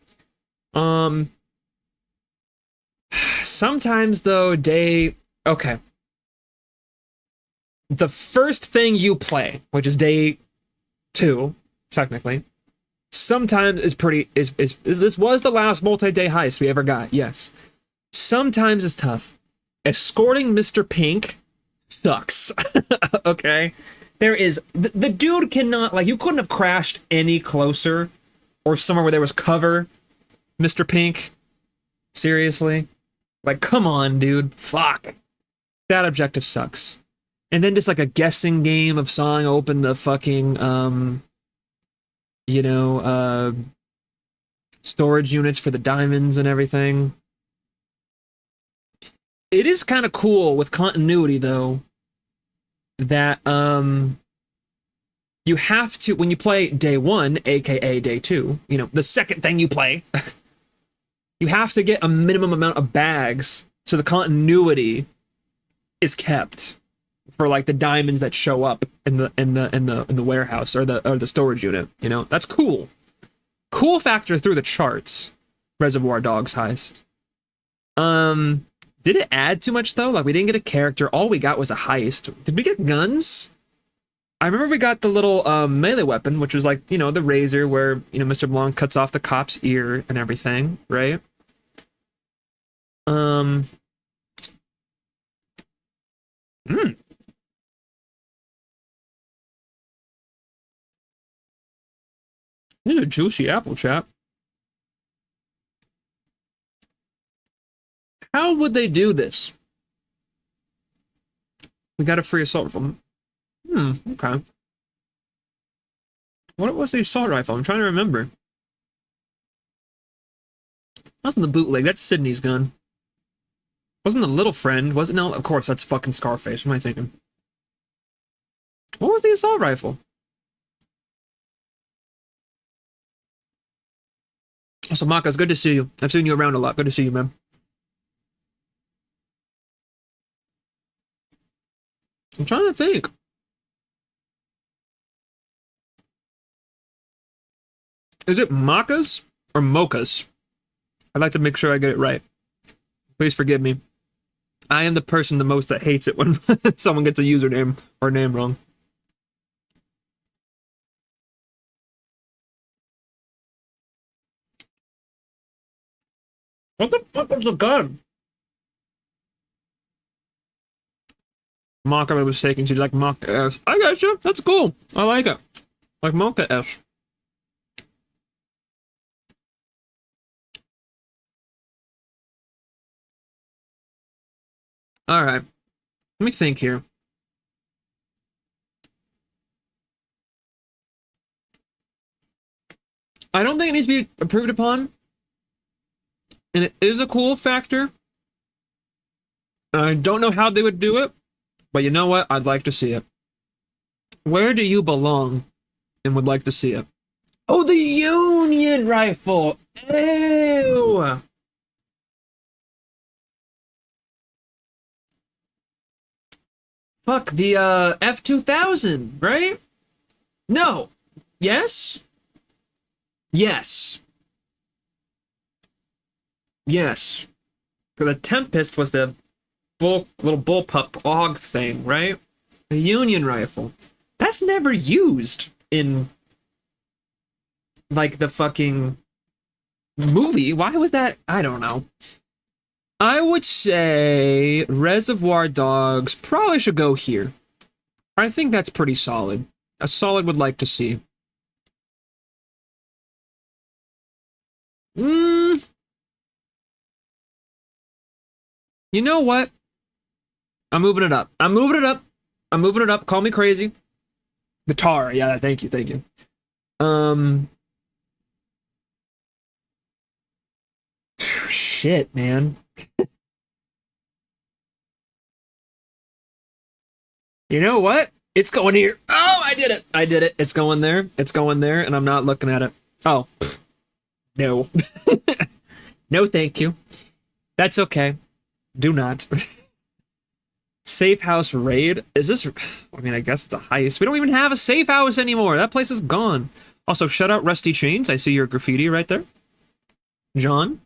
Sometimes though okay. The first thing you play, which is day 2, technically, sometimes is this was the last multi-day heist we ever got, yes. Sometimes it's tough. Escorting Mr. Pink sucks. Okay? There is the dude cannot, like, you couldn't have crashed any closer or somewhere where there was cover, Mr. Pink. Seriously? Like, come on, dude. Fuck. That objective sucks. And then just like a guessing game of sawing open the fucking storage units for the diamonds and everything. It is kind of cool with continuity though that you have to, when you play day 1, aka day 2, you know, the second thing you play, you have to get a minimum amount of bags so the continuity is kept for like the diamonds that show up in the warehouse or the storage unit, you know. That's cool. Cool factor through the charts. Reservoir Dogs Heist. Did it add too much though? Like, we didn't get a character. All we got was a heist. Did we get guns? I remember we got the little melee weapon, which was like, you know, the razor where, you know, Mr. Blanc cuts off the cop's ear and everything, right? This is a juicy apple, chap. How would they do this? We got a free assault rifle. Okay. What was the assault rifle? I'm trying to remember. Wasn't the bootleg. That's Sydney's gun. Wasn't the little friend? Was it? No, of course, that's fucking Scarface. What am I thinking? What was the assault rifle? So, Maka, it's good to see you. I've seen you around a lot. Good to see you, man. I'm trying to think. Is it Maka's or Mocha's? I'd like to make sure I get it right. Please forgive me. I am the person the most that hates it when someone gets a username or name wrong. What the fuck was the gun? Mocha was taking. She's like, Mocha S. I got you. That's cool. I like it. Like Mocha S. All right. Let me think here. I don't think it needs to be improved upon. And it is a cool factor. I don't know how they would do it, but you know what? I'd like to see it. Where do you belong and would like to see it? Oh, the Union rifle! Ew! Fuck, the F-2000, right? No. Yes? Yes. Yes. The Tempest was the little bullpup AUG thing, right? The Union rifle. That's never used in, like, the fucking movie. Why was that? I don't know. I would say Reservoir Dogs probably should go here. I think that's pretty solid. A solid would like to see. You know what? I'm moving it up. I'm moving it up. I'm moving it up. Call me crazy. The tar. Yeah, thank you. Thank you. shit, man. You know what? It's going here. Oh, I did it. I did it. It's going there. It's going there, and I'm not looking at it. Oh, pfft. No. No, thank you. That's okay. Do not. Safe house raid? Is this... I mean, I guess it's a heist. We don't even have a safe house anymore. That place is gone. Also, shout out Rusty Chains. I see your graffiti right there. John,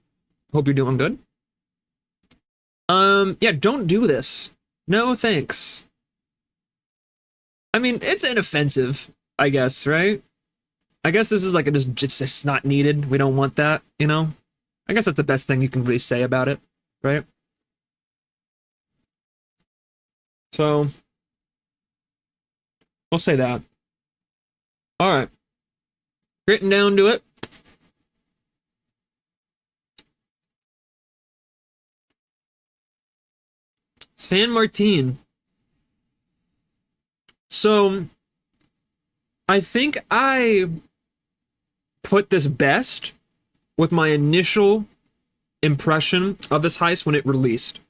hope you're doing good. Yeah, don't do this. No, thanks. I mean, it's inoffensive, I guess, right? I guess this is like, it's just not needed. We don't want that, you know? I guess that's the best thing you can really say about it, right? So, we'll say that. All right. Getting down to it. San Martin. So, I think I put this best with my initial impression of this heist when it released.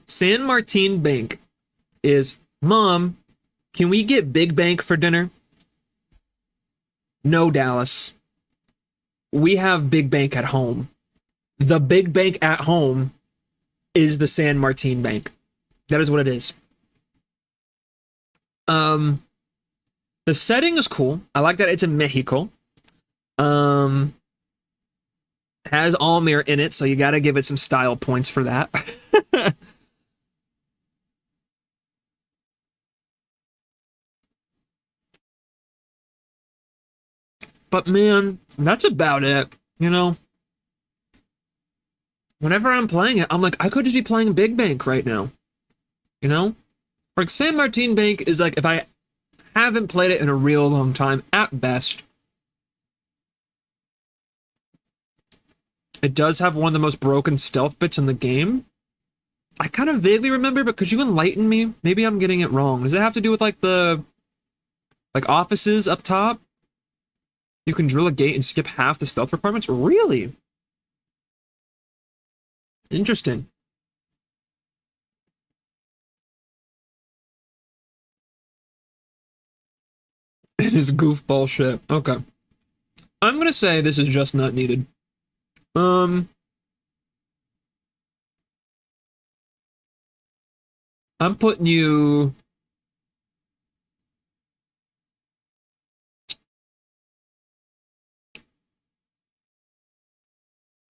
San Martin Bank is, Mom, can we get Big Bank for dinner? No, Dallas. We have Big Bank at home. The Big Bank at home is the San Martin Bank. That is what it is. The setting is cool. I like that it's in Mexico. Has Almir in it, so you gotta give it some style points for that. But man, that's about it, you know? Whenever I'm playing it, I'm like, I could just be playing Big Bank right now. You know? Like, San Martin Bank is like, if I haven't played it in a real long time, at best. It does have one of the most broken stealth bits in the game. I kind of vaguely remember, but could you enlighten me? Maybe I'm getting it wrong. Does it have to do with, like, the... like, offices up top? You can drill a gate and skip half the stealth requirements? Really? Interesting. It is goofball shit. Okay. I'm gonna say this is just not needed. I'm putting you...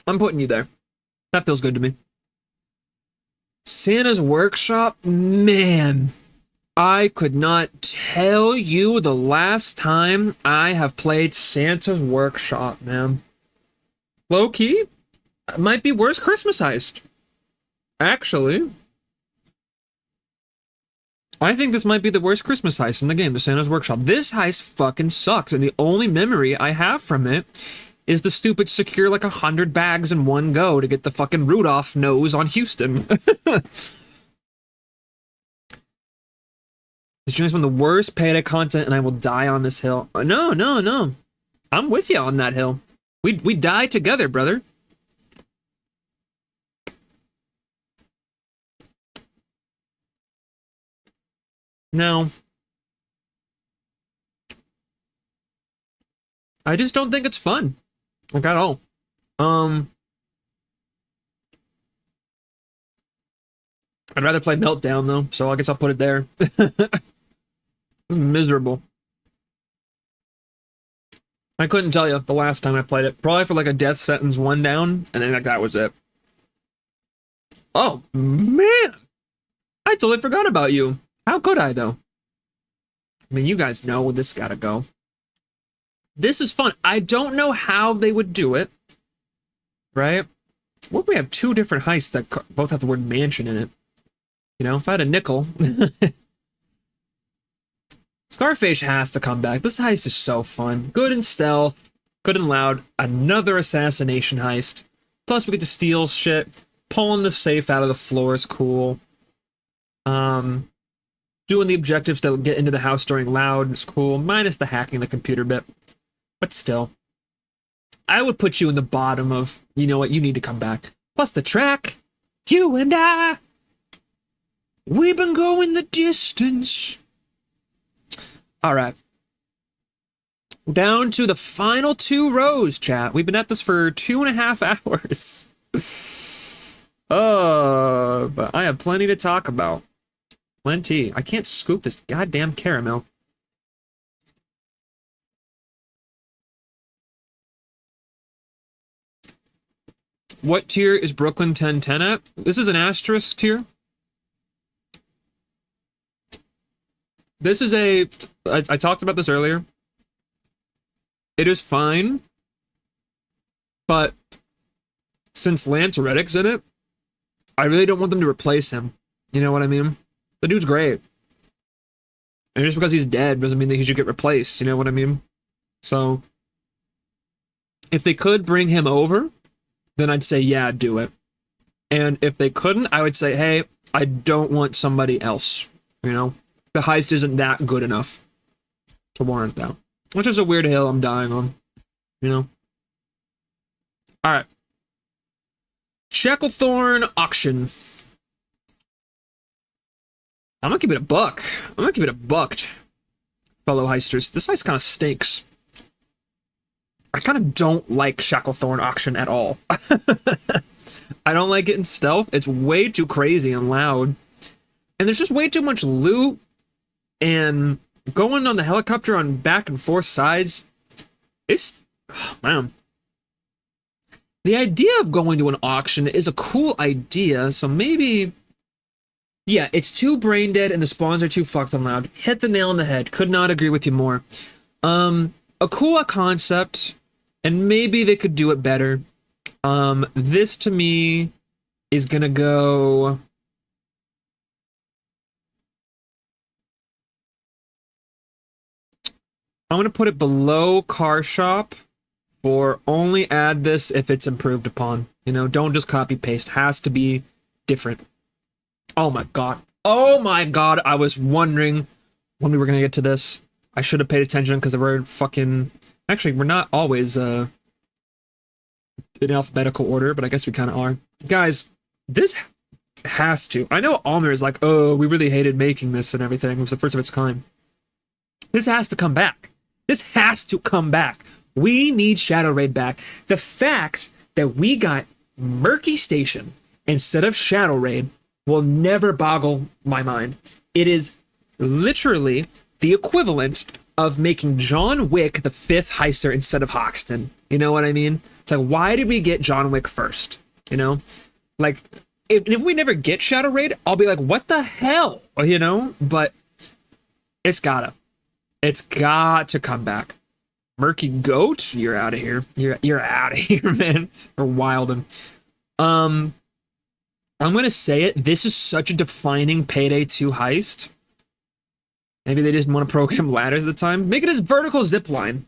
I'm putting you there. That feels good to me. Santa's Workshop? Man, I could not tell you the last time I have played Santa's Workshop, man. Low key, might be worst Christmas heist. Actually, I think this might be the worst Christmas heist in the game, the Santa's Workshop. This heist fucking sucked, and the only memory I have from it is the stupid secure like 100 bags in one go to get the fucking Rudolph nose on Houston. This joint's one of the worst payday content, and I will die on this hill. No, no, no. I'm with you on that hill. We die together, brother. No. I just don't think it's fun. Like, at all. I'd rather play Meltdown, though, so I guess I'll put it there. Miserable. I couldn't tell you the last time I played it. Probably for like a death sentence one down, and then like that was it. Oh, man! I totally forgot about you. How could I, though? I mean, you guys know this gotta go. This is fun. I don't know how they would do it. Right? What if we have two different heists that both have the word mansion in it? You know, if I had a nickel... Scarface has to come back. This heist is so fun. Good in stealth. Good and loud. Another assassination heist. Plus we get to steal shit. Pulling the safe out of the floor is cool. Doing the objectives to get into the house during loud is cool. Minus the hacking the computer bit. But still. I would put you in the bottom of, you know what, you need to come back. Plus the track, you and I, we've been going the distance. All right. Down to the final 2 rows, chat. We've been at this for 2.5 hours. But I have plenty to talk about. Plenty. I can't scoop this goddamn caramel. What tier is Brooklyn 1010 at? This is an asterisk tier. This is a... I talked about this earlier. It is fine. But since Lance Reddick's in it, I really don't want them to replace him. You know what I mean? The dude's great. And just because he's dead doesn't mean that he should get replaced. You know what I mean? So, if they could bring him over, then I'd say, yeah, do it. And if they couldn't, I would say, hey, I don't want somebody else. You know? The heist isn't that good enough to warrant that. Which is a weird hill I'm dying on. You know? Alright. Shacklethorn auction. I'm gonna keep it a buck. I'm gonna keep it a bucked, fellow heisters. This heist kind of stinks. I kind of don't like Shacklethorn auction at all. I don't like it in stealth. It's way too crazy and loud. And there's just way too much loot. And going on the helicopter on back and forth sides, it's... Oh, man. The idea of going to an auction is a cool idea, so maybe... Yeah, it's too brain dead and the spawns are too fucked and loud. Hit the nail on the head. Could not agree with you more. A cool concept, and maybe they could do it better. This to me is gonna go... I'm gonna put it below car shop for only add this if it's improved upon. You know, don't just copy paste. Has to be different. Oh my god. Oh my god, I was wondering when we were gonna get to this. I should have paid attention because we're fucking... Actually, we're not always in alphabetical order, but I guess we kind of are. Guys, this has to... I know Almer is like, oh, we really hated making this and everything. It was the first of its kind. This has to come back. This has to come back. We need Shadow Raid back. The fact that we got Murky Station instead of Shadow Raid will never boggle my mind. It is literally the equivalent of making John Wick the 5th heister instead of Hoxton. You know what I mean? It's like, why did we get John Wick first? You know? Like, if we never get Shadow Raid, I'll be like, what the hell? You know? But it's got to come back. Murky Goat, you're out of here. You're out of here, man. Or Wilden. I'm gonna say it. This is such a defining Payday 2 heist. Maybe they just want to program ladders at the time. Make it as vertical zipline.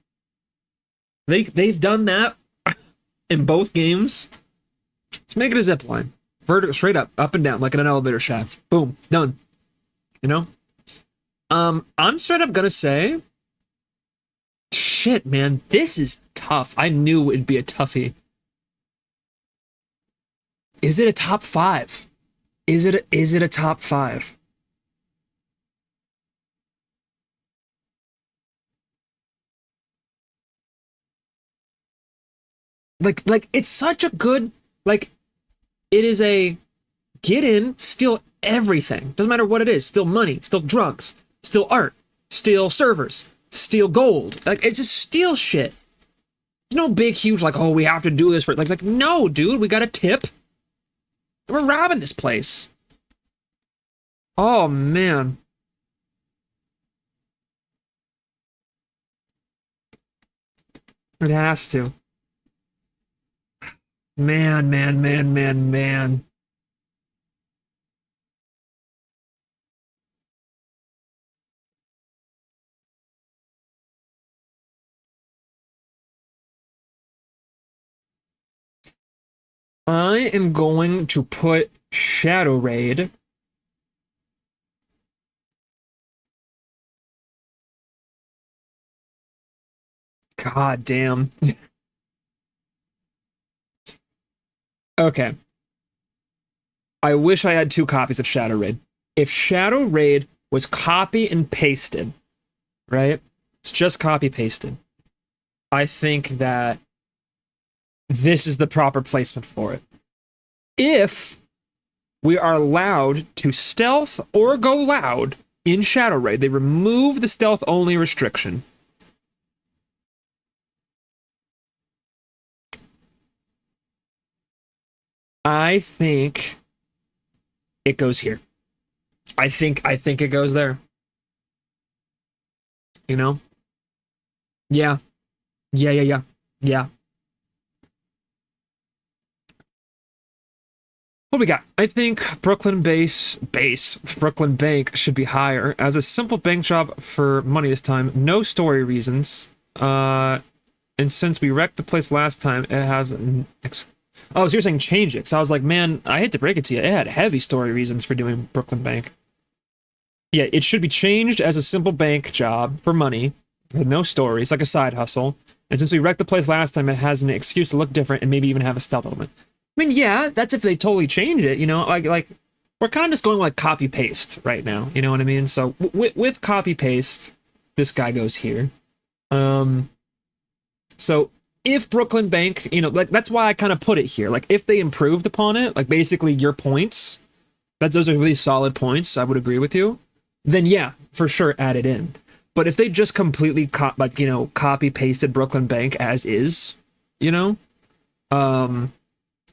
They've done that in both games. Let's make it a zipline. Vertical, straight up and down, like in an elevator shaft. Boom, done. You know? I'm straight up gonna say, shit, man, this is tough. I knew it'd be a toughie. Is it a top 5? Is it a top 5? Like it's such a good, like, it is a get in, steal everything. Doesn't matter what it is. Steal money, steal drugs, steal art, steal servers, steal gold. Like, it's just steal shit. There's no big, huge, like, oh, we have to do this for it. Like, no, dude, we got a tip. We're robbing this place. Oh, man. It has to. Man. I am going to put Shadow Raid God damn. Okay. I wish I had 2 copies of Shadow Raid. If Shadow Raid was copy and pasted, right? It's just copy pasted. I think that this is the proper placement for it. If we are allowed to stealth or go loud in Shadow Raid, they remove the stealth only restriction. I think it goes here. I think it goes there. You know? Yeah. Yeah. What we got? I think Brooklyn Brooklyn Bank should be higher as a simple bank job for money this time. No story reasons. And since we wrecked the place last time, it has oh, so you're saying change it. So I was like, man, I hate to break it to you. It had heavy story reasons for doing Brooklyn Bank. Yeah, it should be changed as a simple bank job for money with no stories, like a side hustle. And since we wrecked the place last time, it has an excuse to look different and maybe even have a stealth element. I mean, yeah, that's if they totally change it, you know, like we're kind of just going like copy paste right now, you know what I mean? So with copy paste, this guy goes here. So if Brooklyn Bank, you know, like that's why I kind of put it here. Like if they improved upon it, like basically your points, those are really solid points. I would agree with you. Then yeah, for sure, add it in. But if they just completely copy pasted Brooklyn Bank as is, you know,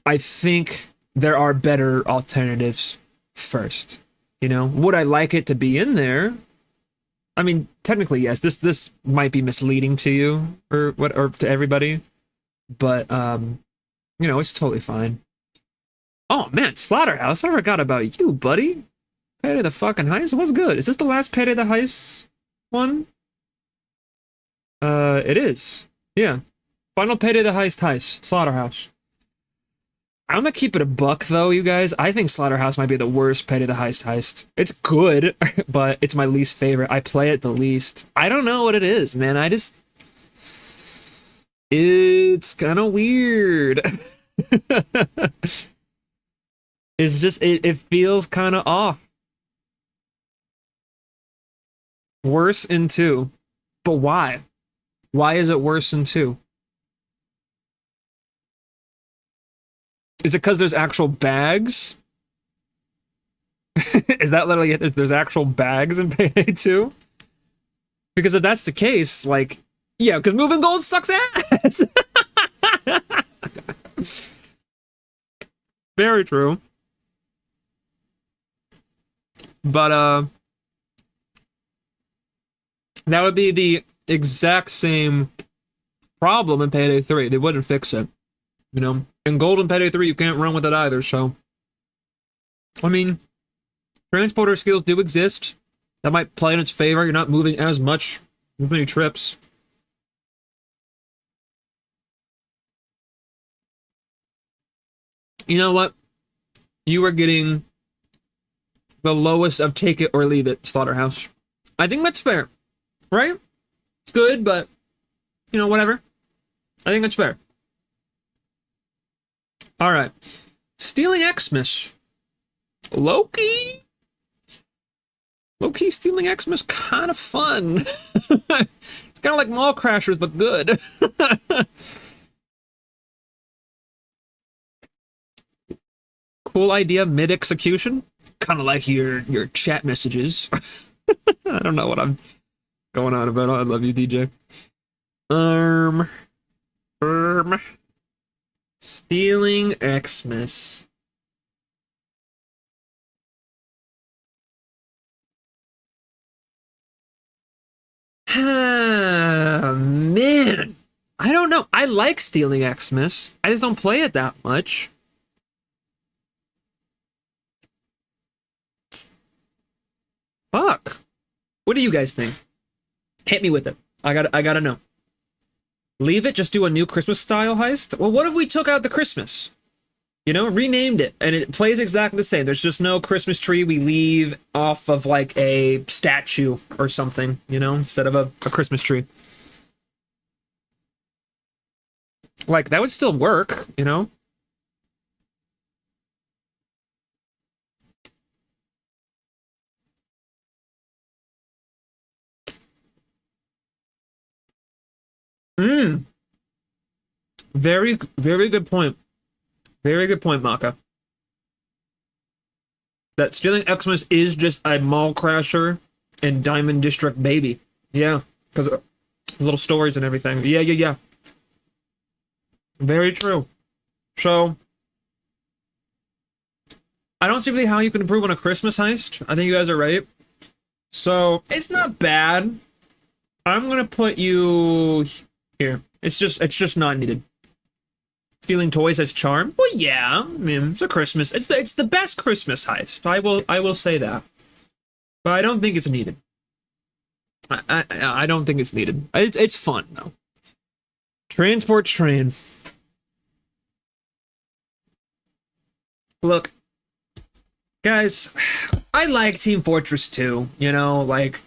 I think there are better alternatives first. You know, would I like it to be in there? I mean, technically, yes. This might be misleading to you or to everybody, but you know, it's totally fine. Oh man, Slaughterhouse! I forgot about you, buddy. Payday the fucking Heist. What's good? Is this the last Payday the Heist one? It is. Yeah. Final Payday the Heist. Slaughterhouse. I'm gonna keep it a buck though, you guys. I think Slaughterhouse might be the worst Payday the Heist. It's good, but it's my least favorite. I play it the least. I don't know what it is, man. It's kind of weird. It's just, it feels kind of off. Worse in 2. But why? Why is it worse in 2? Is it because there's actual bags? Is that literally it? There's actual bags in Payday 2? Because if that's the case, like, yeah, because moving gold sucks ass. Very true. But, that would be the exact same problem in Payday 3. They wouldn't fix it. You know? In Golden Payday 3, you can't run with it either, so... I mean, transporter skills do exist. That might play in its favor. You're not moving as many trips. You know what? You are getting the lowest of take it or leave it, Slaughterhouse. I think that's fair. Right? It's good, but, you know, whatever. I think that's fair. All right. Stealing Xmas. Low-key stealing Xmas, kind of fun. It's kind of like Mall Crashers, but good. Cool idea, mid-execution. Kind of like your chat messages. I don't know what I'm going on about. I love you, DJ. Stealing Xmas. Man. I don't know. I like Stealing Xmas. I just don't play it that much. Fuck. What do you guys think? Hit me with it. I gotta know. Leave it, just do a new Christmas style heist? Well, what if we took out the Christmas? You know, renamed it, and it plays exactly the same. There's just no Christmas tree. We leave off of like a statue or something, you know, instead of a Christmas tree. Like, that would still work, you know? Mm. Very, very good point. Very good point, Maka. That Stealing Xmas is just a mall crasher and Diamond District baby. Yeah, because little stories and everything. Yeah, yeah, yeah. Very true. So, I don't see really how you can improve on a Christmas heist. I think you guys are right. So, it's not bad. I'm gonna put you here. It's just not needed. Stealing toys as charm? Well, yeah. I mean, it's a Christmas. It's the best Christmas heist. I will say that. But I don't think it's needed. I don't think it's needed. It's fun though. Transport train. Look, guys, I like Team Fortress 2, you know, like,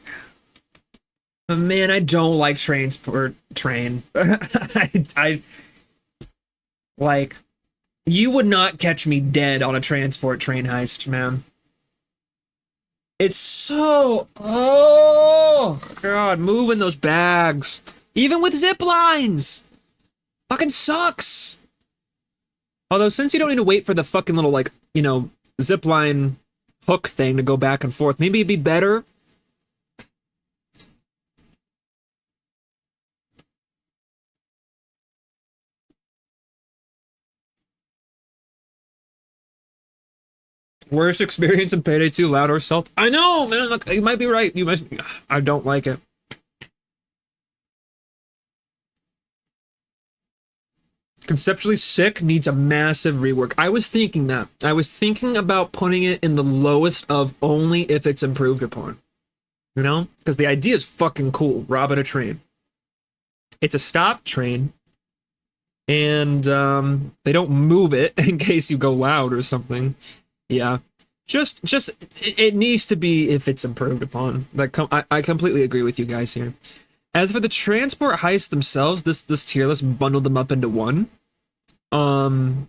but man, I don't like transport train. I like, you would not catch me dead on a transport train heist, man. It's so, oh god, moving those bags, even with zip lines, fucking sucks. Although, since you don't need to wait for the fucking little, like, you know, zip line hook thing to go back and forth, maybe it'd be better. Worst experience in Payday 2, loud or stealth? I know, man. Look, you might be right. You might. I don't like it. Conceptually sick needs a massive rework. I was thinking that. I was thinking about putting it in the lowest of only if it's improved upon. You know? Because the idea is fucking cool. Robbing a train. It's a stop train. And they don't move it in case you go loud or something. Yeah. Just it needs to be if it's improved upon. Like, I completely agree with you guys here. As for the transport heists themselves, this tier list bundled them up into one. I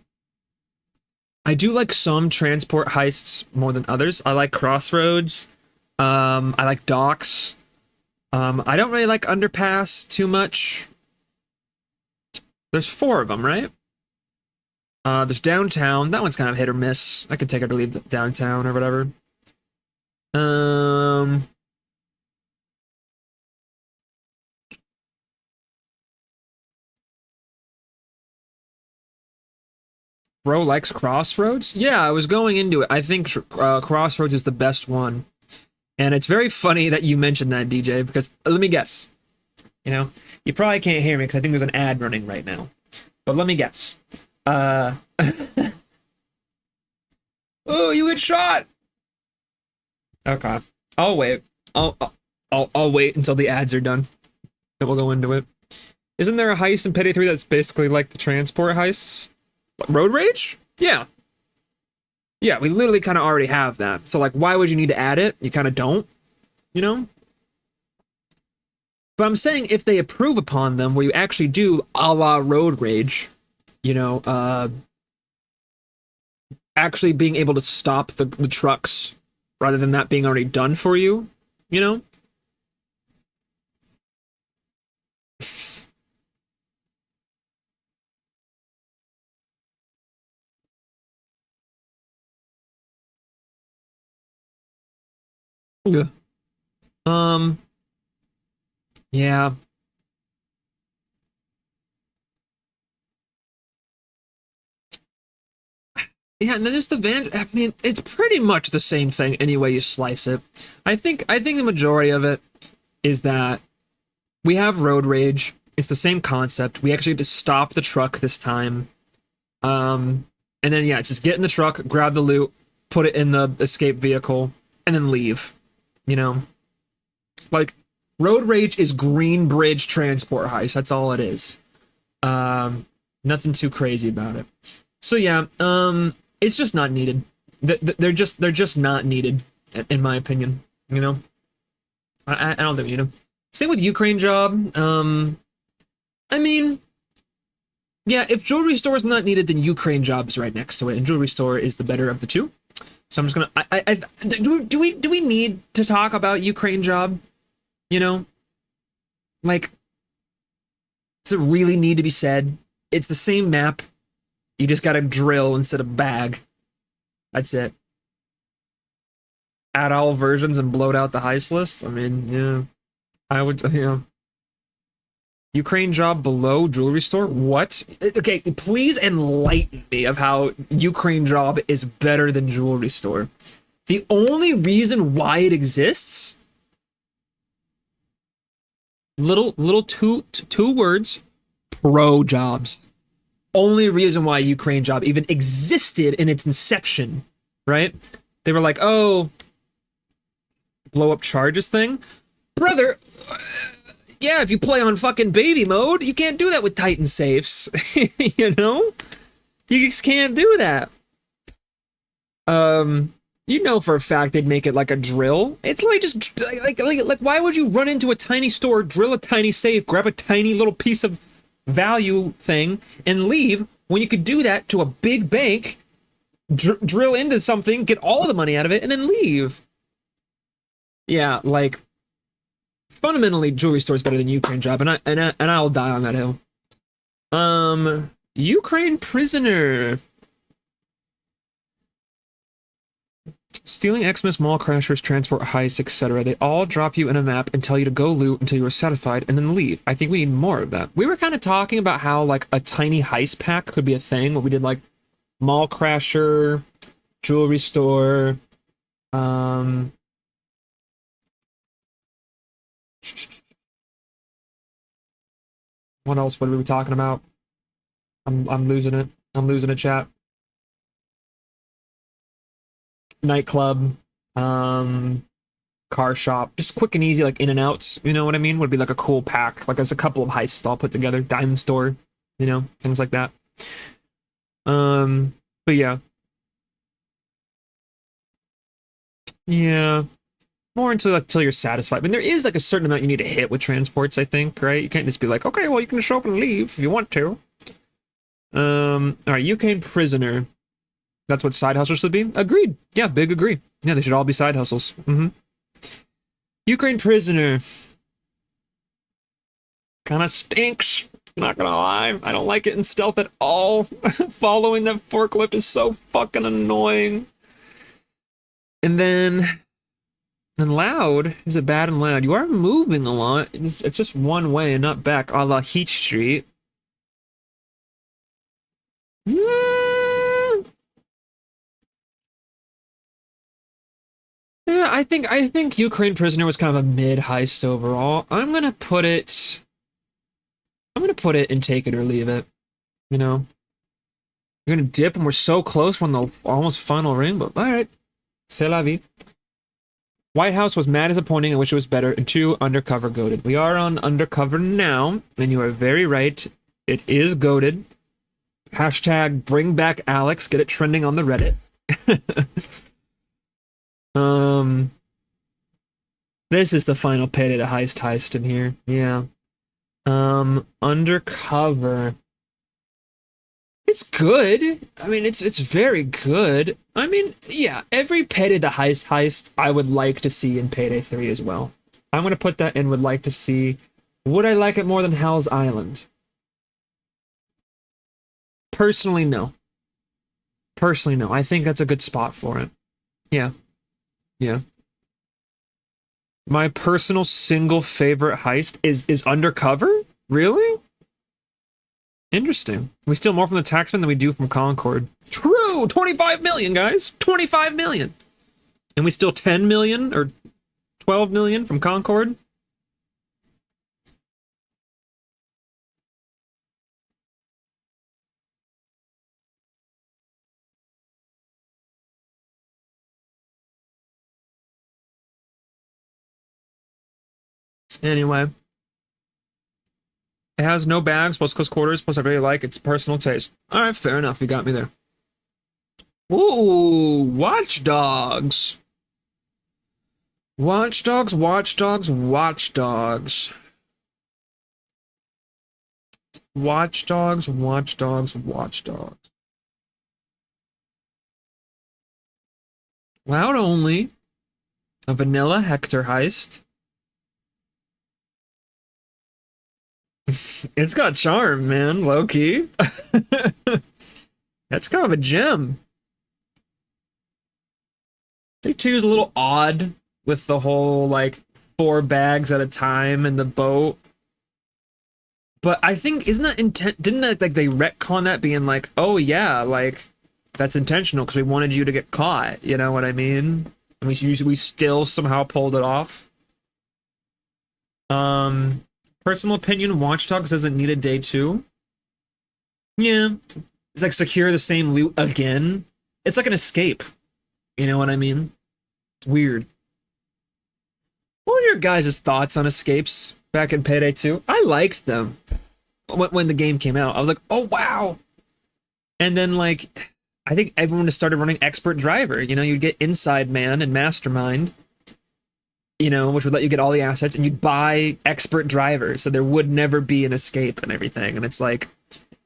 do like some transport heists more than others. I like Crossroads. I like Docks. I don't really like Underpass too much. There's 4 of them, right? There's Downtown. That one's kind of hit or miss. I could take it or leave Downtown or whatever. Bro likes Crossroads? Yeah, I was going into it. I think Crossroads is the best one. And it's very funny that you mentioned that, DJ, because let me guess. You know, you probably can't hear me because I think there's an ad running right now. But let me guess. Oh, you get shot! Okay. I'll wait. I'll wait until the ads are done. Then we'll go into it. Isn't there a heist in Payday 3 that's basically like the transport heists? Road Rage? Yeah. Yeah, we literally kind of already have that. So, like, why would you need to add it? You kind of don't, you know? But I'm saying if they approve upon them, where you actually do a la Road Rage, you know, actually being able to stop the trucks rather than that being already done for you, you know? Yeah. Yeah. Yeah, and then just the van. I mean, it's pretty much the same thing any way you slice it. I think the majority of it is that we have road rage. It's the same concept. We actually have to stop the truck this time. And then yeah, just get in the truck, grab the loot, put it in the escape vehicle, and then leave. You know, like road rage is Green Bridge transport heist. That's all it is. Nothing too crazy about it. So yeah, it's just not needed. They're just not needed, in my opinion. You know, I don't think we need them. Same with Ukraine job. I mean, yeah, if jewelry store is not needed, then Ukraine job is right next to it, and jewelry store is the better of the two. So I'm just gonna. Do we need to talk about Ukraine job? You know, like Does it really need to be said? It's the same map. You just gotta drill instead of bag. That's it. Add all versions and bloat out the heist list. I mean, yeah. I would, Ukraine job below jewelry store? What? Okay, please enlighten me of how Ukraine job is better than jewelry store. The only reason why it exists, little two words, pro jobs. Only reason why Ukraine job even existed in its inception, right? They were like, oh, blow up charges thing? Brother, yeah, if you play on fucking baby mode, you can't do that with Titan safes. You know? You just can't do that. You know for a fact they'd make it like a drill. It's like just like why would you run into a tiny store, drill a tiny safe, grab a tiny little piece of value thing, and leave when you could do that to a big bank, drill into something, get all the money out of it, and then leave? Yeah, like fundamentally, jewelry store is better than Ukraine job, and I'll die on that hill. Ukraine prisoner. Stealing Xmas, mall crashers, transport heists, etc. They all drop you in a map and tell you to go loot until you are satisfied and then leave. I think we need more of that. We were kind of talking about how like a tiny heist pack could be a thing. What we did like mall crasher, jewelry store, what else? What were we talking about? I'm losing it. I'm losing a chat. Nightclub, car shop, just quick and easy, like in and outs. You know what I mean? Would be like a cool pack. Like there's a couple of heists all put together. Diamond store, you know, things like that. But yeah, yeah. More until you're satisfied. I mean, there is like a certain amount you need to hit with transports, I think, right? You can't just be like, okay, well, you can show up and leave if you want to. All right, Ukraine prisoner. That's what side hustles should be? Agreed. Yeah, big agree. Yeah, they should all be side hustles. Ukraine prisoner. Kind of stinks. Not gonna lie. I don't like it in stealth at all. Following that forklift is so fucking annoying. And then loud. Is it bad and loud? You are moving a lot. It's just one way and not back, a la Heat Street. Yeah, I think Ukraine prisoner was kind of a mid heist overall. I'm gonna put it and take it or leave it. You know, we're gonna dip and we're so close. We're on the almost final ring, but all right, c'est la vie. White House was mad disappointing. I wish it was better. And 2, undercover goated. We are on undercover now, and you are very right. It is goated. Hashtag bring back Alex. Get it trending on the Reddit. This is the final payday to heist in here. Yeah. Undercover. It's good. I mean, it's very good. I mean, yeah, every Payday the heist I would like to see in Payday 3 as well. I'm gonna put that in would like to see. Would I like it more than Hell's Island? Personally, no. Personally, no. I think that's a good spot for it. Yeah. Yeah. My personal single favorite heist is Undercover? Really? Interesting. We steal more from the taxman than we do from Concord. True! 25 million, guys! 25 million! And we steal 10 million or 12 million from Concord? Anyway. It has no bags, plus close quarters, plus I really like its personal taste. Alright, fair enough. You got me there. Ooh, Watch Dogs. Watch Dogs, Watch Dogs, Watch Dogs. Watch Dogs, Watch Dogs, Watch Dogs. Loud only. A vanilla Hector heist. It's got charm, man, low key. That's kind of a gem. Day two is a little odd with the whole like 4 bags at a time in the boat. But I think isn't that intent? Didn't that like they retcon that being like, oh yeah, like that's intentional because we wanted you to get caught. You know what I mean? And we still somehow pulled it off. Personal opinion: Watch Dogs doesn't need a day two. Yeah, it's like secure the same loot again. It's like an escape. You know what I mean? It's weird. What were your guys' thoughts on escapes back in Payday 2? I liked them when the game came out. I was like, oh wow. And then like, I think everyone just started running expert driver. You know, you'd get inside man and mastermind, you know, which would let you get all the assets, and you'd buy expert driver, so there would never be an escape and everything. And it's like,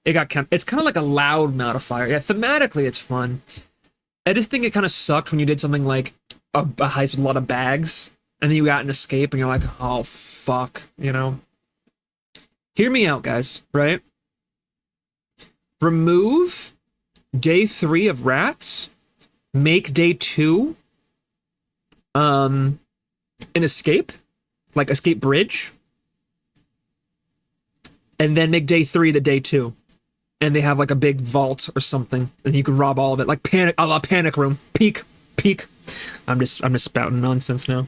it's kind of like a loud modifier. Yeah, thematically it's fun. I just think it kind of sucked when you did something like a heist with a lot of bags, and then you got an escape, and you're like, oh fuck, you know. Hear me out, guys. Right? Remove day 3 of rats. Make day 2 an escape, like escape bridge, and then make day 3 the day 2, and they have like a big vault or something, and you can rob all of it, like panic, a la Panic Room. Peak. I'm just spouting nonsense now.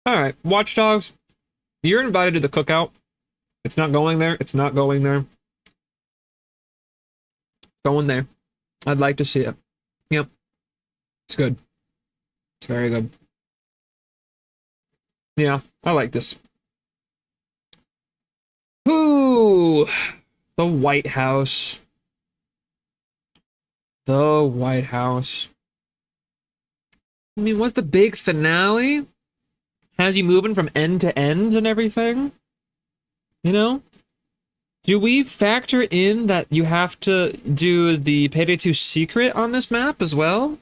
All right, Watch Dogs, you're invited to the cookout. It's not going there. It's not going there. Going there. I'd like to see it. Yep. It's good. It's very good. Yeah, I like this. Ooh, the White House. The White House. I mean, what's the big finale? Has you moving from end to end and everything? You know? Do we factor in that you have to do the Payday 2 secret on this map as well?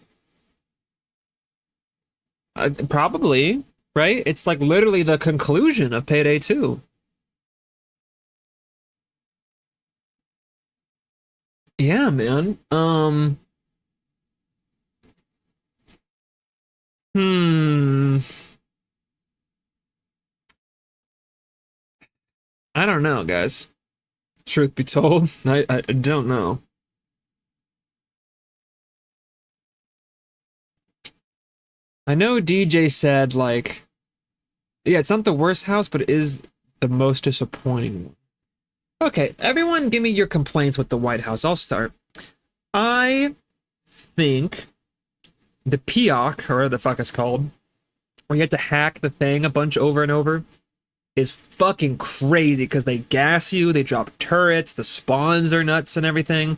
Probably, right? It's like literally the conclusion of Payday 2. Yeah, man. Hmm. I don't know, guys. Truth be told, I don't know. I know DJ said, like, yeah, it's not the worst house, but it is the most disappointing one. Okay, everyone give me your complaints with the White House. I'll start. I think the Peoc, or the fuck it's called, where you have to hack the thing a bunch over and over, is fucking crazy because they gas you, they drop turrets, the spawns are nuts and everything.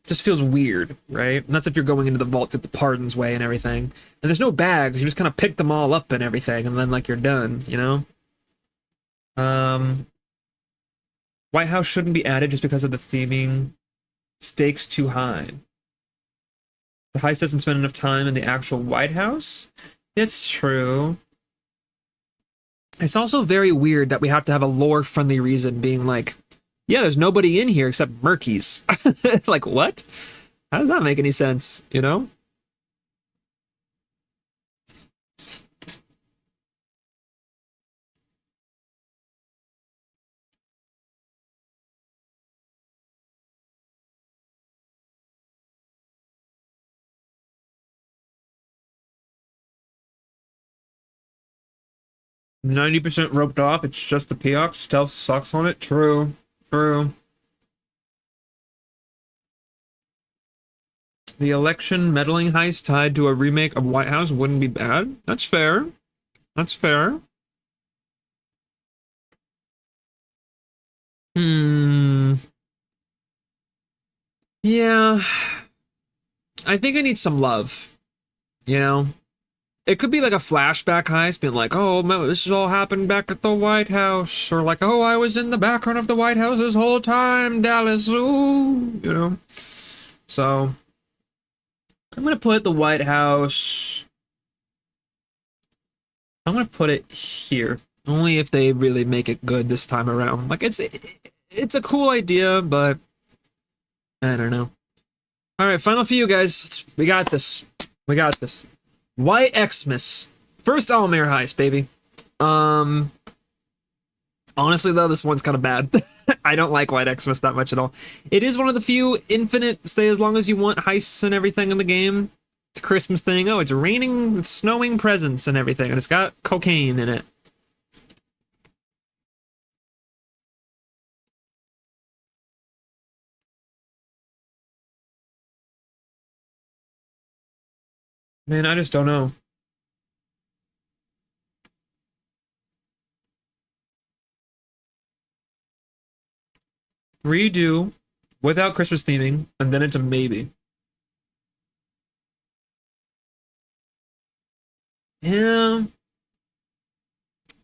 Just feels weird, right? And that's if you're going into the vault at the Pardon's way and everything. And there's no bags, you just kind of pick them all up and everything, and then like you're done, you know? White House shouldn't be added just because of the theming. Stakes too high. The heist doesn't spend enough time in the actual White House. It's true. It's also very weird that we have to have a lore-friendly reason being like, yeah, there's nobody in here except Murkies. Like, what? How does that make any sense, you know? "90% roped off, it's just the Peox. Stealth sucks on it." True. True. The election meddling heist tied to a remake of White House wouldn't be bad. That's fair. That's fair. Hmm. Yeah. I think I need some love. You know? It could be like a flashback heist, being like, oh, this all happened back at the White House. Or like, oh, I was in the background of the White House this whole time, Dallas, ooh, you know? So, I'm gonna put the White House... I'm gonna put it here. Only if they really make it good this time around. Like, it's a cool idea, but... I don't know. Alright, final few, guys. We got this. We got this. White Xmas. First Almere heist, baby. Honestly, though, this one's kind of bad. I don't like White Xmas that much at all. It is one of the few infinite stay as long as you want heists and everything in the game. It's a Christmas thing. Oh, it's raining, snowing presents and everything, and it's got cocaine in it. Man, I just don't know. Redo without Christmas theming, and then it's a maybe. Yeah.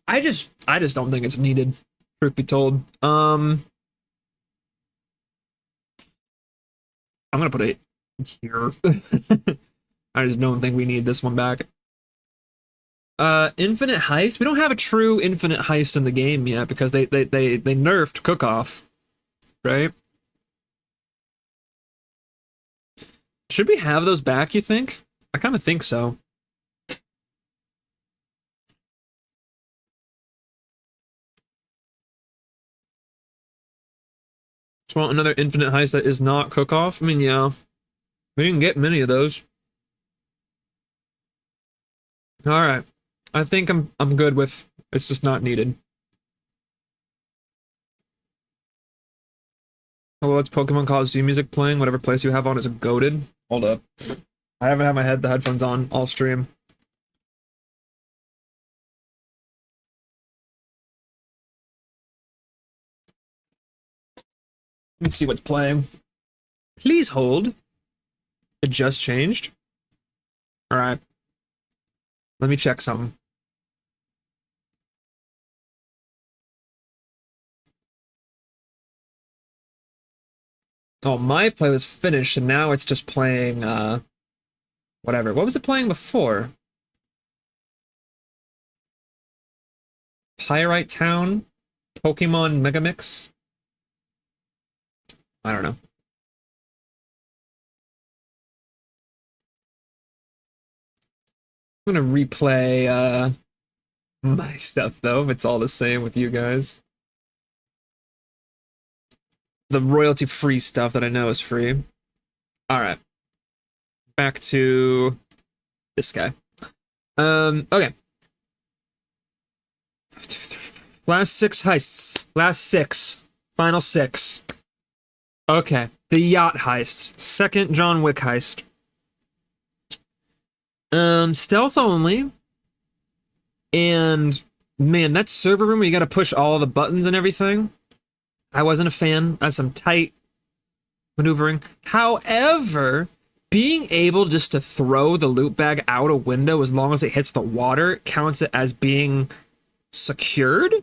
I just don't think it's needed, truth be told. I'm gonna put it here. I just don't think we need this one back. Infinite heist. We don't have a true infinite heist in the game yet because they nerfed cook-off, right? Should we have those back, you think? I kind of think so. Just want another infinite heist that is not cook-off? I mean, yeah. We didn't get many of those. Alright. I think I'm good with it's just not needed. Hello, it's Pokemon Coliseum music playing. Whatever place you have on is goated. Hold up. I haven't had the headphones on all stream. Let me see what's playing. Please hold. It just changed. Alright. Let me check something. Oh, my playlist finished, and now it's just playing, whatever. What was it playing before? Pyrite Town? Pokemon Megamix? I don't know. I'm gonna replay, my stuff, though, if it's all the same with you guys. The royalty-free stuff that I know is free. Alright. Back to this guy. Okay. Last 6 heists. Last 6. Final 6. Okay. The yacht heist. Second John Wick heist. Stealth only. And, man, that server room where you gotta push all the buttons and everything. I wasn't a fan. That's some tight maneuvering. However, being able just to throw the loot bag out a window as long as it hits the water counts it as being secured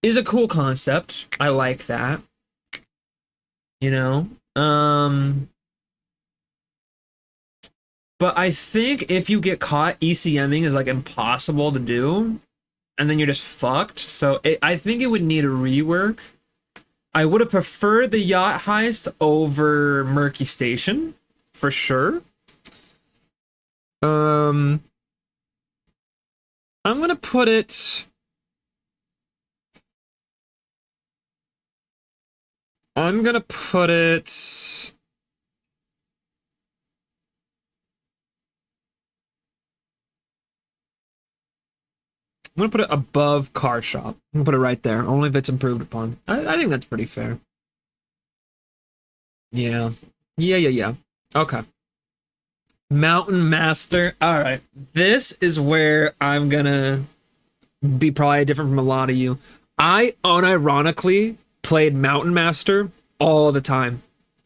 is a cool concept. I like that. You know? But I think if you get caught, ECMing is like impossible to do. And then you're just fucked. So I think it would need a rework. I would have preferred the yacht heist over Murky Station, for sure. I'm gonna put it... I'm gonna put it... I'm gonna put it above Car Shop. I'm gonna put it right there, only if it's improved upon. I think that's pretty fair. Yeah. Yeah. Okay. Mountain Master. Alright. This is where I'm gonna be probably different from a lot of you. I unironically played Mountain Master all the time.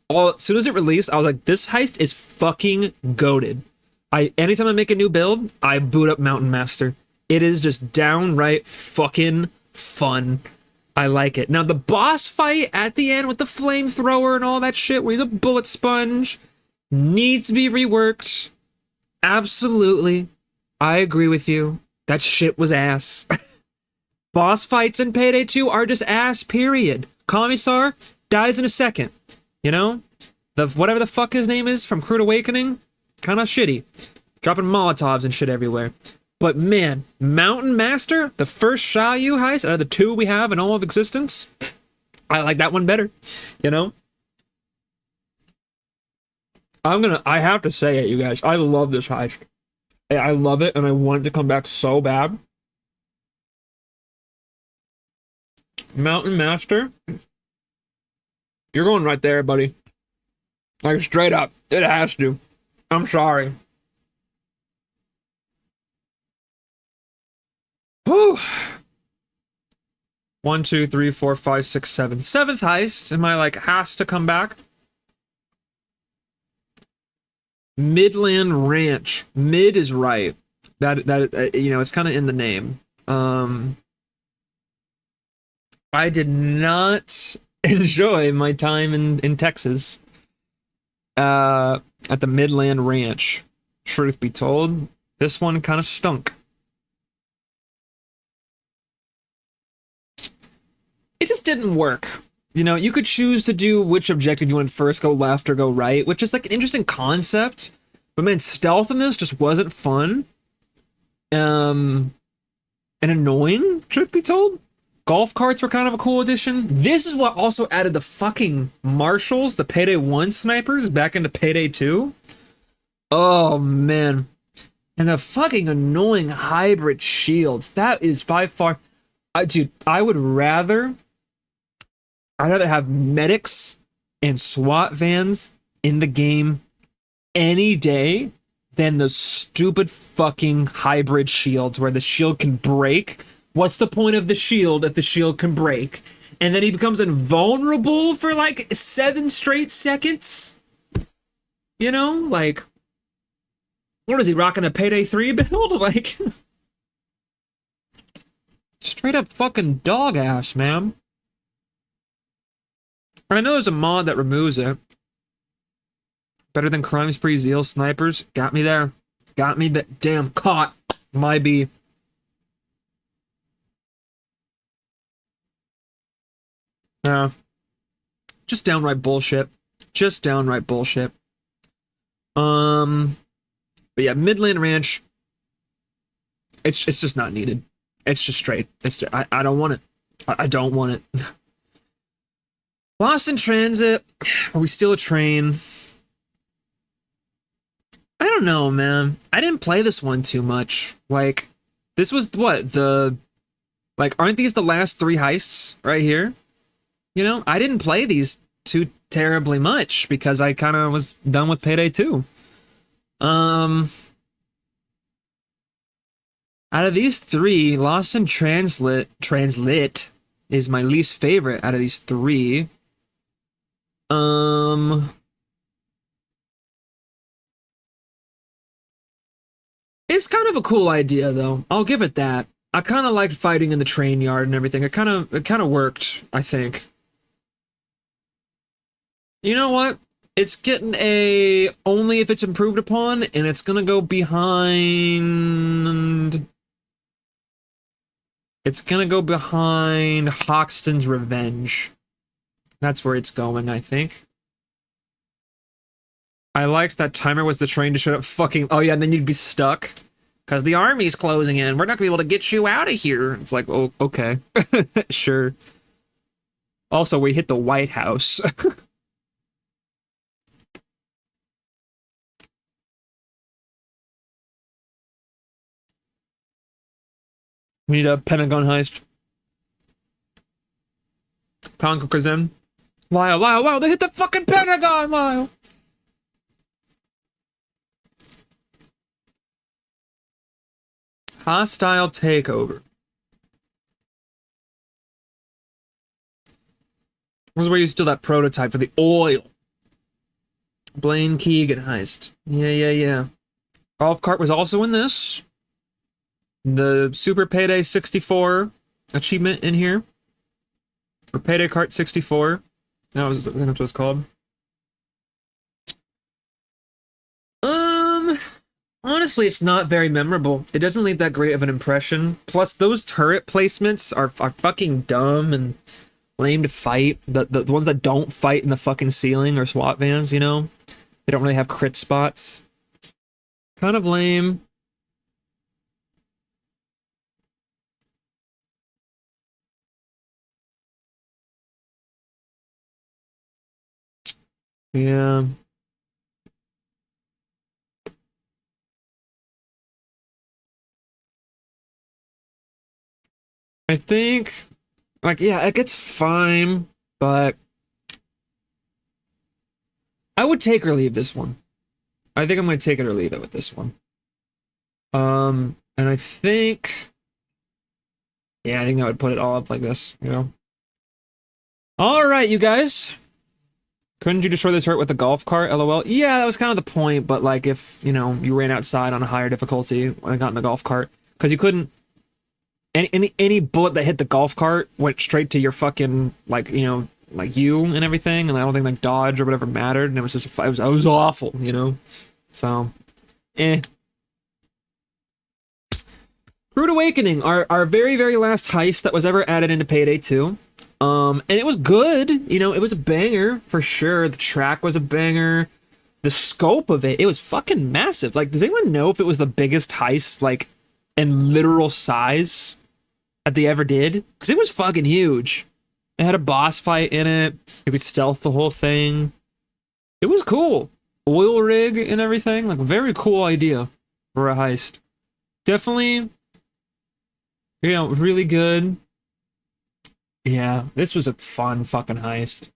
As soon as it released, I was like, this heist is fucking goated. Anytime I make a new build, I boot up Mountain Master. It is just downright fucking fun. I like it. Now the boss fight at the end with the flamethrower and all that shit, where he's a bullet sponge, needs to be reworked. Absolutely. I agree with you. That shit was ass. Boss fights in Payday 2 are just ass, period. Commissar dies in a second. You know? Whatever the fuck his name is from Crude Awakening, kinda shitty. Dropping Molotovs and shit everywhere. But man, Mountain Master, the first Xiaoyu heist out of the two we have in all of existence, I like that one better. You know? I have to say it, you guys. I love this heist. I love it, and I want it to come back so bad. Mountain Master, you're going right there, buddy. Like, straight up. It has to. I'm sorry. Whew. 1, 2, 3, 4, 5, 6, 7. Seventh heist. Am I like, has to come back? Midland Ranch. Mid is right. That you know, it's kind of in the name. I did not enjoy my time in Texas. At the Midland Ranch. Truth be told, this one kind of stunk. It just didn't work. You know, you could choose to do which objective you want first, go left or go right, which is like an interesting concept. But man, stealth in this just wasn't fun. And annoying, truth be told. Golf carts were kind of a cool addition. This is what also added the fucking marshals, the Payday 1 snipers, back into Payday 2. Oh, man. And the fucking annoying hybrid shields. That is by far... dude, I'd rather have medics and SWAT vans in the game any day than those stupid fucking hybrid shields where the shield can break. What's the point of the shield if the shield can break? And then he becomes invulnerable for like 7 straight seconds? You know, like, what is he rocking, a Payday 3 build? Like, straight up fucking dog ass, man. I know there's a mod that removes it. Better than Crime Spree Zeal snipers. Got me there. Got me that damn caught. My B. Just downright bullshit. Just downright bullshit. But yeah, Midland Ranch. It's just not needed. It's just straight. I don't want it. I don't want it. Lost in Transit. Are we still a train? I don't know, man. I didn't play this one too much. Like, this was what? Like, aren't these the last 3 heists right here? You know, I didn't play these too terribly much because I kind of was done with Payday 2. Out of these 3, Lost in Transit is my least favorite out of these 3. It's kind of a cool idea though. I'll give it that. I kind of liked fighting in the train yard and everything. It kind of worked, I think. You know what? It's getting a only if it's improved upon, and it's gonna go behind. It's gonna go behind Hoxton's Revenge. That's where it's going, I think. I liked that timer was the train to shut up fucking... Oh yeah, and then you'd be stuck. Because the army's closing in. We're not gonna be able to get you out of here. It's like, oh, okay. Sure. Also, we hit the White House. We need a Pentagon heist. Conco Kazem. Lyle, they hit the fucking Pentagon, Lyle! Hostile takeover. This is where you steal that prototype for the oil. Blaine Keegan heist. Yeah. Golf cart was also in this. The Super Payday 64 achievement in here. Or Payday Cart 64. That was, I think that's what it's called. Honestly, it's not very memorable. It doesn't leave that great of an impression. Plus, those turret placements are fucking dumb and lame to fight. The ones that don't fight in the fucking ceiling are SWAT vans, you know? They don't really have crit spots. Kind of lame. Yeah. I think, like, yeah, it gets fine, but I would take or leave this one. I think I'm going to take it or leave it with this one. And I think, yeah, I think that would put it all up like this, you know? All right, you guys. Couldn't you destroy this turret with a golf cart? LOL. Yeah, that was kind of the point, but like if, you know, you ran outside on a higher difficulty when I got in the golf cart, because you couldn't, any bullet that hit the golf cart went straight to your fucking, like, you know, like you and everything, and I don't think like dodge or whatever mattered, and it was just, it was awful, you know? So, eh. Rude Awakening, our very, very last heist that was ever added into Payday 2. And it was good, you know, it was a banger, for sure. The track was a banger. The scope of it was fucking massive. Like, does anyone know if it was the biggest heist, like, in literal size that they ever did? Because it was fucking huge. It had a boss fight in it. You could stealth the whole thing. It was cool. Oil rig and everything. Like, very cool idea for a heist. Definitely, you know, really good. Yeah, this was a fun fucking heist.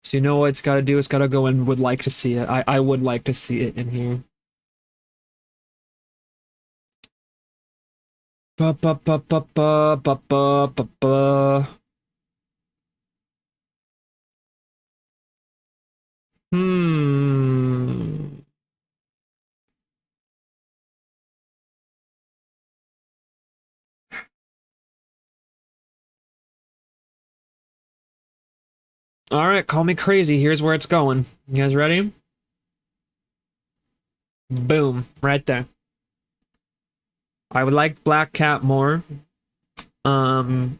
So you know what it's got to do? It's got to go and would like to see it. I would like to see it in here. Ba ba ba ba ba ba ba ba ba. Hmm. All right, call me crazy. Here's where it's going. You guys ready? Boom, right there. I would like Black Cat more. But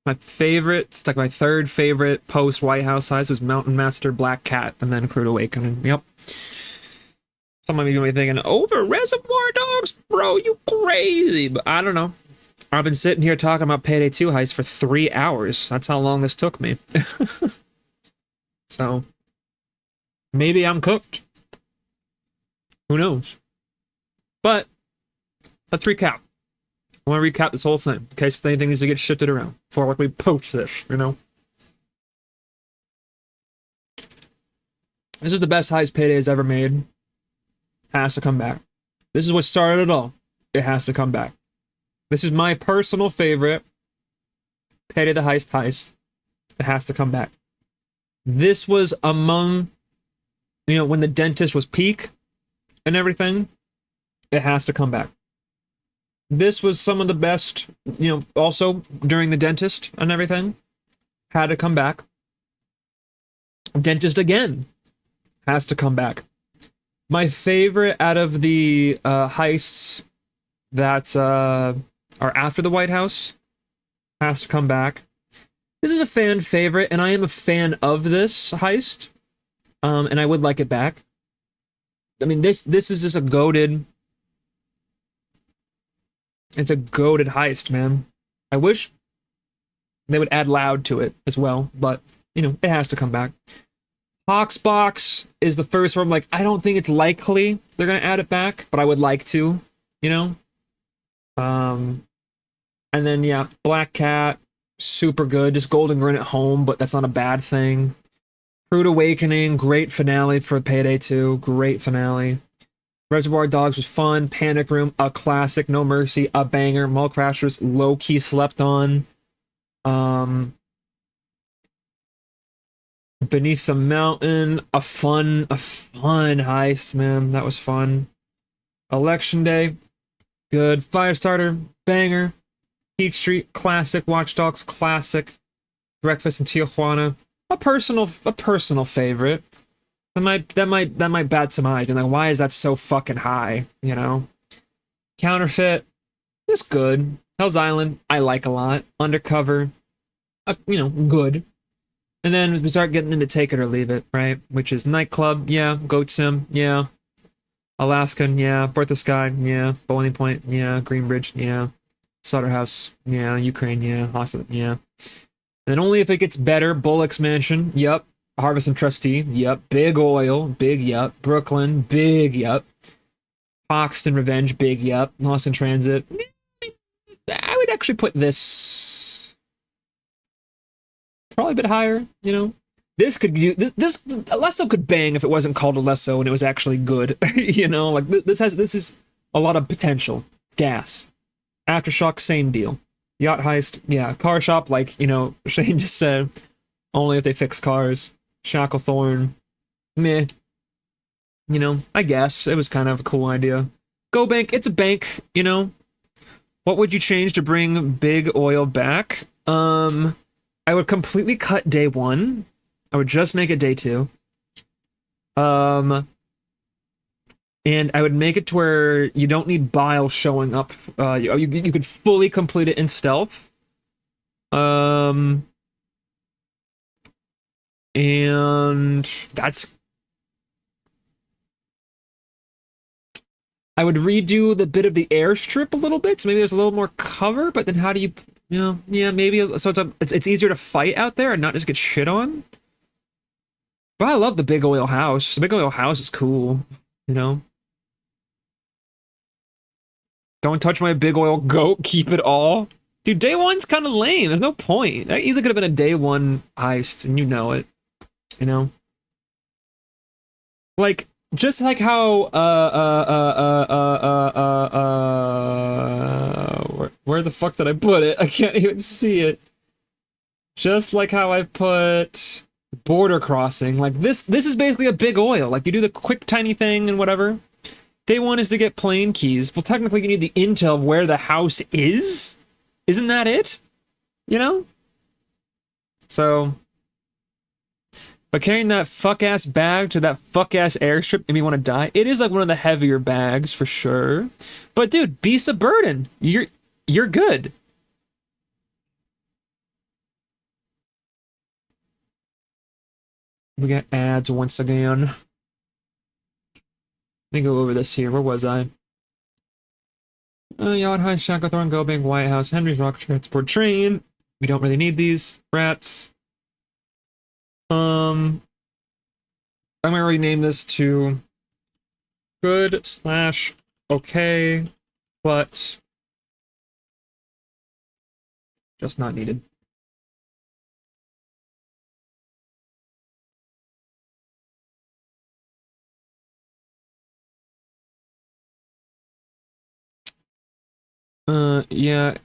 my favorite, it's like my third favorite post White House heist was Mountain Master, Black Cat, and then Crude Awakening. Yep. Some of you may be thinking, over Reservoir Dogs, bro, you crazy. But I don't know. I've been sitting here talking about Payday 2 heist for 3 hours. That's how long this took me. So, maybe I'm cooked. Who knows? But, let's recap. I want to recap this whole thing, in case anything needs to get shifted around before we post this, you know? This is the best heist Payday has ever made. Has to come back. This is what started it all. It has to come back. This is my personal favorite Payday the Heist. It has to come back. This was among, you know, when the dentist was peak and everything. It has to come back. This was some of the best, you know, also during the dentist and everything. Had to come back. Dentist again. Has to come back. My favorite out of the heists that are after the White House has to come back. This is a fan favorite, and I am a fan of this heist. And I would like it back. I mean, this is just a goated. It's a goated heist, man. I wish they would add loud to it as well, but you know, it has to come back. Hawksbox is the first where I'm like, I don't think it's likely they're gonna add it back, but I would like to, you know. And then yeah, Black Cat, super good. Just Golden Grin at home, but that's not a bad thing. Crude Awakening, great finale for Payday 2, great finale. Reservoir Dogs was fun. Panic Room, a classic. No Mercy, a banger. Mall Crashers, low-key slept on. Beneath the Mountain, a fun heist, man. That was fun. Election Day, good. Firestarter, banger. Heat Street, classic. Watch Dogs, classic. Breakfast in Tijuana, a personal favorite. That might bat some eyes. And like, why is that so fucking high? You know. Counterfeit, is good. Hell's Island, I like a lot. Undercover, you know, good. And then we start getting into Take It or Leave It, right? Which is Nightclub, yeah. Goat Sim, yeah. Alaskan, yeah. Birth of Sky, yeah. Bowling Point, yeah. Greenbridge, yeah. Slaughterhouse, yeah. Ukraine, yeah. Hostel, yeah. And only if it gets better. Bullock's Mansion, yep. Harvest and Trustee, yep. Big Oil, big yup. Brooklyn, big yup. Foxton Revenge, big yup. Lost in Transit. I would actually put this probably a bit higher, you know. This could do this Alesso could bang if it wasn't called Alesso and it was actually good. You know, like this is a lot of potential. Gas. Aftershock, same deal. Yacht Heist, yeah. Car Shop, like, you know, Shane just said, only if they fix cars. Shacklethorn, meh. You know, I guess it was kind of a cool idea. Go Bank, it's a bank, you know. What would you change to bring Big Oil back? I would completely cut day 1. I would just make it day 2. And I would make it to where you don't need Bile showing up. You could fully complete it in stealth. And that's... I would redo the bit of the airstrip a little bit, so maybe there's a little more cover, but then how do you know, yeah, maybe, so it's easier to fight out there and not just get shit on. But I love the Big Oil house. The Big Oil house is cool, you know? Don't touch my Big Oil goat, keep it all. Dude, day 1's kind of lame. There's no point. That easily could have been a day 1 heist, and you know it. You know? Like, just like how, where the fuck did I put it? I can't even see it. Just like how I put Border Crossing. Like, this is basically a Big Oil. Like, you do the quick, tiny thing and whatever. Day 1 is to get plane keys. Well, technically, you need the intel of where the house is. Isn't that it? You know? So... But carrying that fuck-ass bag to that fuck-ass airstrip made me want to die. It is like one of the heavier bags, for sure. But dude, beast's a burden. You're good. We got ads once again. Let me go over this here. Where was I? Yacht High, Shacklethorn, Go Bank, White House, Henry's Rock Transport Train. We don't really need these. Rats. I'm gonna rename this to good/okay, but just not needed. Yeah,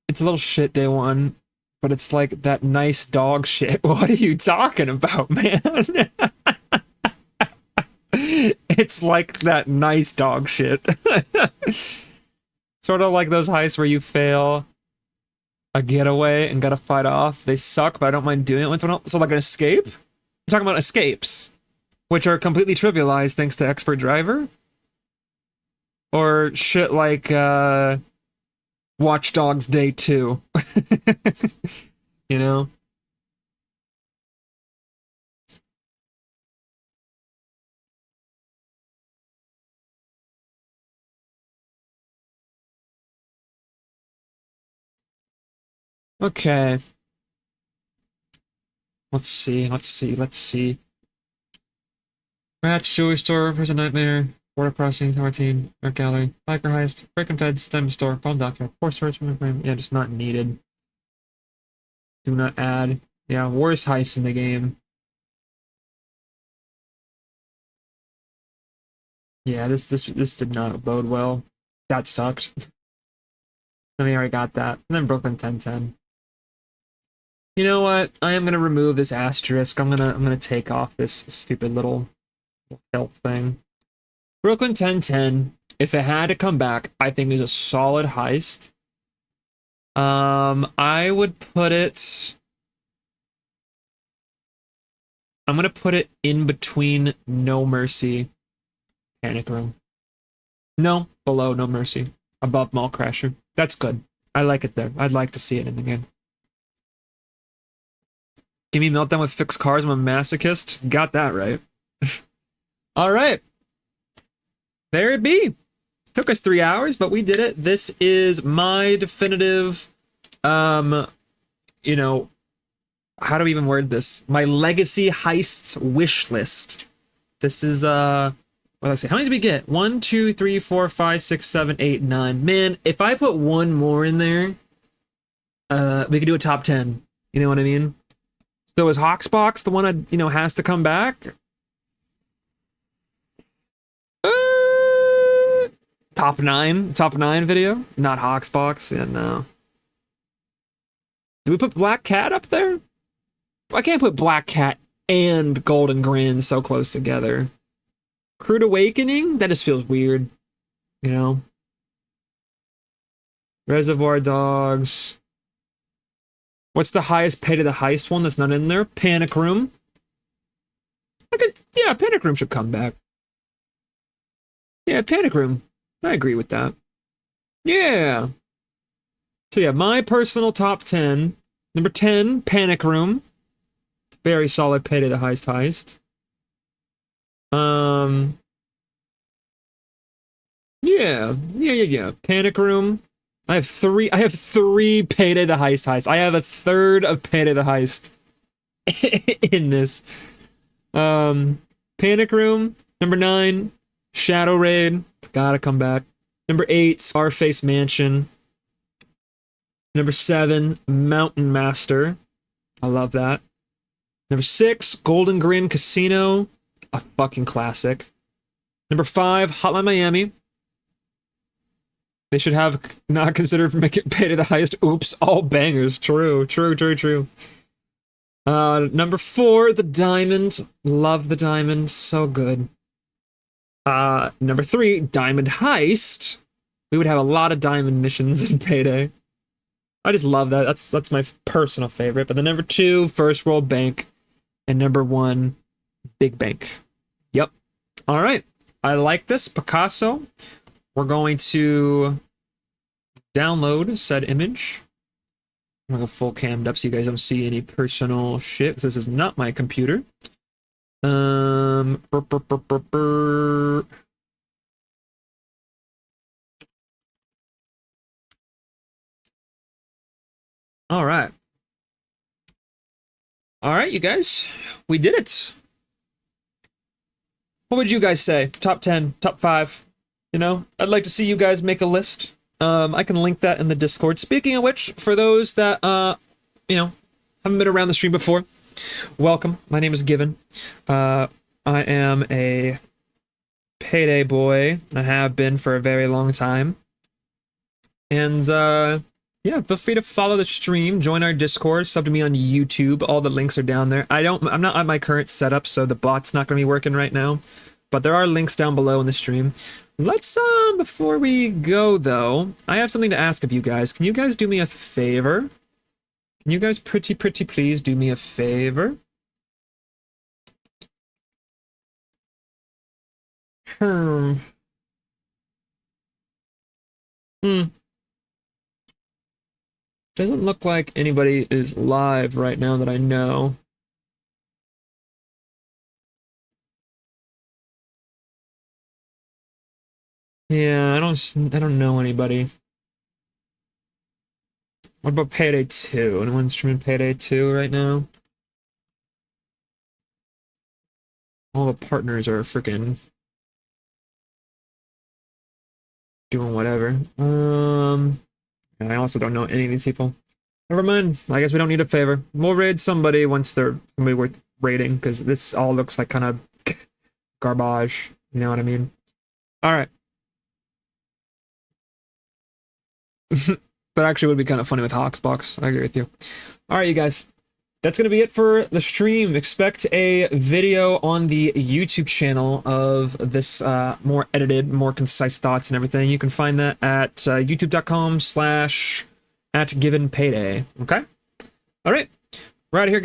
it's a little shit day 1, but it's like that nice dog shit. What are you talking about, man? It's like that nice dog shit. Sort of like those heists where you fail a getaway and gotta fight off. They suck, but I don't mind doing it once in a while. So like an escape? I'm talking about escapes, which are completely trivialized thanks to Expert Driver. Or shit like, Watch Dogs Day 2. You know? Okay. Let's see. Ratch, Jewelry Store, Prison Nightmare, Border Crossing, Martine, Art Gallery, Biker Heist, Break and Fed, STEM Store, Bomb Doctor, Force Search, yeah, just not needed. Do not add. Yeah, worst heist in the game. Yeah, this did not bode well. That sucked. I mean, I already got that. And then Brooklyn 1010. You know what? I am gonna remove this asterisk. I'm gonna take off this stupid little health thing. Brooklyn 1010. If it had to come back, I think is a solid heist. I would put it. I'm gonna put it in between No Mercy, Panic Room. No, below No Mercy, above Mall Crasher. That's good. I like it there. I'd like to see it in the game. Give me Meltdown with fixed cars. I'm a masochist. Got that right. All right. There it be. Took us 3 hours, but we did it. This is my definitive, you know, how do we even word this? My legacy heists wish list. This is, what did I say? How many did we get? 1, 2, 3, 4, 5, 6, 7, 8, 9. Man, if I put one more in there, we could do a top 10. You know what I mean? So is Hawksbox the one that, has to come back? Top 9 video? Not Hawksbox? Yeah, no. Do we put Black Cat up there? I can't put Black Cat and Golden Grin so close together. Crude Awakening? That just feels weird. Reservoir Dogs. What's the highest pay to the heist one that's not in there? Panic Room. Yeah, Panic Room should come back. Yeah, Panic Room. I agree with that. Yeah. So yeah, my personal top 10. Number 10, Panic Room. Very solid pay to the heist. Yeah. Panic Room. I have three Payday the Heist heists. I have a third of Payday the Heist in this. Panic Room. Number 9, Shadow Raid. Gotta come back. Number 8, Scarface Mansion. Number 7, Mountain Master. I love that. Number 6, Golden Grin Casino. A fucking classic. Number 5, Hotline Miami. They should have not considered making Payday the Heist. Oops, all bangers. True. Number 4, The Diamond. Love The Diamond. So good. Number 3, Diamond Heist. We would have a lot of diamond missions in Payday. I just love that. That's my personal favorite. But the number 2, First World Bank. And number 1, Big Bank. Yep. All right. I like this. Picasso. We're going to download said image. I'm going to go full cammed up so you guys don't see any personal shit. This is not my computer. All right. All right, you guys. We did it. What would you guys say? Top 10, top 5? I'd like to see you guys make a list. I can link that in the Discord. Speaking of which, for those that, haven't been around the stream before, welcome. My name is Given. I am a Payday boy. I have been for a very long time. And, yeah, feel free to follow the stream, join our Discord, sub to me on YouTube. All the links are down there. I'm not at my current setup, so the bot's not going to be working right now. But there are links down below in the stream. Let's, before we go, though, I have something to ask of you guys. Can you guys do me a favor? Can you guys pretty please do me a favor? Doesn't look like anybody is live right now that I know. Yeah, I don't know anybody. What about Payday 2? Anyone streaming Payday 2 right now? All the partners are freaking doing whatever. I also don't know any of these people. Never mind. I guess we don't need a favor. We'll raid somebody once they're gonna be worth raiding, because this all looks like kind of garbage. You know what I mean? All right. But actually, it would be kind of funny with Hawksbox. I agree with you. All right, you guys. that's going to be it for the stream. Expect a video on the YouTube channel of this more edited, more concise thoughts and everything. You can find that at youtube.com/@givenpayday. Okay? All right. We're out of here, guys.